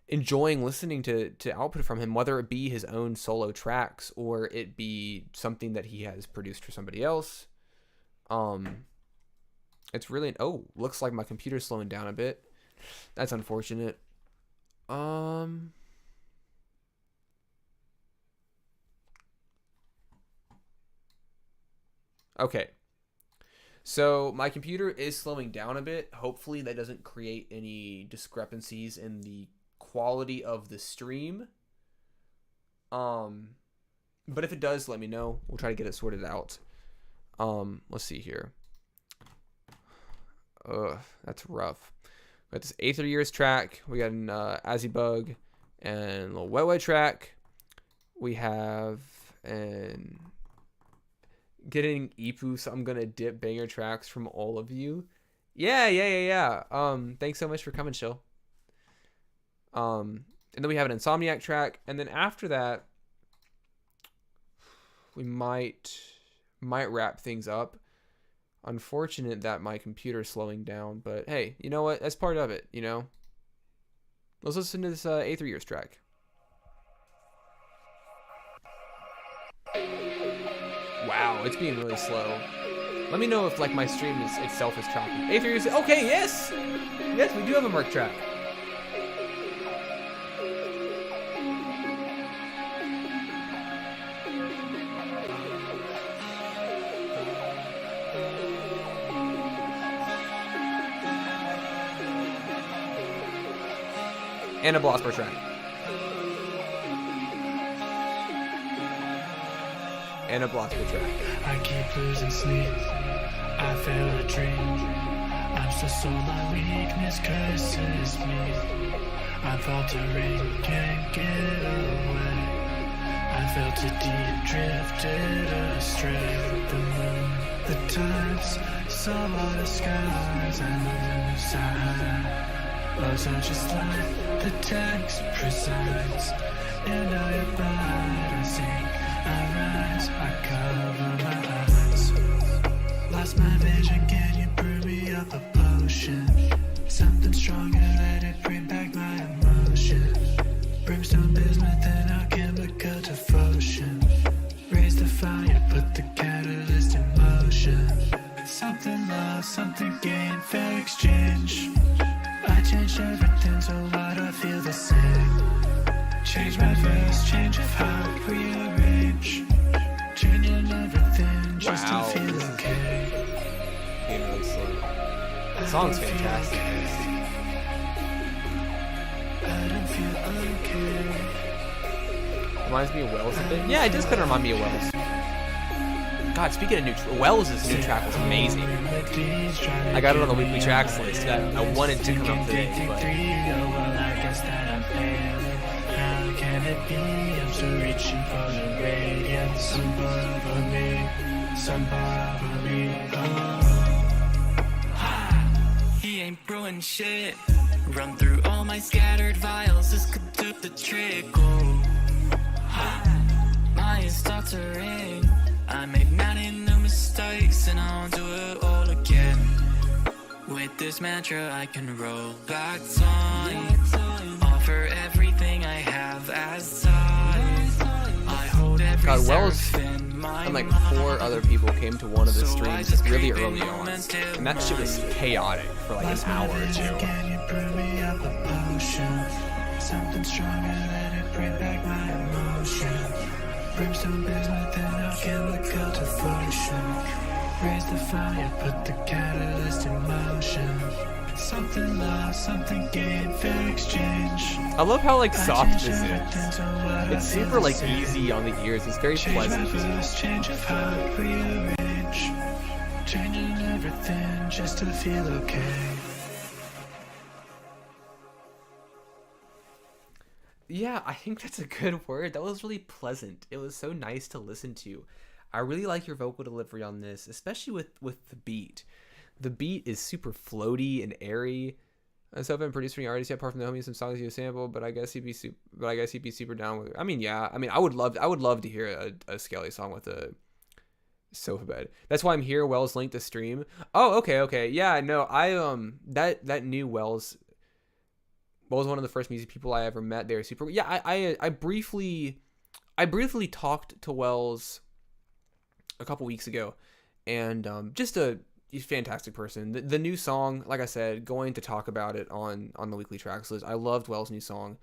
enjoying listening to output from him, whether it be his own solo tracks or it be something that he has produced for somebody else. It's really, looks like my computer's slowing down a bit. That's unfortunate. Okay, so my computer is slowing down a bit. Hopefully that doesn't create any discrepancies in the quality of the stream. But if it does, let me know. We'll try to get it sorted out. Let's see here. That's rough. We got this Aether Years track. We got an Azibug and a little Wet track. We have an getting Ipu, so I'm gonna dip banger tracks from all of you. Yeah. Thanks so much for coming, Chill. And then we have an Insomniac track, and then after that, we might wrap things up. Unfortunate that my computer's slowing down, but hey, you know what? That's part of it, you know? Let's listen to this Aether Years track. Wow, it's being really slow. Let me know if like my stream itself is choppy. Aether Years, okay, yes! Yes, we do have a Merc track. And a Blosper track. And a Blosper track. I keep losing sleep. I fail to dream. I'm so sore, my weakness curses me. I'm faltering, can't get away. I felt too deep, drifted astray. The moon, the tides, saw all the skies. I lose sight. Love's not just like the text presides. And now you're by, I sink, I rise, I cover something gain, fair exchange. I changed everything, so why do I feel the same? Change my verse, change of heart, rearrange. Changing everything just Wow, to feel this is okay. being really slow. The song's fantastic. I don't feel okay. Reminds me of Wells a bit. Yeah, it does kind of remind me of Wells. God, speaking of Wells' new track was amazing. I got it on the weekly tracks list. I wanted to come up today, but How can it be? I'm still reaching for the radiance. Above me, above me. He ain't brewing shit. Run through all my scattered vials. This could do the trick. Oh, my stuttering. I made 90 new mistakes and I'll do it all again. With this mantra I can roll back time. Offer everything I have as time. I hold every God, Wells seraph in my and like mind. 4 other people came to one of the So I streams just really creep in early on, moments till and that shit was chaotic for like an hour or 2. Can you brew me up a potion? Something stronger, let it bring back my emotion. Brimstone burns within our chemical devotion. Raise the fire, put the catalyst in motion. Something lost, something gained, fair exchange. I love how like soft this is. It's It's super like easy on the ears. It's very pleasant. Change of heart, rearrange. Changing everything just to feel okay. Yeah, I think that's a good word. That was really pleasant. It was so nice to listen to. I really like your vocal delivery on this, especially with the beat. The beat is super floaty and airy. So I've been producing artists yet, apart from the homie, some songs you sample, but I guess he'd be super down with it. I mean, yeah. I mean, I would love to hear a Skelly song with a sofa bed. That's why I'm here. Wells linked the stream. Oh, okay. Yeah, no, I that new Wells was one of the first music people I ever met. They were super. Yeah, I briefly talked to Wells a couple weeks ago, and he's a fantastic person. The new song, like I said, going to talk about it on the weekly tracks list. I loved Wells' new song,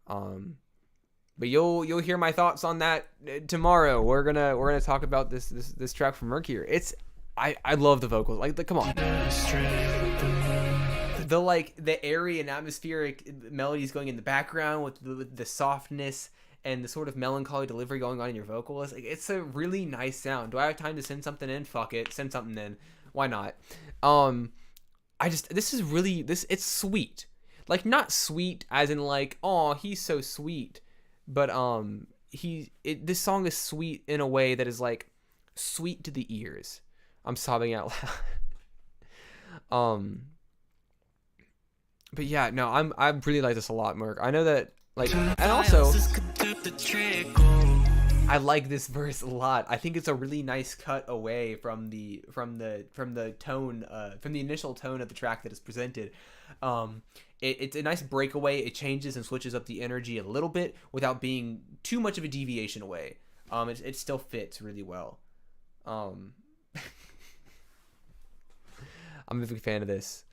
but you'll hear my thoughts on that tomorrow. We're gonna talk about this track from Mercury. I love the vocals. Like come on. The airy and atmospheric melodies going in the background with the softness and the sort of melancholy delivery going on in your vocals. Like, it's a really nice sound. Do I have time to send something in? Fuck it. Send something in. Why not? It's sweet. Like, not sweet as in like, oh, he's so sweet. But this song is sweet in a way that is like sweet to the ears. I'm sobbing out loud. But yeah, no, I really like this a lot, Merc. I know that, like, and also I like this verse a lot. I think it's a really nice cut away from the tone, from the initial tone of the track that is presented. It's a nice breakaway. It changes and switches up the energy a little bit without being too much of a deviation away. It still fits really well. I'm a big fan of this.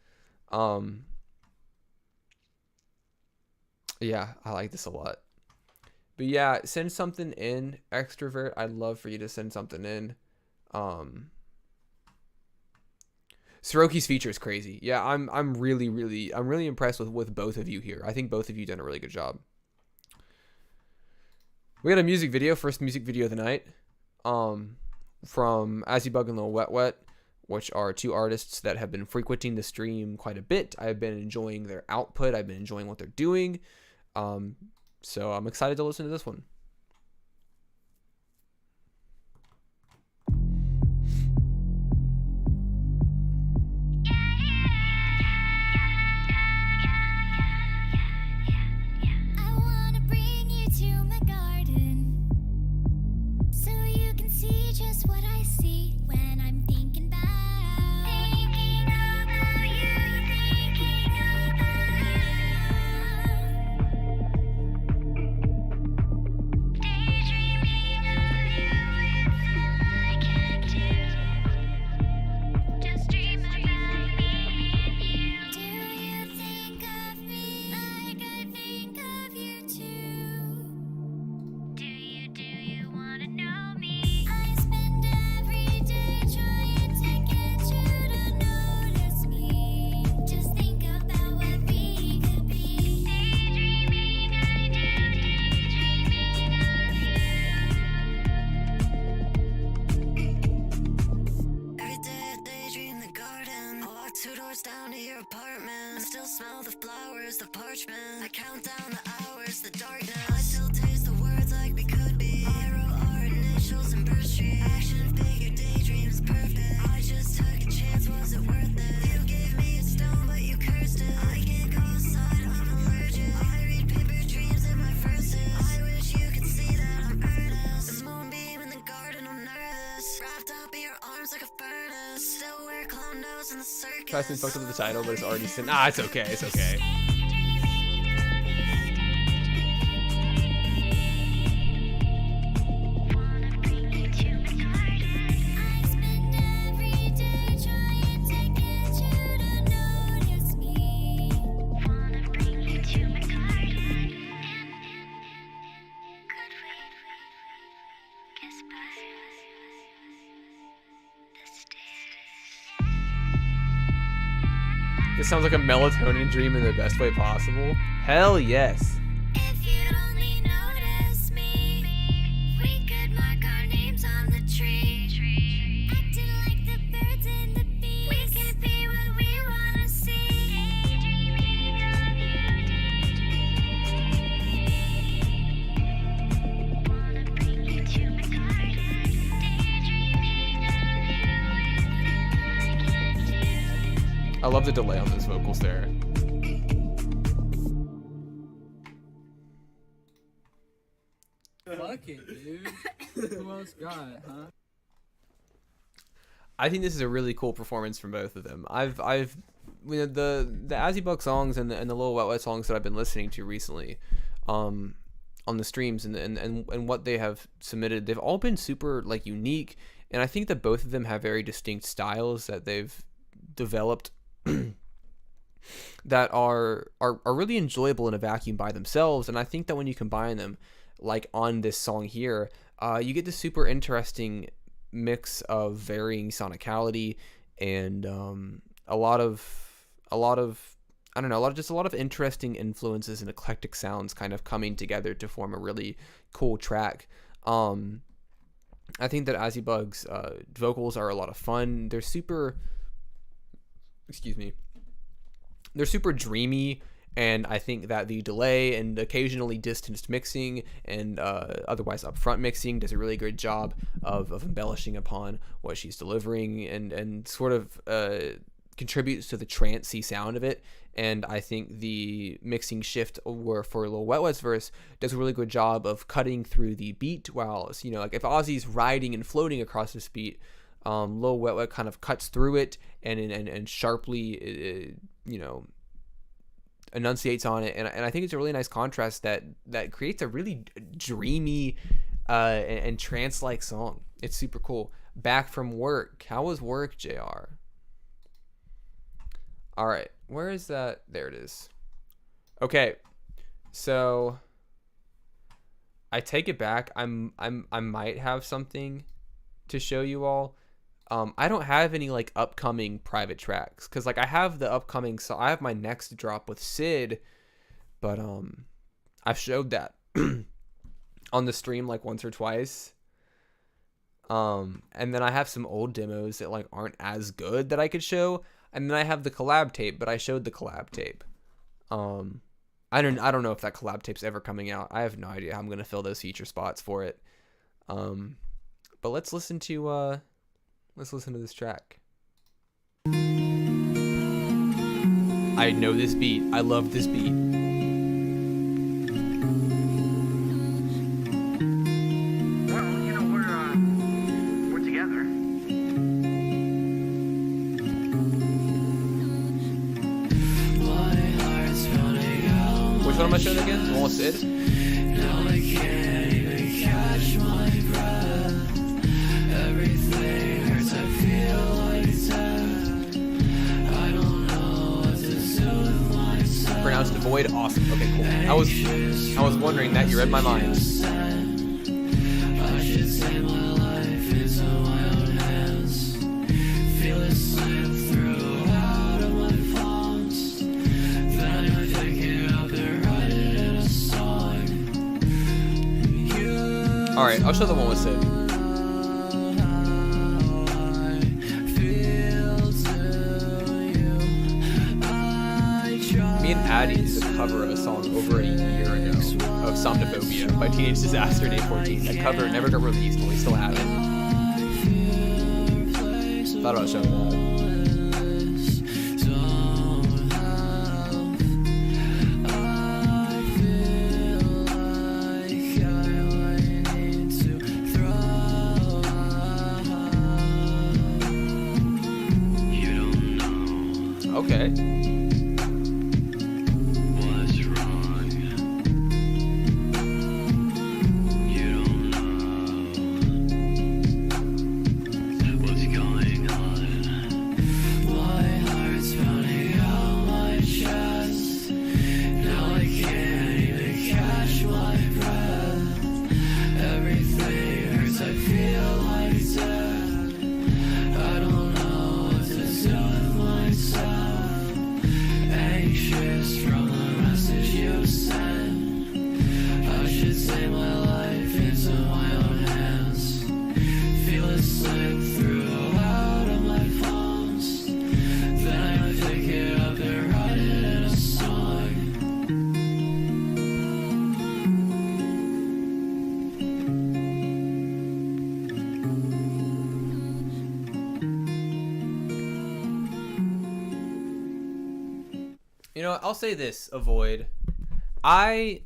Yeah, I like this a lot. But yeah, send something in, Extrovert. I'd love for you to send something in. Siroki's feature is crazy. Yeah, I'm really impressed with both of you here. I think both of you done a really good job. We got a music video, first music video of the night. From As You Bug and Lil Wet Wet, which are 2 artists that have been frequenting the stream quite a bit. I've been enjoying their output. I've been enjoying what they're doing. So I'm excited to listen to this one. I wanna bring you to my garden so you can see just what I see when I'm thinking about you, thinking about you. the parchment. I count down the hours, the darkness. I still taste the words like we could be. I wrote our initials in birth street. Action figure daydreams perfect. I just took a chance, was it worth it? You gave me a stone, but you cursed it. I can't go outside, I'm allergic. I read paper dreams in my verses. I wish you could see that I'm earnest. The moonbeam in the garden, I'm nervous. Wrapped up in your arms like a furnace. Still wear clown nose in the circus. Tyson fucked up the title, but it's already sent. Ah, it's okay. It's okay. This sounds like a melatonin dream in the best way possible. Hell yes. If you'd only notice me, we could mark our names on the tree. Acting like the birds and the bees. We could be what we wanna see. Daydreaming of you. Wanna bring you to my garden. Daydreaming of you. I love the delay on those vocals there. Fuck it, dude. Who else got it, huh? I think this is a really cool performance from both of them. I've you know, the Azibug songs and the Lil Wet Wet songs that I've been listening to recently, on the streams and what they have submitted, they've all been super like unique, and I think that both of them have very distinct styles that they've developed that are really enjoyable in a vacuum by themselves. And I think that when you combine them, like on this song here, you get this super interesting mix of varying sonicality and a lot of I don't know, a lot of interesting influences and eclectic sounds kind of coming together to form a really cool track. I think that Azibug's vocals are a lot of fun. They're super dreamy, and I think that the delay and occasionally distanced mixing and otherwise upfront mixing does a really good job of embellishing upon what she's delivering and sort of contributes to the trancey sound of it. And I think the mixing shift for Lil Wet Wet's verse does a really good job of cutting through the beat, while, you know, like if Ozzy's riding and floating across this beat, Lil Wet Wet kind of cuts through it and sharply, you know, enunciates on it, and I think it's a really nice contrast that creates a really dreamy and trance-like song. It's super cool. Back from work. How was work, JR? All right, where is that? There it is. Okay, so I take it back. I might have something to show you all. I don't have any like upcoming private tracks, because like I have the upcoming, so I have my next drop with Sid, but I've showed that on the stream like once or twice. And then I have some old demos that like aren't as good that I could show, and then I have the collab tape, but I showed the collab tape. I don't know if that collab tape's ever coming out. I have no idea how I'm gonna fill those feature spots for it. But let's listen to this track. I know this beat. I love this beat. Well, you know, we're together. Which one am I showing again? The one with Sid? Now I can't even catch my breath. Everything hurts, I feel like death. I don't know what to do with myself. Pronounced void. Awesome. Okay, cool. I was wondering that. You read my mind. I should take my life into my own hands. Feel it slip through out of my palms. Then I pick it up and write it in a song. All right, I'll show the one with Sid. Daddies did a cover of a song over a year ago of Somnophobia by Teenage Disaster and 814. That cover never got released, but we still have it. Thought about showing that. Okay. What's wrong? You don't know what's going on. My heart's pounding out my chest. Now I can't even catch my breath. Everything hurts, I feel like death. I don't know what to do with myself. Anxious from the message you sent. I should take my life into my own hands. Feel it slip through the loud of my palms. Then I pick it up and write it in a song. You know, I'll say this, Avoid. I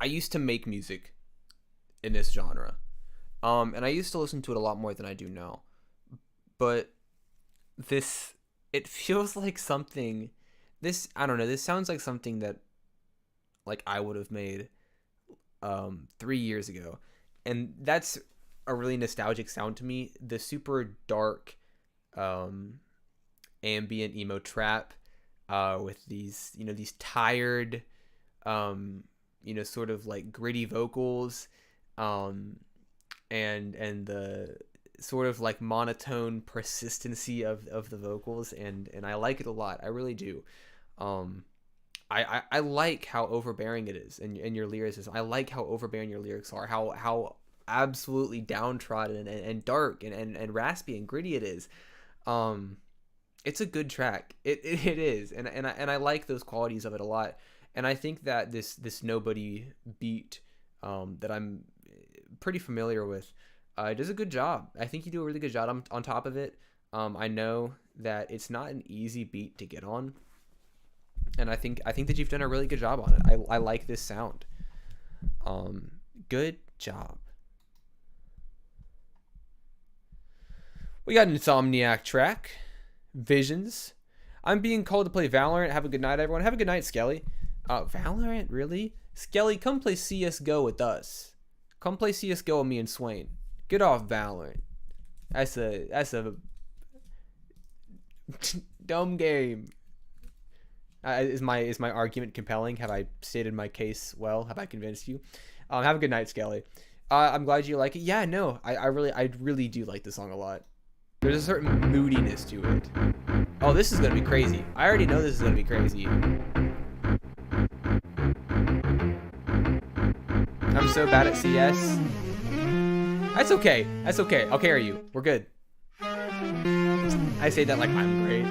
used to make music in this genre. And I used to listen to it a lot more than I do now. But it feels like something, I don't know, this sounds like something that, like, I would have made 3 years ago. And that's a really nostalgic sound to me. The super dark ambient emo trap with these, these tired, sort of like gritty vocals, and the sort of like monotone persistency of the vocals, and I like it a lot. I really do. I like how overbearing it is, and your lyricism. I like how overbearing your lyrics are. How absolutely downtrodden and dark and raspy and gritty it is. It's a good track. It is, and I like those qualities of it a lot. And I think that this Nobody beat that I'm pretty familiar with does a good job. I think you do a really good job on top of it. I know that it's not an easy beat to get on, and I think that you've done a really good job on it. I like this sound. Good job. We got an Insomniac track. Visions. I'm being called to play Valorant. Have a good night, everyone. Have a good night, Skelly. Valorant, really? Skelly, come play CSGO with us. Come play CSGO with me and Swain. Get off Valorant. That's a dumb game. Is my argument compelling? Have I stated my case well? Have I convinced you? Have a good night, Skelly. I'm glad you like it. Yeah, no, I really do like this song a lot. There's a certain moodiness to it. Oh, this is gonna be crazy. I already know this is gonna be crazy. I'm so bad at CS. That's okay. That's okay. I'll carry you. We're good. I say that like I'm great.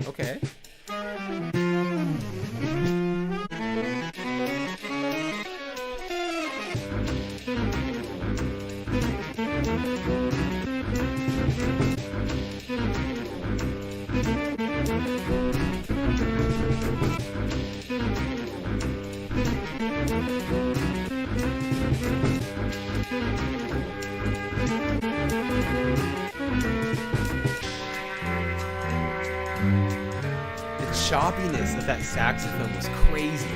Okay. The choppiness of that saxophone was crazy.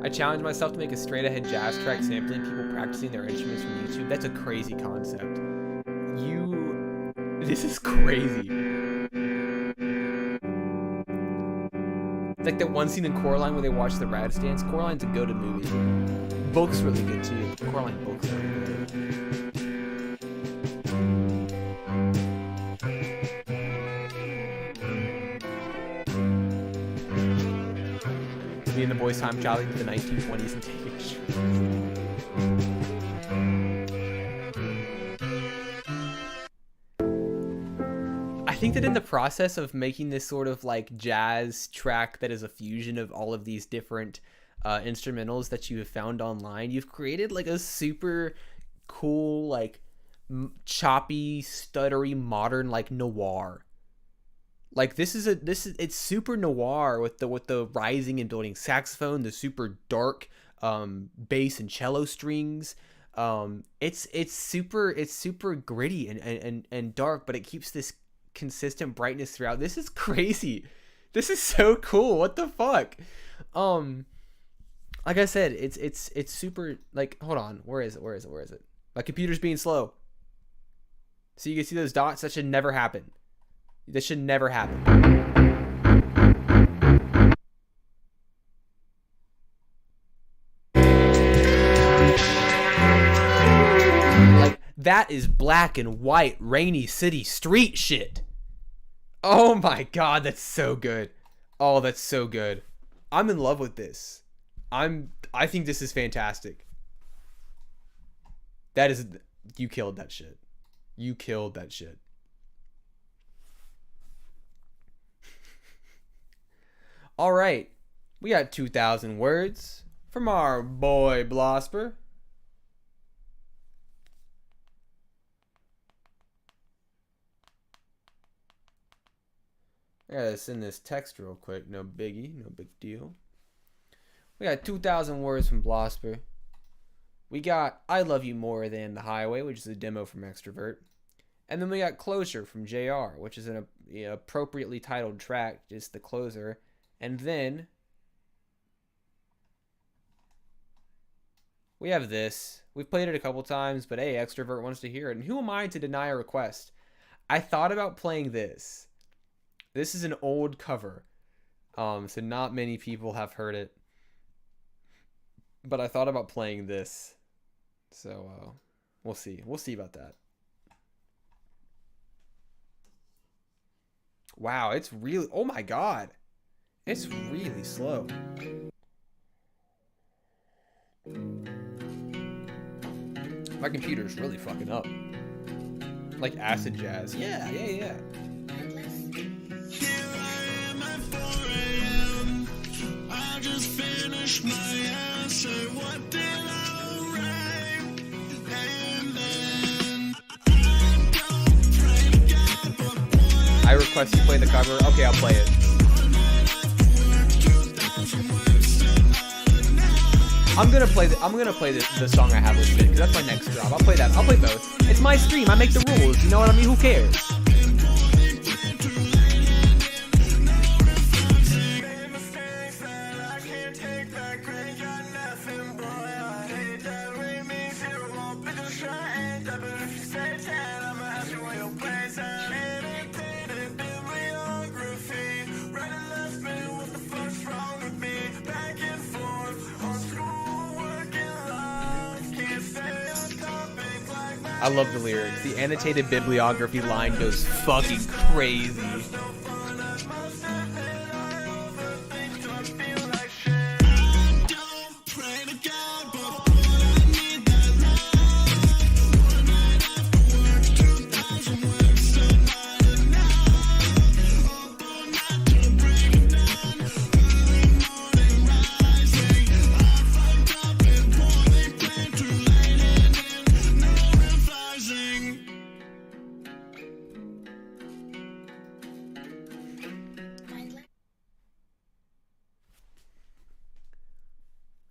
I challenge myself to make a straight ahead jazz track sampling people practicing their instruments from YouTube. That's a crazy concept. This is crazy. It's like that one scene in Coraline where they watch the Rats dance. Coraline's a go-to movie. Book's really good too. Coraline book's really good. Me and the boys time traveling to the 1920s and taking pictures. I think that in the process of making this sort of like jazz track that is a fusion of all of these different instrumentals that you have found online, you've created like a super cool, like choppy, stuttery, modern like noir. Like it's super noir with the rising and building saxophone, the super dark bass and cello strings. It's super gritty and dark, but it keeps this consistent brightness throughout. This is crazy. This is so cool. What the fuck? Like I said, it's super, like, hold on. Where is it? My computer's being slow. So you can see those dots. That should never happen. This should never happen. Like, that is black and white, rainy city street shit. Oh my god, that's so good. Oh, that's so good. I'm in love with this. I think this is fantastic. You killed that shit. You killed that shit. All right, we got 2,000 words from our boy Blosper. I gotta send this text real quick. No biggie, no big deal. We got 2,000 words from Blosper. We got I Love You More Than the Highway, which is a demo from Extrovert. And then we got Closure from JR, which is an appropriately titled track, just the closer. And then we have this. We've played it a couple times, but hey, Extrovert wants to hear it. And who am I to deny a request? I thought about playing this. This is an old cover. So not many people have heard it. But I thought about playing this. So we'll see. We'll see about that. Wow, it's really... Oh my god. It's really slow. My computer's really fucking up. Like acid jazz. Yeah. Here I am at 4 a.m. I just finished my essay. What did I write? And then I don't pray to God, but boy, I request you play the cover. Okay, I'll play it. I'm gonna play the song I have listed because that's my next job. I'll play that. I'll play both. It's my stream. I make the rules. You know what I mean? Who cares? I love the lyrics. The annotated bibliography line goes fucking crazy.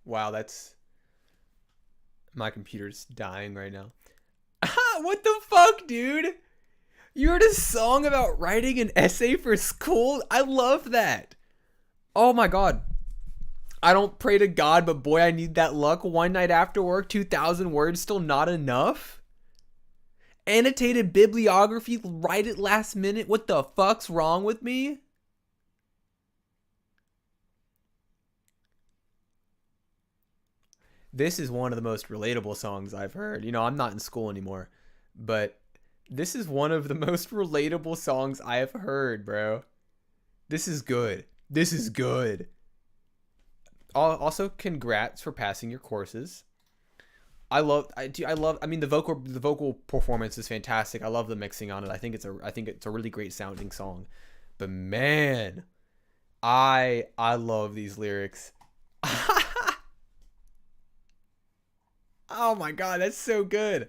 Wow, that's... My computer's dying right now. What the fuck, dude? You wrote a song about writing an essay for school? I love that. Oh my god. I don't pray to God, but boy, I need that luck. One night after work, 2,000 words, still not enough? Annotated bibliography right at last minute? What the fuck's wrong with me? This is one of the most relatable songs I've heard. You know, I'm not in school anymore, but this is one of the most relatable songs I have heard, bro. This is good. This is good. Also, congrats for passing your courses. I mean, the vocal performance is fantastic. I love the mixing on it. I think it's a really great sounding song. But man, I love these lyrics. Oh my god, that's so good.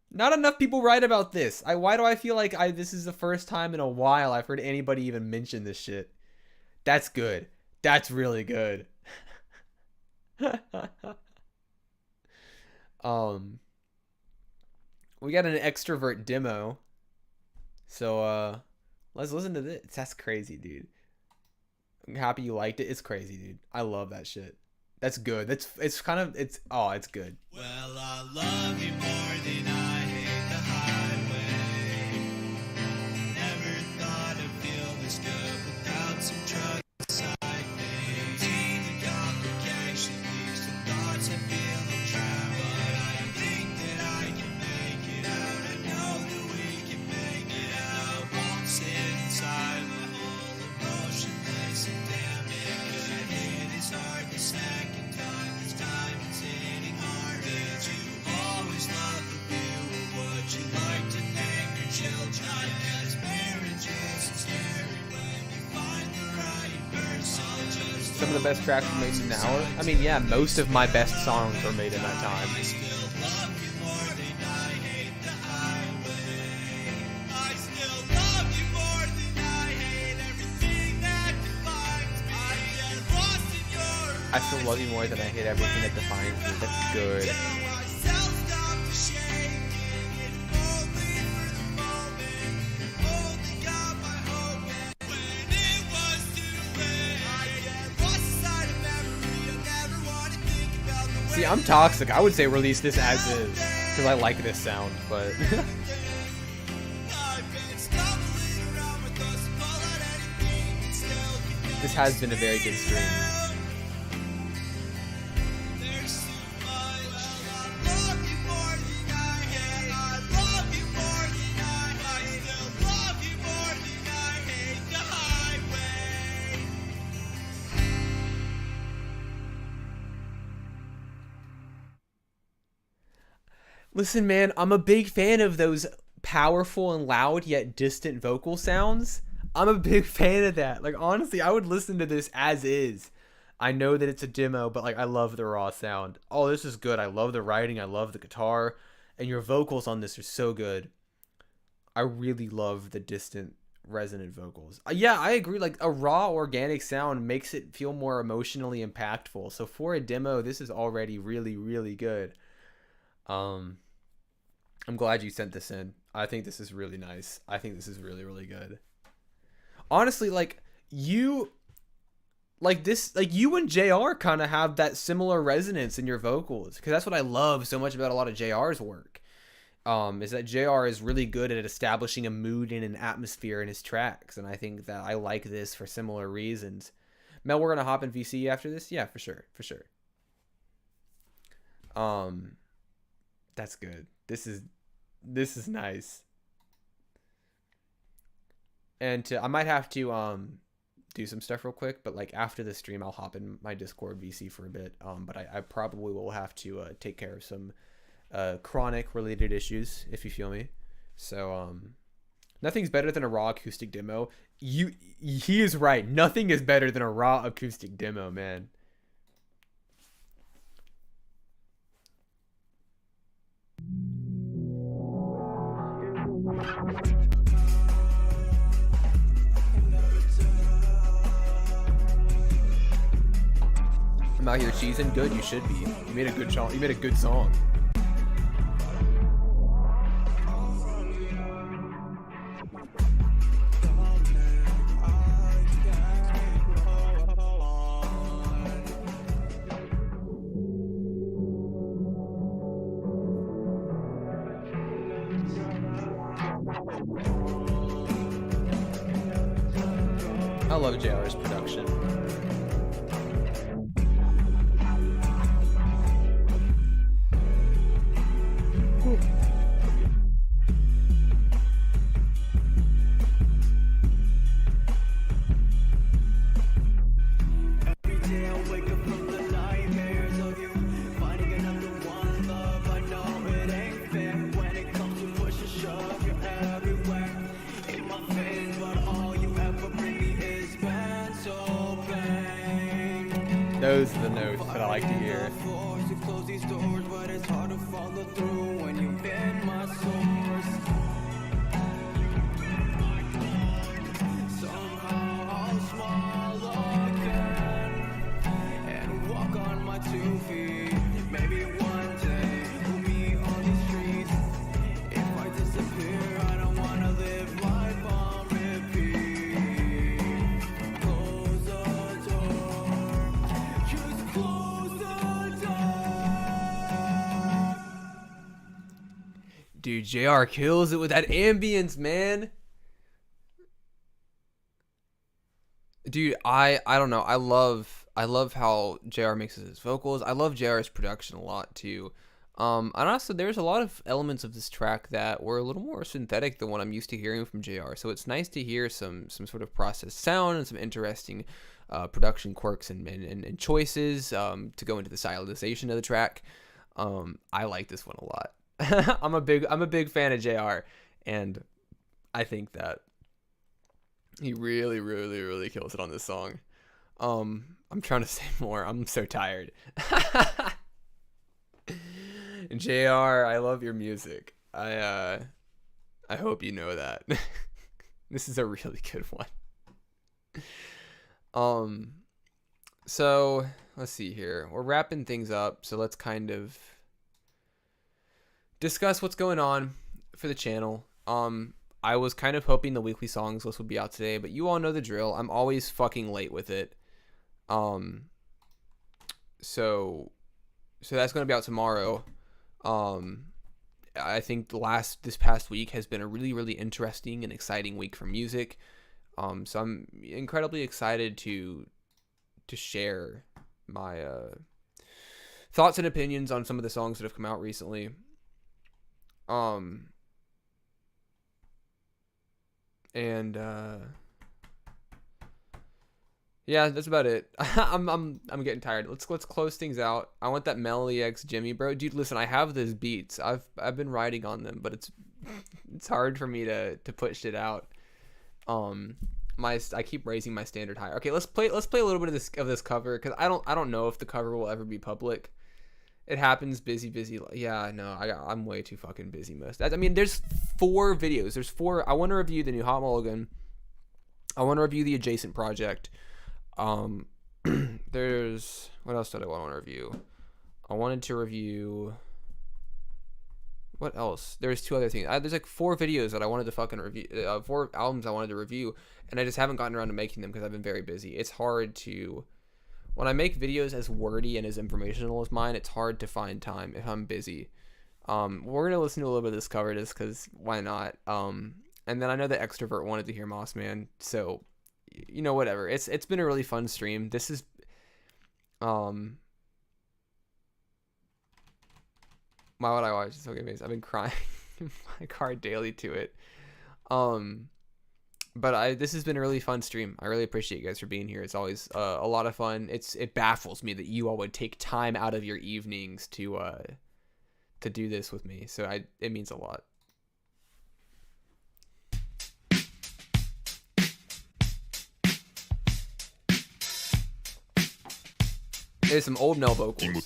Not enough people write about this. Why do I feel like this is the first time in a while I've heard anybody even mention this shit? That's good. That's really good. We got an extrovert demo. So let's listen to this. That's crazy, dude. I'm happy you liked it. It's crazy, dude. I love that shit. That's good. It's good. Well, I love you more than I hate the highway. Never thought I'd feel this good without some drugs beside me. See the complication leads to thoughts I feel I'm trapped. But I think that I can make it out. I know that we can make it out. Won't sit inside my hole, emotionless and damn it. 'Cause your hit is hard the second time. This time it's hitting hard. Did you always love the view? Or would you like to name your children? I guess marriages is scary when you find the right person. Just Some of the best tracks were made in an hour. I mean, yeah, most of my best songs were made in that time. I still love you more than I hate the highway. I still love you more than I hate everything that defines me. I get lost in your I still love you more than I hate everything that defines me. That's good. till myself stop to shaking. If only for the moment, only got my hope. And when it was too late, I get lost inside a memory. I never want to think about the way. See, I'm toxic. I would say release this as is because I like this sound, but I've been stumbling around with us, pull out anything and still connect. this has been a very good stream. There's too much. I love you more than I hate. I love you more than I still love you more than I hate the highway. Listen, man, I'm a big fan of those powerful and loud yet distant vocal sounds. I'm a big fan of that. Like, honestly, I would listen to this as is. I know that it's a demo, but like, I love the raw sound. Oh, this is good. I love the writing. I love the guitar. And your vocals on this are so good. I really love the distant resonant vocals. Yeah, I agree. Like, a raw organic sound makes it feel more emotionally impactful. So for a demo, this is already really, really good. I'm glad you sent this in. I think this is really nice. I think this is really, really good. Honestly, like, you and JR kind of have that similar resonance in your vocals, because that's what I love so much about a lot of JR's work. Is that JR is really good at establishing a mood and an atmosphere in his tracks, and I think that I like this for similar reasons. Mel, we're gonna hop in VC after this? Yeah, for sure. That's good. This is nice. And I might have to do some stuff real quick, but like after the stream I'll hop in my Discord VC for a bit. But I probably will have to take care of some chronic related issues, if you feel me. So nothing's better than a raw acoustic demo. He is right. Nothing is better than a raw acoustic demo, man. I'm out here cheesing. Good, you should be. You made a good song. You made a good song. I love JR's production. Those are the notes that I like to hear. Dude, JR kills it with that ambience, man. Dude, I don't know. I love how JR mixes his vocals. I love JR's production a lot too. And also there's a lot of elements of this track that were a little more synthetic than what I'm used to hearing from JR. So it's nice to hear some sort of processed sound and some interesting production quirks and choices to go into the stylization of the track. I like this one a lot. I'm a big fan of JR, and I think that he really kills it on this song. I'm trying to say more. I'm so tired. JR, I love your music. I hope you know that. This is a really good one. So let's see here. We're wrapping things up, so let's kind of discuss what's going on for the channel. I was kind of hoping the weekly songs list would be out today, but you all know the drill. I'm always fucking late with it. So that's going to be out tomorrow. I think this past week has been a really interesting and exciting week for music. So I'm incredibly excited to share my thoughts and opinions on some of the songs that have come out recently. Yeah, that's about it. I'm getting tired. Let's close things out. I want that Melody X Jimmy, bro. Dude, listen, I have those beats. I've been writing on them, but it's hard for me to put shit out. I keep raising my standard higher. Okay, let's play a little bit of this cover, because I don't know if the cover will ever be public. It happens. Busy. Yeah, no, I'm way too fucking busy most. I mean, there's 4 videos. There's 4. I want to review the new Hot Mulligan. I want to review the Adjacent Project. There's, what else did I want to review? I wanted to review, what else? There's 2 other things. There's like 4 videos that I wanted to fucking review, 4 albums I wanted to review, and I just haven't gotten around to making them because I've been very busy. It's hard to, when I make videos as wordy and as informational as mine, it's hard to find time if I'm busy. We're gonna listen to a little bit of this cover just because why not? And then I know that Extrovert wanted to hear Moss Man, so you know, whatever. It's been a really fun stream. This is why would I watch? It's okay, amazing. I've been crying in my car daily to it. But this has been a really fun stream. I really appreciate you guys for being here. It's always a lot of fun. It baffles me that you all would take time out of your evenings to do this with me. So it means a lot. There's some old Mel vocals.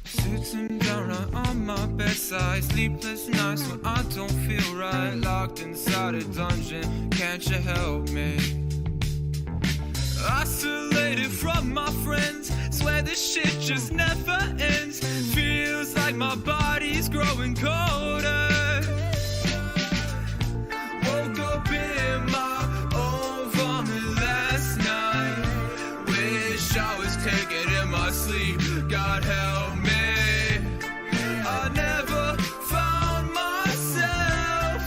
Sitting down on my bedside, sleepless nights when I don't feel right, locked inside a dungeon, can't you help me? Isolated from my friends, swear this shit just never ends, feels like my body's growing colder. Woke up in my own vomit last night, wish I was taking in my sleep, God help me. I never found myself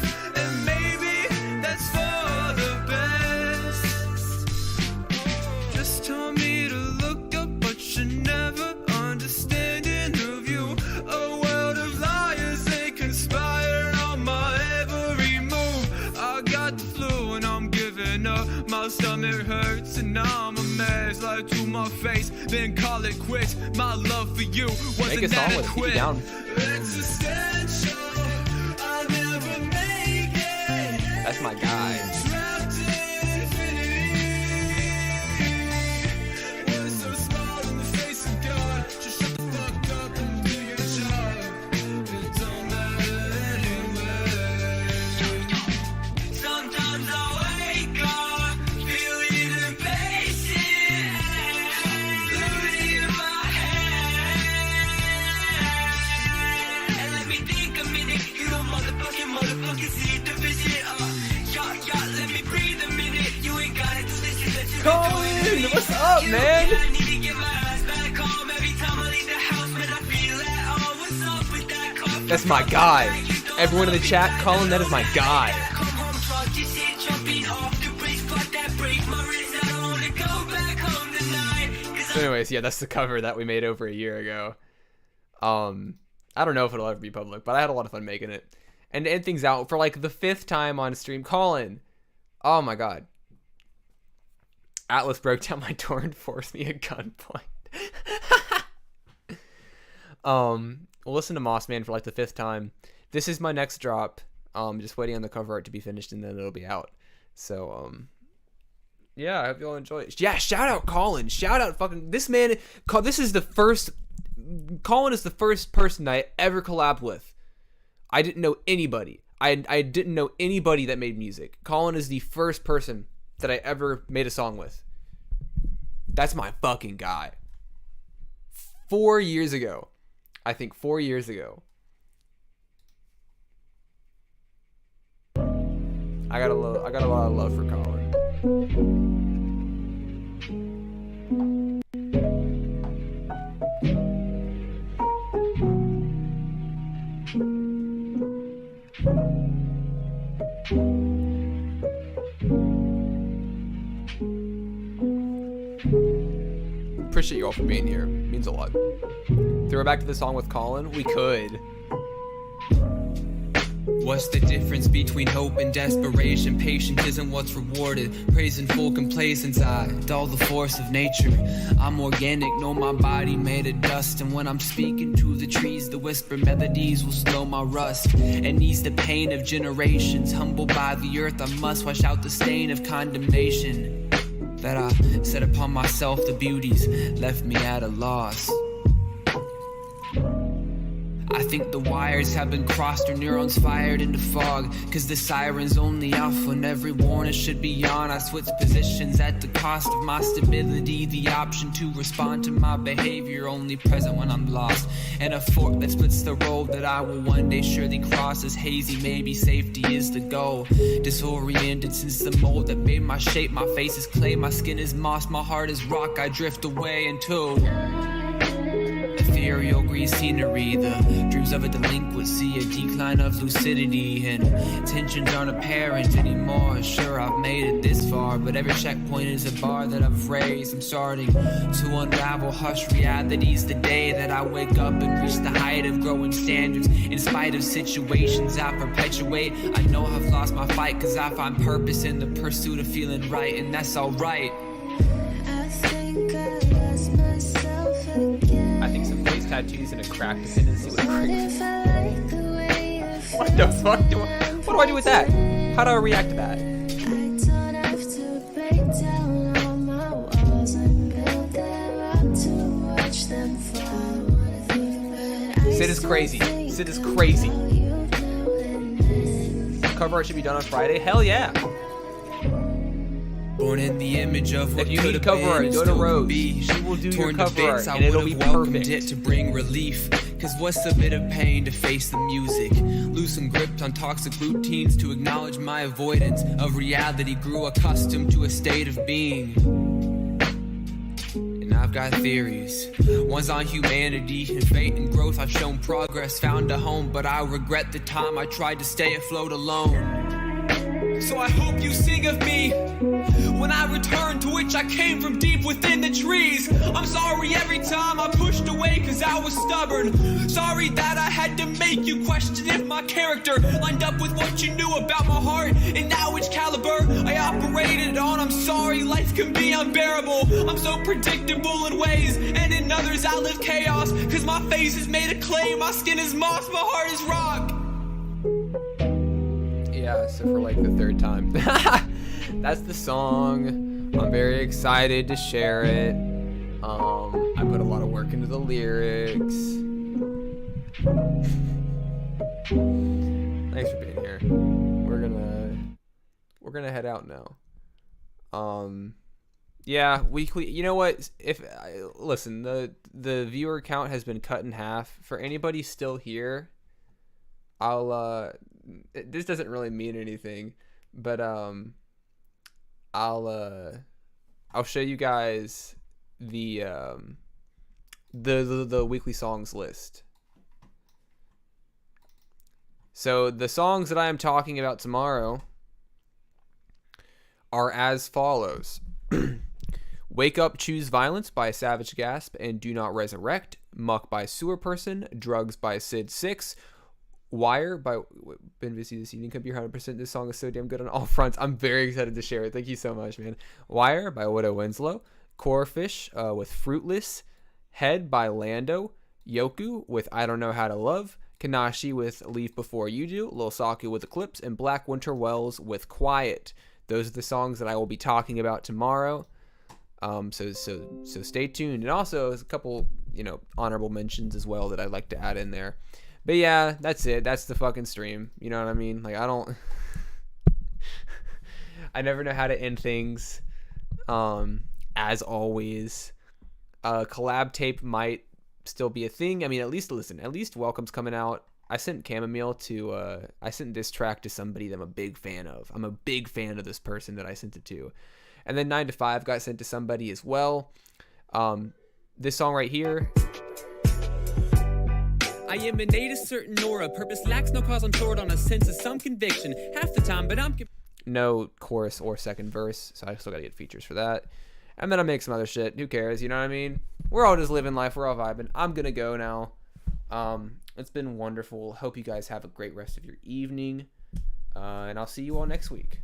stomach hurts and now I'm a mess. Lie to my face, then call it quits. My love for you wasn't Make a song with it. Keep it down. Existential, I'll never make it. That's my guy. Trapped in infinity. We're so small in the face of God. Just shut the fuck up and do your job. It don't matter anyway. Sometimes I wake up feeling impatient, losing my head. And let me think a minute, you don't motherfucking see the vision. Let me breathe a minute. You ain't gotta do this. Let you Colin, what's up, man? I need to get my ass back home every time I leave the house, man. I feel at home. What's up with that cough? That's my guy. Everyone in the chat, Colin, that is my guy. Come home drunk, just sit jumping off the bridge, fuck that break my wrist. I don't wanna go back home tonight. So anyways, yeah, that's the cover that we made over a year ago. I don't know if it'll ever be public, but I had a lot of fun making it. And to end things out, for like the 5th time on stream, Colin, oh my god. Atlas broke down my door and forced me a gunpoint. We'll listen to Moss Man for like the 5th time. This is my next drop. Just waiting on the cover art to be finished and then it'll be out. So, yeah, I hope you all enjoy it. Yeah, shout out Colin. Shout out fucking this man. This is the first. Colin is the first person I ever collabed with. I didn't know anybody. I didn't know anybody that made music. Colin is the first person that I ever made a song with. That's my fucking guy. 4 years ago. I think 4 years ago. I got a lot of love for Colin. Appreciate you all for being here. Means a lot. Throw back to the song with Colin. We could. What's the difference between hope and desperation? Patience isn't what's rewarded. Praise and full complacence, I dull the force of nature. I'm organic, know my body made of dust. And when I'm speaking to the trees, the whisper melodies will slow my rust. And ease the pain of generations. Humbled by the earth, I must wash out the stain of condemnation that I set upon myself. The beauties left me at a loss. I think the wires have been crossed or neurons fired into fog. Cause the siren's only off when every warning should be on. I switch positions at the cost of my stability. The option to respond to my behavior only present when I'm lost. And a fork that splits the road that I will one day surely cross is hazy. Maybe safety is the goal. Disoriented since the mold that made my shape. My face is clay, my skin is moss, my heart is rock. I drift away into ethereal green scenery, the dreams of a delinquency, a decline of lucidity, and tensions aren't apparent anymore. Sure, I've made it this far, but every checkpoint is a bar that I've raised. I'm starting to unravel harsh realities the day that I wake up and reach the height of growing standards. In spite of situations I perpetuate, I know I've lost my fight, cause I find purpose in the pursuit of feeling right, and that's alright. I think some face tattoos and a crack dependency would brings. What the fuck what do I do with that? How do I react to that? Sid is crazy. Sid is crazy. Cover art should be done on Friday? Hell yeah. Born in the image of what if you could need have cover been, art, go to still Rose. Be. She will do Torn your to cover bits, art, I and it'll would be have welcomed perfect. it to bring relief. Cause what's the bit of pain to face the music? Loosen grips on toxic routines to acknowledge my avoidance of reality. Grew accustomed to a state of being. And I've got theories. One's on humanity and fate and growth. I've shown progress, found a home, but I regret the time I tried to stay afloat alone. So I hope you sing of me when I return, to which I came from deep within the trees. I'm sorry every time I pushed away cause I was stubborn. Sorry that I had to make you question if my character lined up with what you knew about my heart and now which caliber I operated on. I'm sorry, life can be unbearable. I'm so predictable in ways, and in others I live chaos. Cause my face is made of clay, my skin is moss, my heart is rock. Yeah, so for like the third time. That's the song. I'm very excited to share it. I put a lot of work into the lyrics. Thanks for being here. We're gonna head out now. Yeah, weekly. You know what? Listen, the viewer count has been cut in half. For anybody still here, this doesn't really mean anything, but I'll show you guys the weekly songs list. So the songs that I am talking about tomorrow are as follows. Wake Up, Choose Violence by Savage Gasp and Do Not Resurrect. Muck by Sewer Person. Drugs by Sid 6. Wire by Ben Visi this evening. Could be 100%. This song is so damn good on all fronts. I'm very excited to share it. Thank you so much, man. Wire by Widow Winslow. Corefish with Fruitless. Head by Lando. Yoku with I Don't Know How to Love. Kanashi with Leave Before You Do. Lil Saku with Eclipse. And Black Winter Wells with Quiet. Those are the songs that I will be talking about tomorrow. So stay tuned. And also there's a couple, honorable mentions as well that I'd like to add in there. But yeah, that's it. That's the fucking stream. You know what I mean? Like, I never know how to end things. As always, collab tape might still be a thing. I mean, at least Welcome's coming out. I sent I sent this track to somebody that I'm a big fan of. I'm a big fan of this person that I sent it to. And then 9 to 5 got sent to somebody as well. This song right here. I emanate a certain aura. Purpose lacks no cause. I'm short on a sense of some conviction. Half the time, but I'm... No chorus or second verse, so I still gotta get features for that. And then I make some other shit. Who cares? You know what I mean? We're all just living life. We're all vibing. I'm gonna go now. It's been wonderful. Hope you guys have a great rest of your evening. And I'll see you all next week.